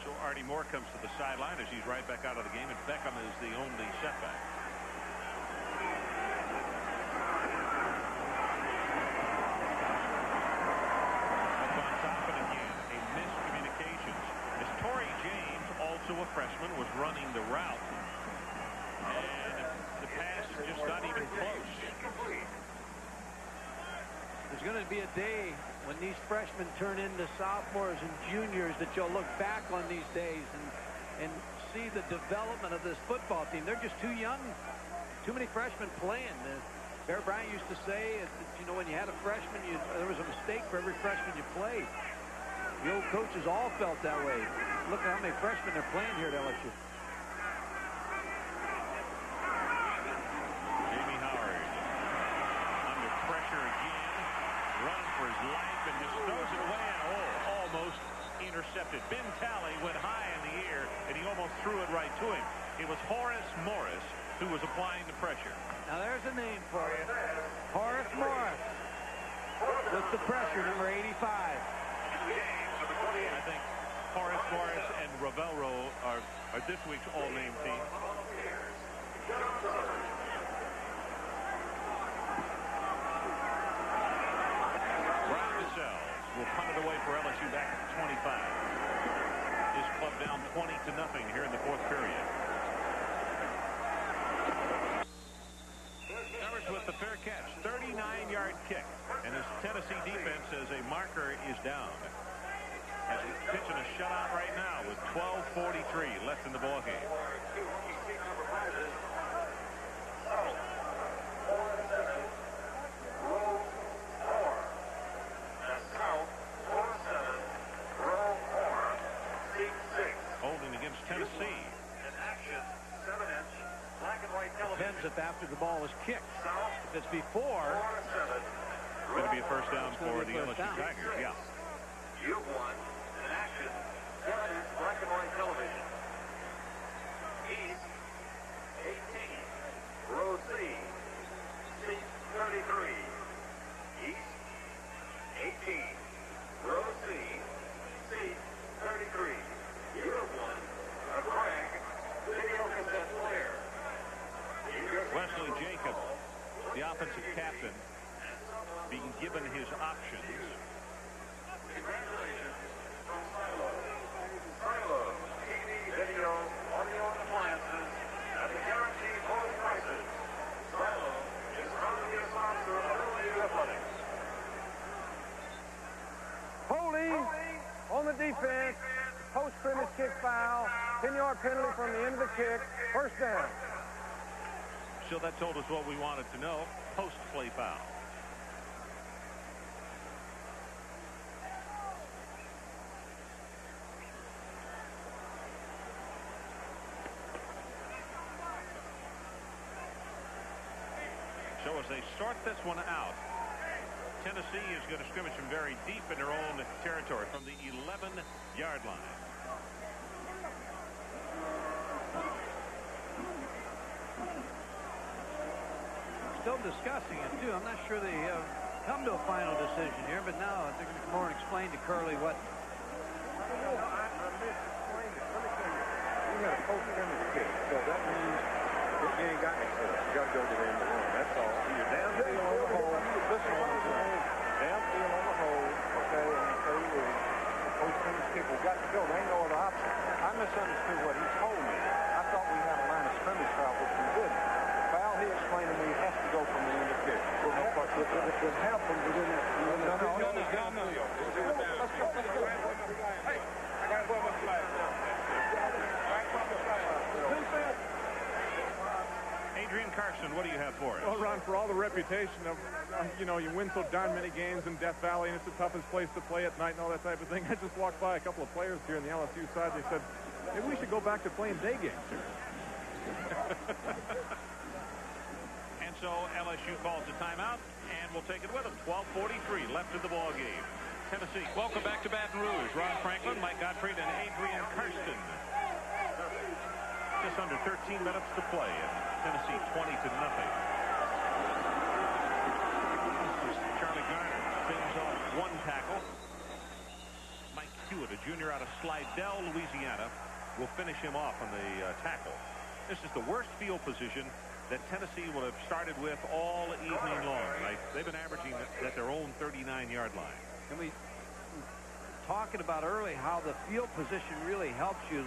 [SPEAKER 3] So Artie Moore comes to the sideline as he's right back out of the game, and Beckham is the only setback. Also a freshman, was running the route, and the pass just not even close.
[SPEAKER 5] There's going to be a day when these freshmen turn into sophomores and juniors that you'll look back on these days and see the development of this football team. They're just too young, too many freshmen playing. Bear Bryant used to say, you know, when you had a freshman, there was a mistake for every freshman you played. The old coaches all felt that way. Look at how many freshmen they're playing here at LSU.
[SPEAKER 3] Jamie Howard under pressure again, running for his life and just throws it away and almost intercepted. Ben Talley went high in the air and he almost threw it right to him. It was Horace Morris who was applying the pressure.
[SPEAKER 5] Now there's a name for you. Horace Morris with the pressure, number 85.
[SPEAKER 3] I think Horace Morris and Ravelro are this week's all-name team. Brian Giselle will punt it away for LSU back at the 25. His club down 20-0 here in the 4th period. Covers with the fair catch, 39-yard kick, and his Tennessee defense says a marker is down. As he's pitching a shutout right now with 12:43 left in the ball game. Holding against Tennessee.
[SPEAKER 5] Depends if after the ball is kicked. If it's before,
[SPEAKER 3] It's going to be a first down for the LSU Tigers. Yeah.
[SPEAKER 7] You've won
[SPEAKER 3] his options.
[SPEAKER 7] Congratulations from Silo. Silo, TV, video, audio, and appliances at the guaranteed lowest prices. Silo is proud to be a sponsor of LSU Athletics.
[SPEAKER 1] Holding on the defense. Post-scrimmage kick foul. 10-yard penalty from the end of the kick. First down.
[SPEAKER 3] So that told us what we wanted to know. Post-play foul. So as they start this one out, Tennessee is going to scrimmage from very deep in their own territory from the 11-yard line.
[SPEAKER 5] Still discussing it, too. I'm not sure they have come to a final decision here, but now they're going to come over and explain to Curley what.
[SPEAKER 1] I misexplained it. Let me tell you. You had a post-scrimmage kick, so that means you ain't got any sense. You got to go to the end of the run. That's all. You're downfield on the hole. This one is downfield on the hole. Okay, and I tell you what, the post-scrimmage kick, we got to go. There ain't no other option. I misunderstood what he told me. I thought we had a line of scrimmage foul, which we didn't. The foul he explained to me has to go from the end of the kick. If it happened, we didn't. Hey, I got one more flag.
[SPEAKER 3] Adrian Carson, what do you have for us?
[SPEAKER 6] Well, Ron, for all the reputation of, you know, you win so darn many games in Death Valley, and it's the toughest place to play at night and all that type of thing. I just walked by a couple of players here on the LSU side. They said, maybe we should go back to playing day games here.
[SPEAKER 3] And so LSU calls a timeout, and we'll take it with them. 12:43 left in the ball game. Tennessee, welcome back to Baton Rouge. Ron Franklin, Mike Gottfried, and Adrian Karsten. Just under 13 minutes to play, and Tennessee 20-0. This is Charlie Garner. Spins off one tackle. Mike Hewitt, a junior out of Slidell, Louisiana, will finish him off on the tackle. This is the worst field position that Tennessee will have started with all evening long. They've been averaging at their own 39-yard line.
[SPEAKER 5] And we talking about early how the field position really helps you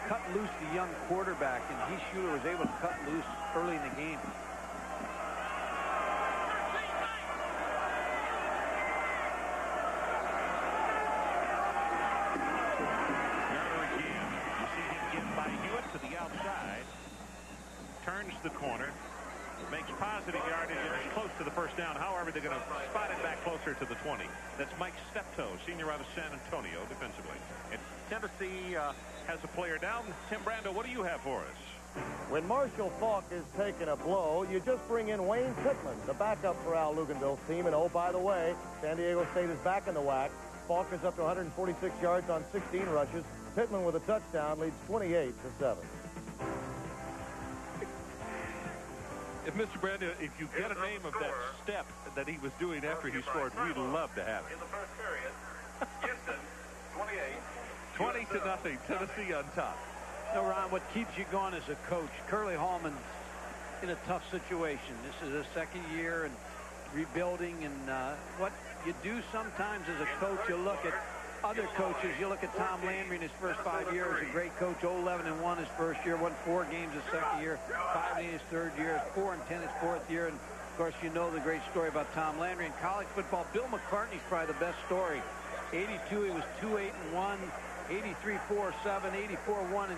[SPEAKER 5] cut loose the young quarterback, and Heath was able to cut loose early in the game.
[SPEAKER 3] Garner again. You see him get by Hewitt to the outside. Turns the corner. Makes positive yardage and is close to the first down. However, they're going to spot it back closer to the 20. That's Mike Steptoe, senior out of San Antonio, defensively. And Tennessee has a player down. Tim Brando, what do you have for us?
[SPEAKER 9] When Marshall Faulk is taking a blow, you just bring in Wayne Pittman, the backup for Al Luganville's team. And oh, by the way, San Diego State is back in the WAC. Faulk is up to 146 yards on 16 rushes. Pittman with a touchdown leads 28-7.
[SPEAKER 3] If Mr. Brando, if you get a name of that step that he was doing after he scored, we'd love to have it.
[SPEAKER 7] In the first period, Houston, 28.
[SPEAKER 3] 20-0, Tennessee on top.
[SPEAKER 5] No, Ron, what keeps you going as a coach? Curley Hallman's in a tough situation. This is his second year and rebuilding, and what you do sometimes as a coach, you look at other coaches. You look at Tom Landry in his first 5 years, a great coach, 11-1 his first year, won 4 games his second year, 5 in his third year, 4-10 his fourth year, and of course you know the great story about Tom Landry in college football. Bill McCartney's probably the best story. 82, he was 2-8-1. 83, 4-7, 84, 1-10,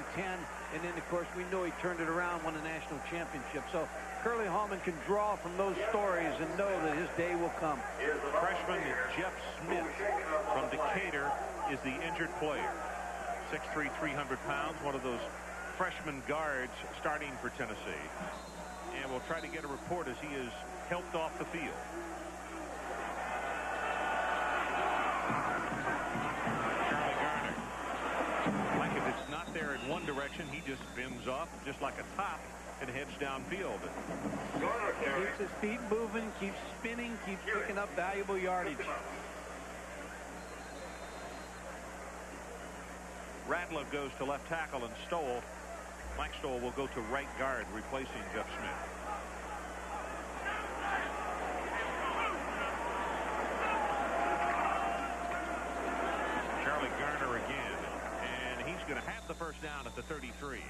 [SPEAKER 5] and then of course we know he turned it around, won a national championship. So Curley Hallman can draw from those stories and know that his day will come.
[SPEAKER 3] Freshman Jeff Smith from Decatur is the injured player. 6'3", 300 pounds, one of those freshman guards starting for Tennessee. And we'll try to get a report as he is helped off the field. There in one direction, he just spins off just like a top and heads downfield.
[SPEAKER 5] Keeps his feet moving, keeps spinning, keeps picking up valuable yardage.
[SPEAKER 3] Radler goes to left tackle, and Stoll, Mike Stoll, will go to right guard, replacing Jeff Smith. going to have the first down at the 33.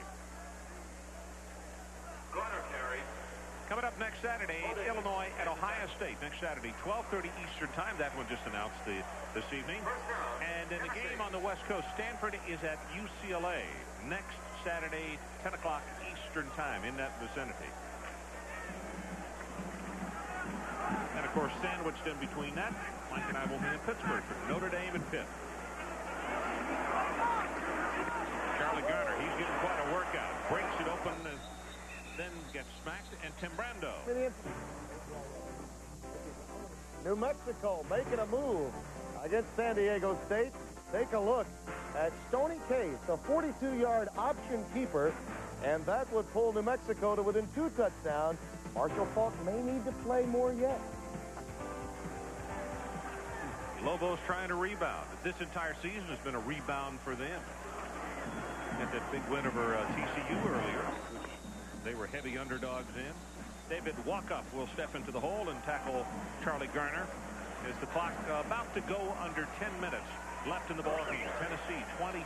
[SPEAKER 3] Coming up next Saturday, Illinois at Ohio State. Next Saturday, 12:30 Eastern Time. That one just announced this evening. And in the game on the West Coast, Stanford is at UCLA next Saturday, 10 o'clock Eastern Time, in that vicinity. And, of course, sandwiched in between that, Mike and I will be in Pittsburgh for Notre Dame and Pitt. Charlie Garner, he's getting quite a workout. Breaks it open and then gets smacked. And Tim Brando.
[SPEAKER 9] New Mexico making a move against San Diego State. Take a look at Stoney Case, a 42-yard option keeper, and that would pull New Mexico to within 2 touchdowns. Marshall Faulk may need to play more yet.
[SPEAKER 3] Lobos trying to rebound. This entire season has been a rebound for them. Got that big win over TCU earlier, which they were heavy underdogs in. David Walkup will step into the hole and tackle Charlie Garner as the clock about to go under 10 minutes left in the ball game. Tennessee 20-0.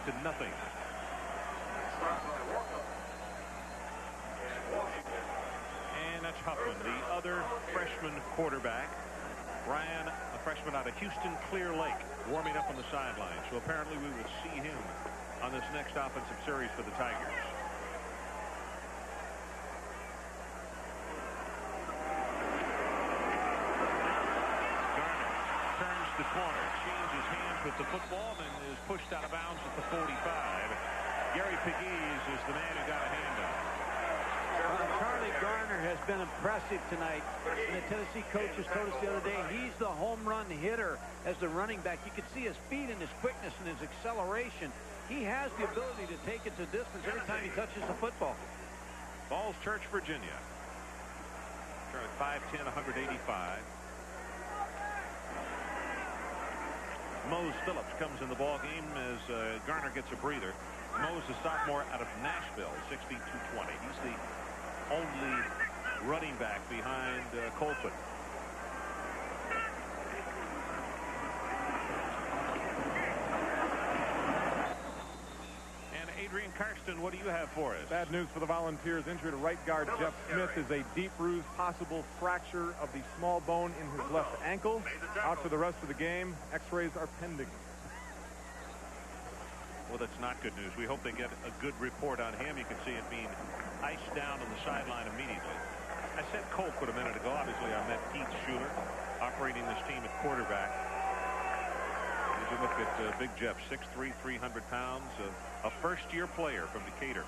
[SPEAKER 3] And that's Huffman, the other freshman quarterback. Ryan, a freshman out of Houston Clear Lake, warming up on the sideline. So apparently we will see him on this next offensive series for the Tigers. The corner, changes hands with the football, and is pushed out of bounds at the 45. Gary Pegues is the man who got a hand on.
[SPEAKER 5] Charlie Garner has been impressive tonight. And the Tennessee coaches told us the other day he's the home run hitter as the running back. You can see his speed and his quickness and his acceleration. He has the ability to take it to distance every time he touches the football.
[SPEAKER 3] Falls Church, Virginia. Charlie 5'10", 185. Mose Phillips comes in the ball game as Garner gets a breather. Mose, a sophomore out of Nashville, 6'2", 220. He's the only running back behind Colton. And Adrian Karsten, what do you have for us?
[SPEAKER 6] Bad news for the Volunteers. Injury to right guard Jeff Smith is a deep bruise, possible fracture of the small bone in his left ankle. Out for the rest of the game. X-rays are pending.
[SPEAKER 3] Well, that's not good news. We hope they get a good report on him. You can see it being iced down on the sideline immediately. I said Colquitt a minute ago. Obviously, I met Pete Schuler operating this team at quarterback. As you look at Big Jeff, 6'3", 300 pounds, a first-year player from Decatur.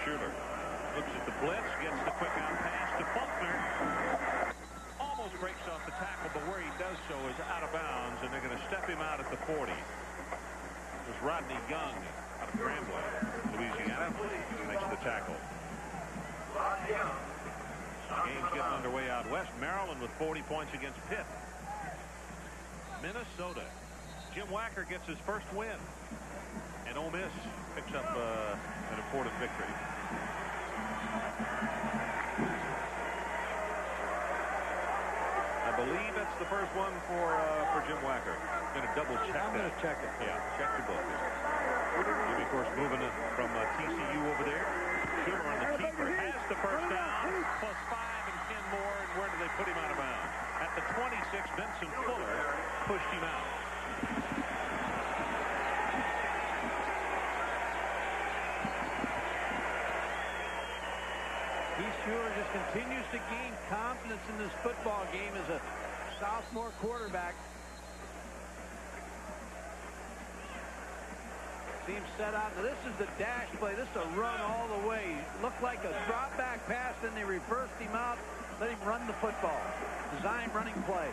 [SPEAKER 3] Schuler looks at the blitz, gets the quick out pass to Faulkner. Almost breaks off the tackle, but where he does so is out of bounds, and they're going to step him out at the 40. It was Rodney Young out of Grambling, Louisiana, makes the tackle. Game's getting underway out west. Maryland with 40 points against Pitt. Minnesota. Jim Wacker gets his first win, and Ole Miss picks up an important victory. I believe that's the first one for Jim Wacker. Going to double check that.
[SPEAKER 5] I'm going to check it.
[SPEAKER 3] Yeah, check the book. Jimmy, of course, moving it from TCU over there. Schuler on the keeper has the first down, plus 5 and 10 more, and where do they put him out of bounds? At the 26, Benson Fuller pushed him out.
[SPEAKER 5] Schuler just continues to gain confidence in this football game as a sophomore quarterback. Team set out. Now this is the dash play. This is a run all the way. Looked like a drop back pass, then they reversed him out, let him run the football. Design running play.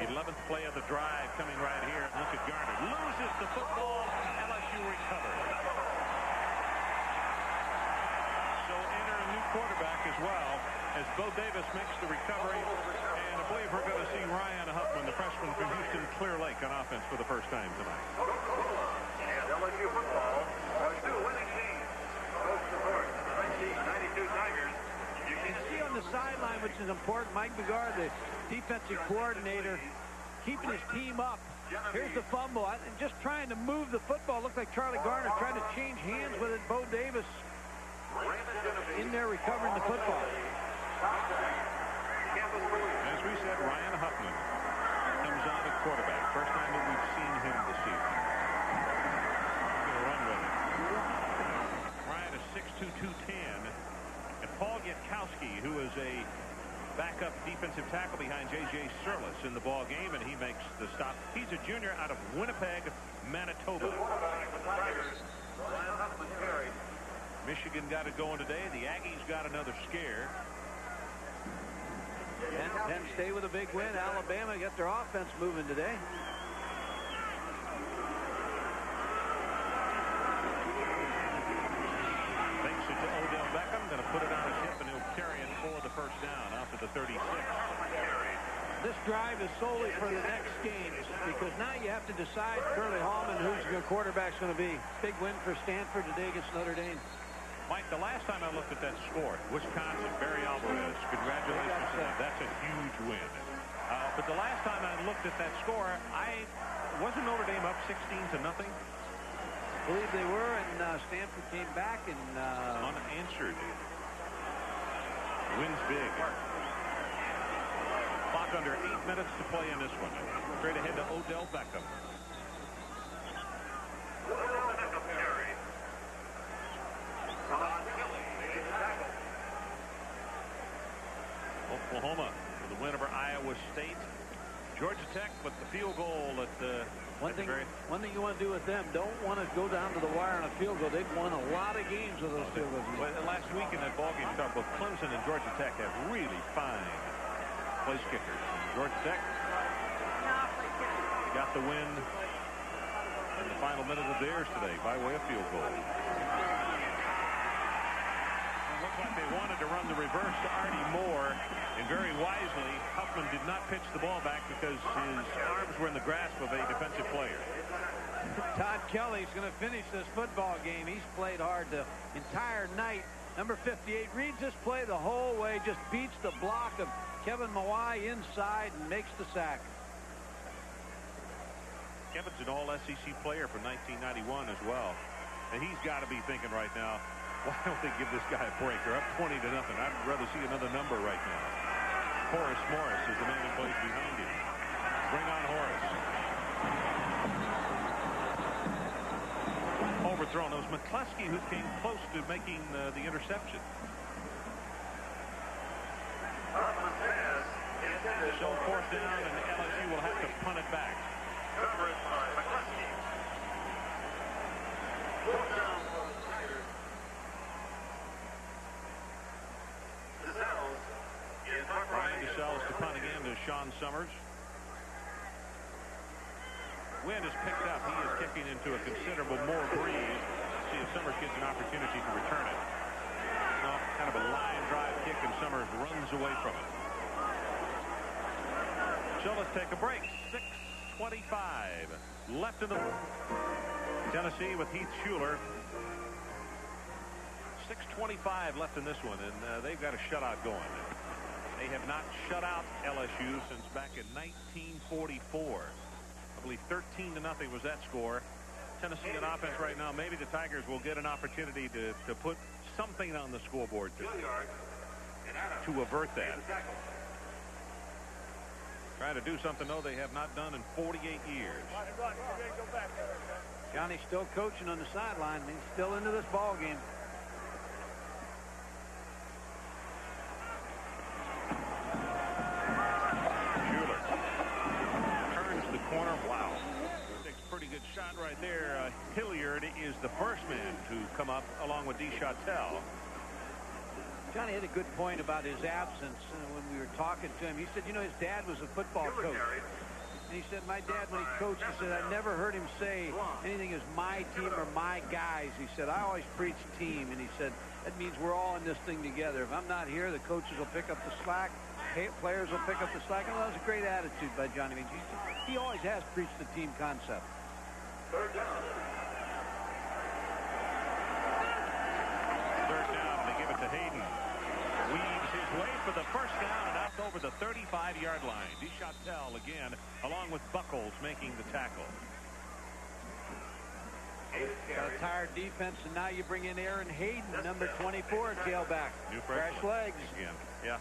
[SPEAKER 3] 11th play of the drive coming right here. Look at Garner. Loses the football. LSU recovers. So enter a new quarterback as well as Bo Davis makes the recovery. And I believe we're going to see Ryan Huffman, the freshman from Houston Clear Lake, on offense for the first time tonight.
[SPEAKER 7] And LSU football was two winning teams. Coach support the 1992 Tigers. You
[SPEAKER 5] can see on the sideline, which is important, Mike Begard, the defensive coordinator, keeping his team up. Here's the fumble. Just trying to move the football. Looked like Charlie Garner trying to change hands with it. Bo Davis in there recovering the football.
[SPEAKER 3] As we said, Ryan Huffman comes on at quarterback. First time that we've seen him this season. He's going to run with it. Ryan is 6'2", 210. And Paul Yatkowski, who is a backup defensive tackle behind J.J. Surlis in the ball game, and he makes the stop. He's a junior out of Winnipeg, Manitoba. Michigan got it going today. The Aggies got another scare.
[SPEAKER 5] And Penn State with a big win. Alabama got their offense moving today.
[SPEAKER 3] Fakes it to Odell Beckham. Going to put it on his hip, and he'll carry it for the first down out to the 36.
[SPEAKER 5] This drive is solely for the next games because now you have to decide, Curly Hallman, who's your quarterback's going to be. Big win for Stanford today against Notre Dame.
[SPEAKER 3] Mike, the last time I looked at that score, Wisconsin, Barry Alvarez, congratulations to them. That's a huge win. But the last time I looked at that score, wasn't Notre Dame up 16-0?
[SPEAKER 5] I believe they were, and Stanford came back and
[SPEAKER 3] unanswered. Wins big. Clock under 8 minutes to play in this one. Straight ahead to Odell Beckham. Oklahoma with the win over Iowa State. Georgia Tech with the field goal at the
[SPEAKER 5] one thing you want to do with them, don't want to go down to the wire on a field goal. They've won a lot of games with those field goals.
[SPEAKER 3] Well, last week in that ball game, both Clemson and Georgia Tech have really fine place kickers. Georgia Tech got the win in the final minute of theirs today by way of field goal. Looks like they wanted to run the reverse to Artie Moore, and very wisely, Huffman did not pitch the ball back because his arms were in the grasp of a defensive player.
[SPEAKER 5] Todd Kelly's going to finish this football game. He's played hard the entire night. Number 58 reads this play the whole way, just beats the block of Kevin Mawai inside and makes the sack.
[SPEAKER 3] Kevin's an all-SEC player from 1991 as well, and he's got to be thinking right now, why don't they give this guy a break? They're up 20-0. I'd rather see another number right now. Horace Morris is the man who plays behind him. Bring on Horace. Overthrown. It was McCluskey who came close to making the interception. So fourth down, and LSU will have to punt it back.
[SPEAKER 7] Coverage by McCluskey. Fourth down for the Tigers.
[SPEAKER 3] Ryan DeSalles to punt again to Sean Summers. Wind is picked up. He is kicking into a considerable more breeze. See if Summers gets an opportunity to return it. No, kind of a line drive kick, and Summers runs away from it. So let's take a break. 6:25 left in the Tennessee with Heath Shuler. 6:25 left in this one, and they've got a shutout going. They have not shut out LSU since back in 1944. I believe 13-0 was that score. Tennessee on offense right now. Maybe the Tigers will get an opportunity to put something on the scoreboard to avert that. Trying to do something, though, they have not done in 48 years.
[SPEAKER 5] Johnny's still coaching on the sideline. He's still into this ball game.
[SPEAKER 3] Corner. Wow. Takes a pretty good shot right there. Hilliard is the first man to come up along with DeChâtel.
[SPEAKER 5] Johnny had a good point about his absence when we were talking to him. He said, you know, his dad was a football coach. And he said, my dad, when he coached, he said, I never heard him say anything as my team or my guys. He said, I always preach team. And he said, that means we're all in this thing together. If I'm not here, the coaches will pick up the slack. Players will pick up the slack. And that was a great attitude by Johnny. I mean, he always has preached the team concept.
[SPEAKER 7] Third down.
[SPEAKER 3] Third down. They give it to Hayden. Weaves his way for the first down and out over the 35-yard line. DeChâtel again, along with Buckles, making the tackle.
[SPEAKER 5] Got a tired defense, and now you bring in Aaron Hayden, number 24, tailback.
[SPEAKER 3] New
[SPEAKER 5] fresh legs
[SPEAKER 3] again. Yeah.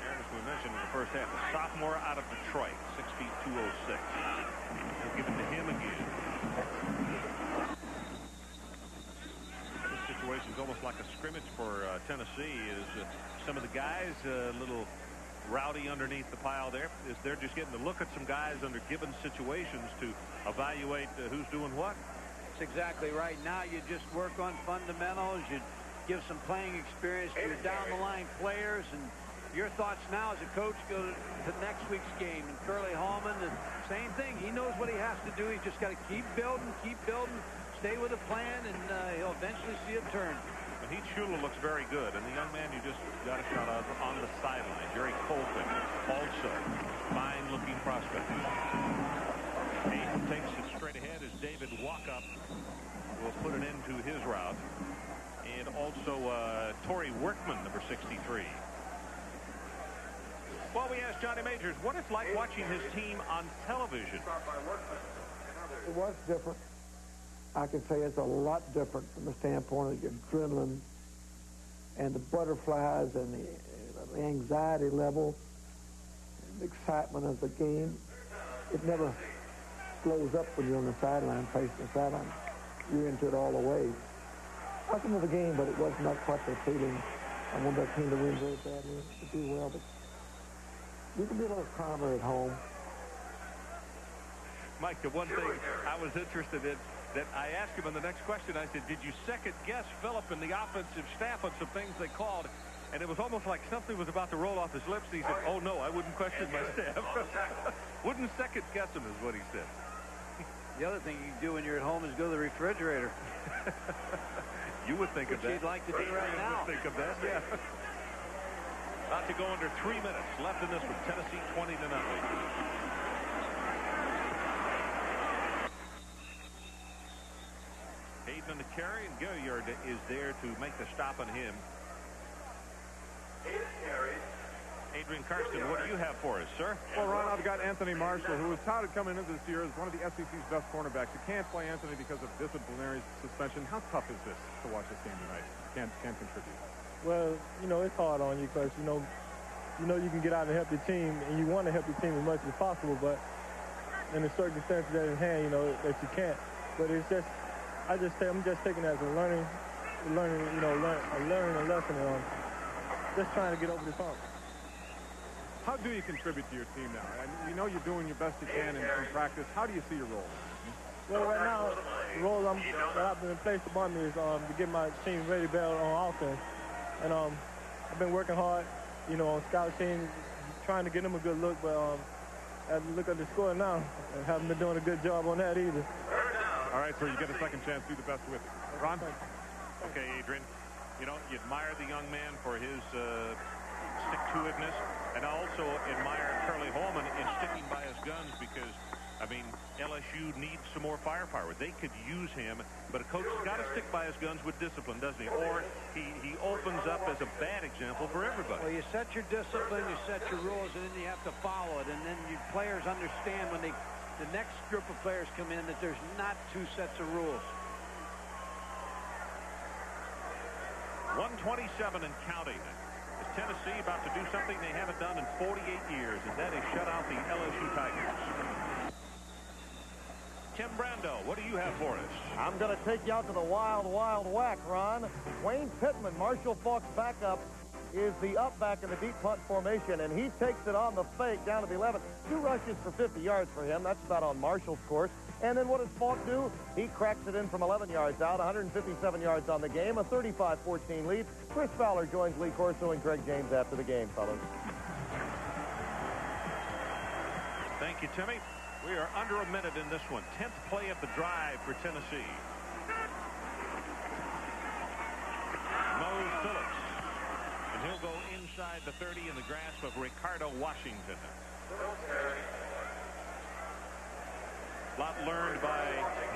[SPEAKER 3] As we mentioned in the first half, a sophomore out of Detroit, 6 feet 206. We'll give it to him again. This situation is almost like a scrimmage for Tennessee. Is some of the guys a little rowdy underneath the pile there? Is they're just getting to look at some guys under given situations to evaluate who's doing what?
[SPEAKER 5] That's exactly right. Now you just work on fundamentals. You give some playing experience to your down-the-line players. And your thoughts now as a coach go to next week's game. And Curly Hallman, the same thing. He knows what he has to do. He's just got to keep building, stay with a plan, and he'll eventually see it turn.
[SPEAKER 3] Heath Schuler looks very good, and the young man you just got a shot of on the sideline, Jerry Colton, also fine-looking prospect. Hayden takes it straight ahead as David Walkup will put an end to his route, and also Torrey Workman, number 63. Well, we asked Johnny Majors what it's like watching his team on television.
[SPEAKER 4] It was different. I can say it's a lot different from the standpoint of the adrenaline and the butterflies and the anxiety level, and the excitement of the game. It never slows up when you're on the sideline, facing the sideline. You're into it all the way. I was into the game, but it was not quite the feeling. I want that team to win very badly, to do well, but you can be a little calmer at home.
[SPEAKER 3] Mike, the one thing I was interested in, that I asked him in the next question, I said, did you second-guess Phillip and the offensive staff on some things they called? And it was almost like something was about to roll off his lips. And he said, oh, no, I wouldn't question my staff. Wouldn't second-guess him is what he said.
[SPEAKER 5] The other thing you can do when you're at home is go to the refrigerator.
[SPEAKER 3] You would think of that.
[SPEAKER 5] You'd like to do right now.
[SPEAKER 3] Would think of that, yeah. About to go under 3 minutes left in this with Tennessee 20-0. Hayden on the carry, and Gilliard is there to make the stop on him. Adrian Karsten, what do you have for us, sir?
[SPEAKER 6] Well, Ron, I've got Anthony Marshall, who was touted coming into this year as one of the SEC's best cornerbacks. You can't play Anthony because of disciplinary suspension. How tough is this to watch this game tonight? Can't contribute.
[SPEAKER 2] Well, you know, it's hard on you because, you know you can get out and help your team, and you want to help your team as much as possible, but in the circumstances that in hand, you know, that you can't. But it's just, I'm just taking it as a learning a lesson on just trying to get over this hump.
[SPEAKER 6] How do you contribute to your team now? I mean, you're doing your best you can in practice. How do you see your role?
[SPEAKER 2] Well, right now, the role that I've been placed upon me is to get my team ready to battle on offense. And I've been working hard, on scout team, trying to get them a good look. But as we look at the score now, I haven't been doing a good job on that either.
[SPEAKER 6] All right, sir, you get a second chance. Do the best with it. Ron?
[SPEAKER 3] Okay, Adrian. You admire the young man for his stick-to-itness, and I also admire Curly Hallman in sticking by his guns because, I mean, LSU needs some more firepower. They could use him, but a coach has got to stick by his guns with discipline, doesn't he? Or he opens up as a bad example for everybody.
[SPEAKER 5] Well, you set your discipline, you set your rules, and then you have to follow it. And then your players understand when the next group of players come in that there's not two sets of rules.
[SPEAKER 3] 127 and counting. Is Tennessee about to do something they haven't done in 48 years, and that is shut out the LSU Tigers. Tim Brando, what do you have for us?
[SPEAKER 9] I'm going to take you out to the wild, wild whack, Ron. Wayne Pittman, Marshall Faulk's backup, is the up back in the deep punt formation, and he takes it on the fake down to the 11. 2 rushes for 50 yards for him. That's about on Marshall's course. And then what does Faulk do? He cracks it in from 11 yards out, 157 yards on the game, a 35-14 lead. Chris Fowler joins Lee Corso and Greg James after the game, fellas.
[SPEAKER 3] Thank you, Timmy. We are under a minute in this one. 10th play of the drive for Tennessee. Mo Phillips. And he'll go inside the 30 in the grasp of Ricardo Washington. A lot learned by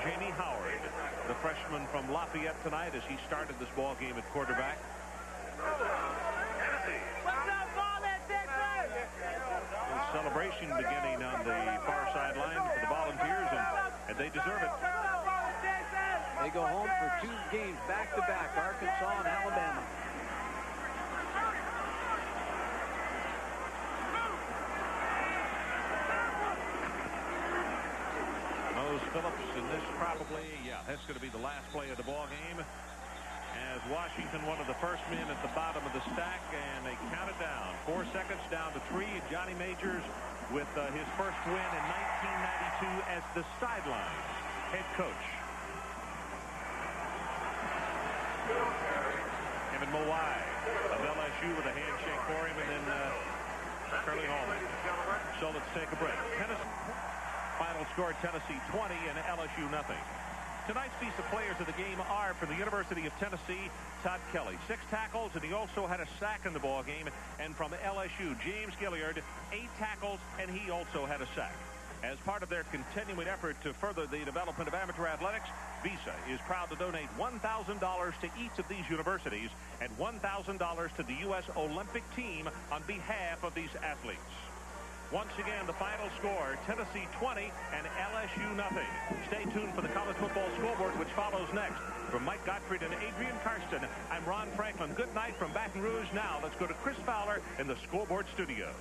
[SPEAKER 3] Jamie Howard, the freshman from Lafayette tonight, as he started this ball game at quarterback. A celebration beginning on the far sideline for the Volunteers, and they deserve it.
[SPEAKER 5] They go home for 2 games back-to-back, Arkansas and Alabama.
[SPEAKER 3] Mose Phillips, and this probably, that's going to be the last play of the ball game, as Washington, one of the first men at the bottom of the stack, and they count it down. 4 seconds down to 3. Johnny Majors with his first win in 1992 as the sideline head coach. Kevin Mowai of LSU with a handshake for him, and then Curly Hallman. So let's take a break. Final score, Tennessee 20 and LSU nothing. Tonight's piece of players of the game are, for the University of Tennessee, Todd Kelly, 6 tackles, and he also had a sack in the ball game. And from LSU, James Gilliard, 8 tackles, and he also had a sack. As part of their continuing effort to further the development of amateur athletics, Visa is proud to donate $1,000 to each of these universities and $1,000 to the U.S. Olympic team on behalf of these athletes. Once again, the final score, Tennessee 20 and LSU nothing. Stay tuned for the college football scoreboard, which follows next. From Mike Gottfried and Adrian Karsten, I'm Ron Franklin. Good night from Baton Rouge. Now, let's go to Chris Fowler in the scoreboard studios.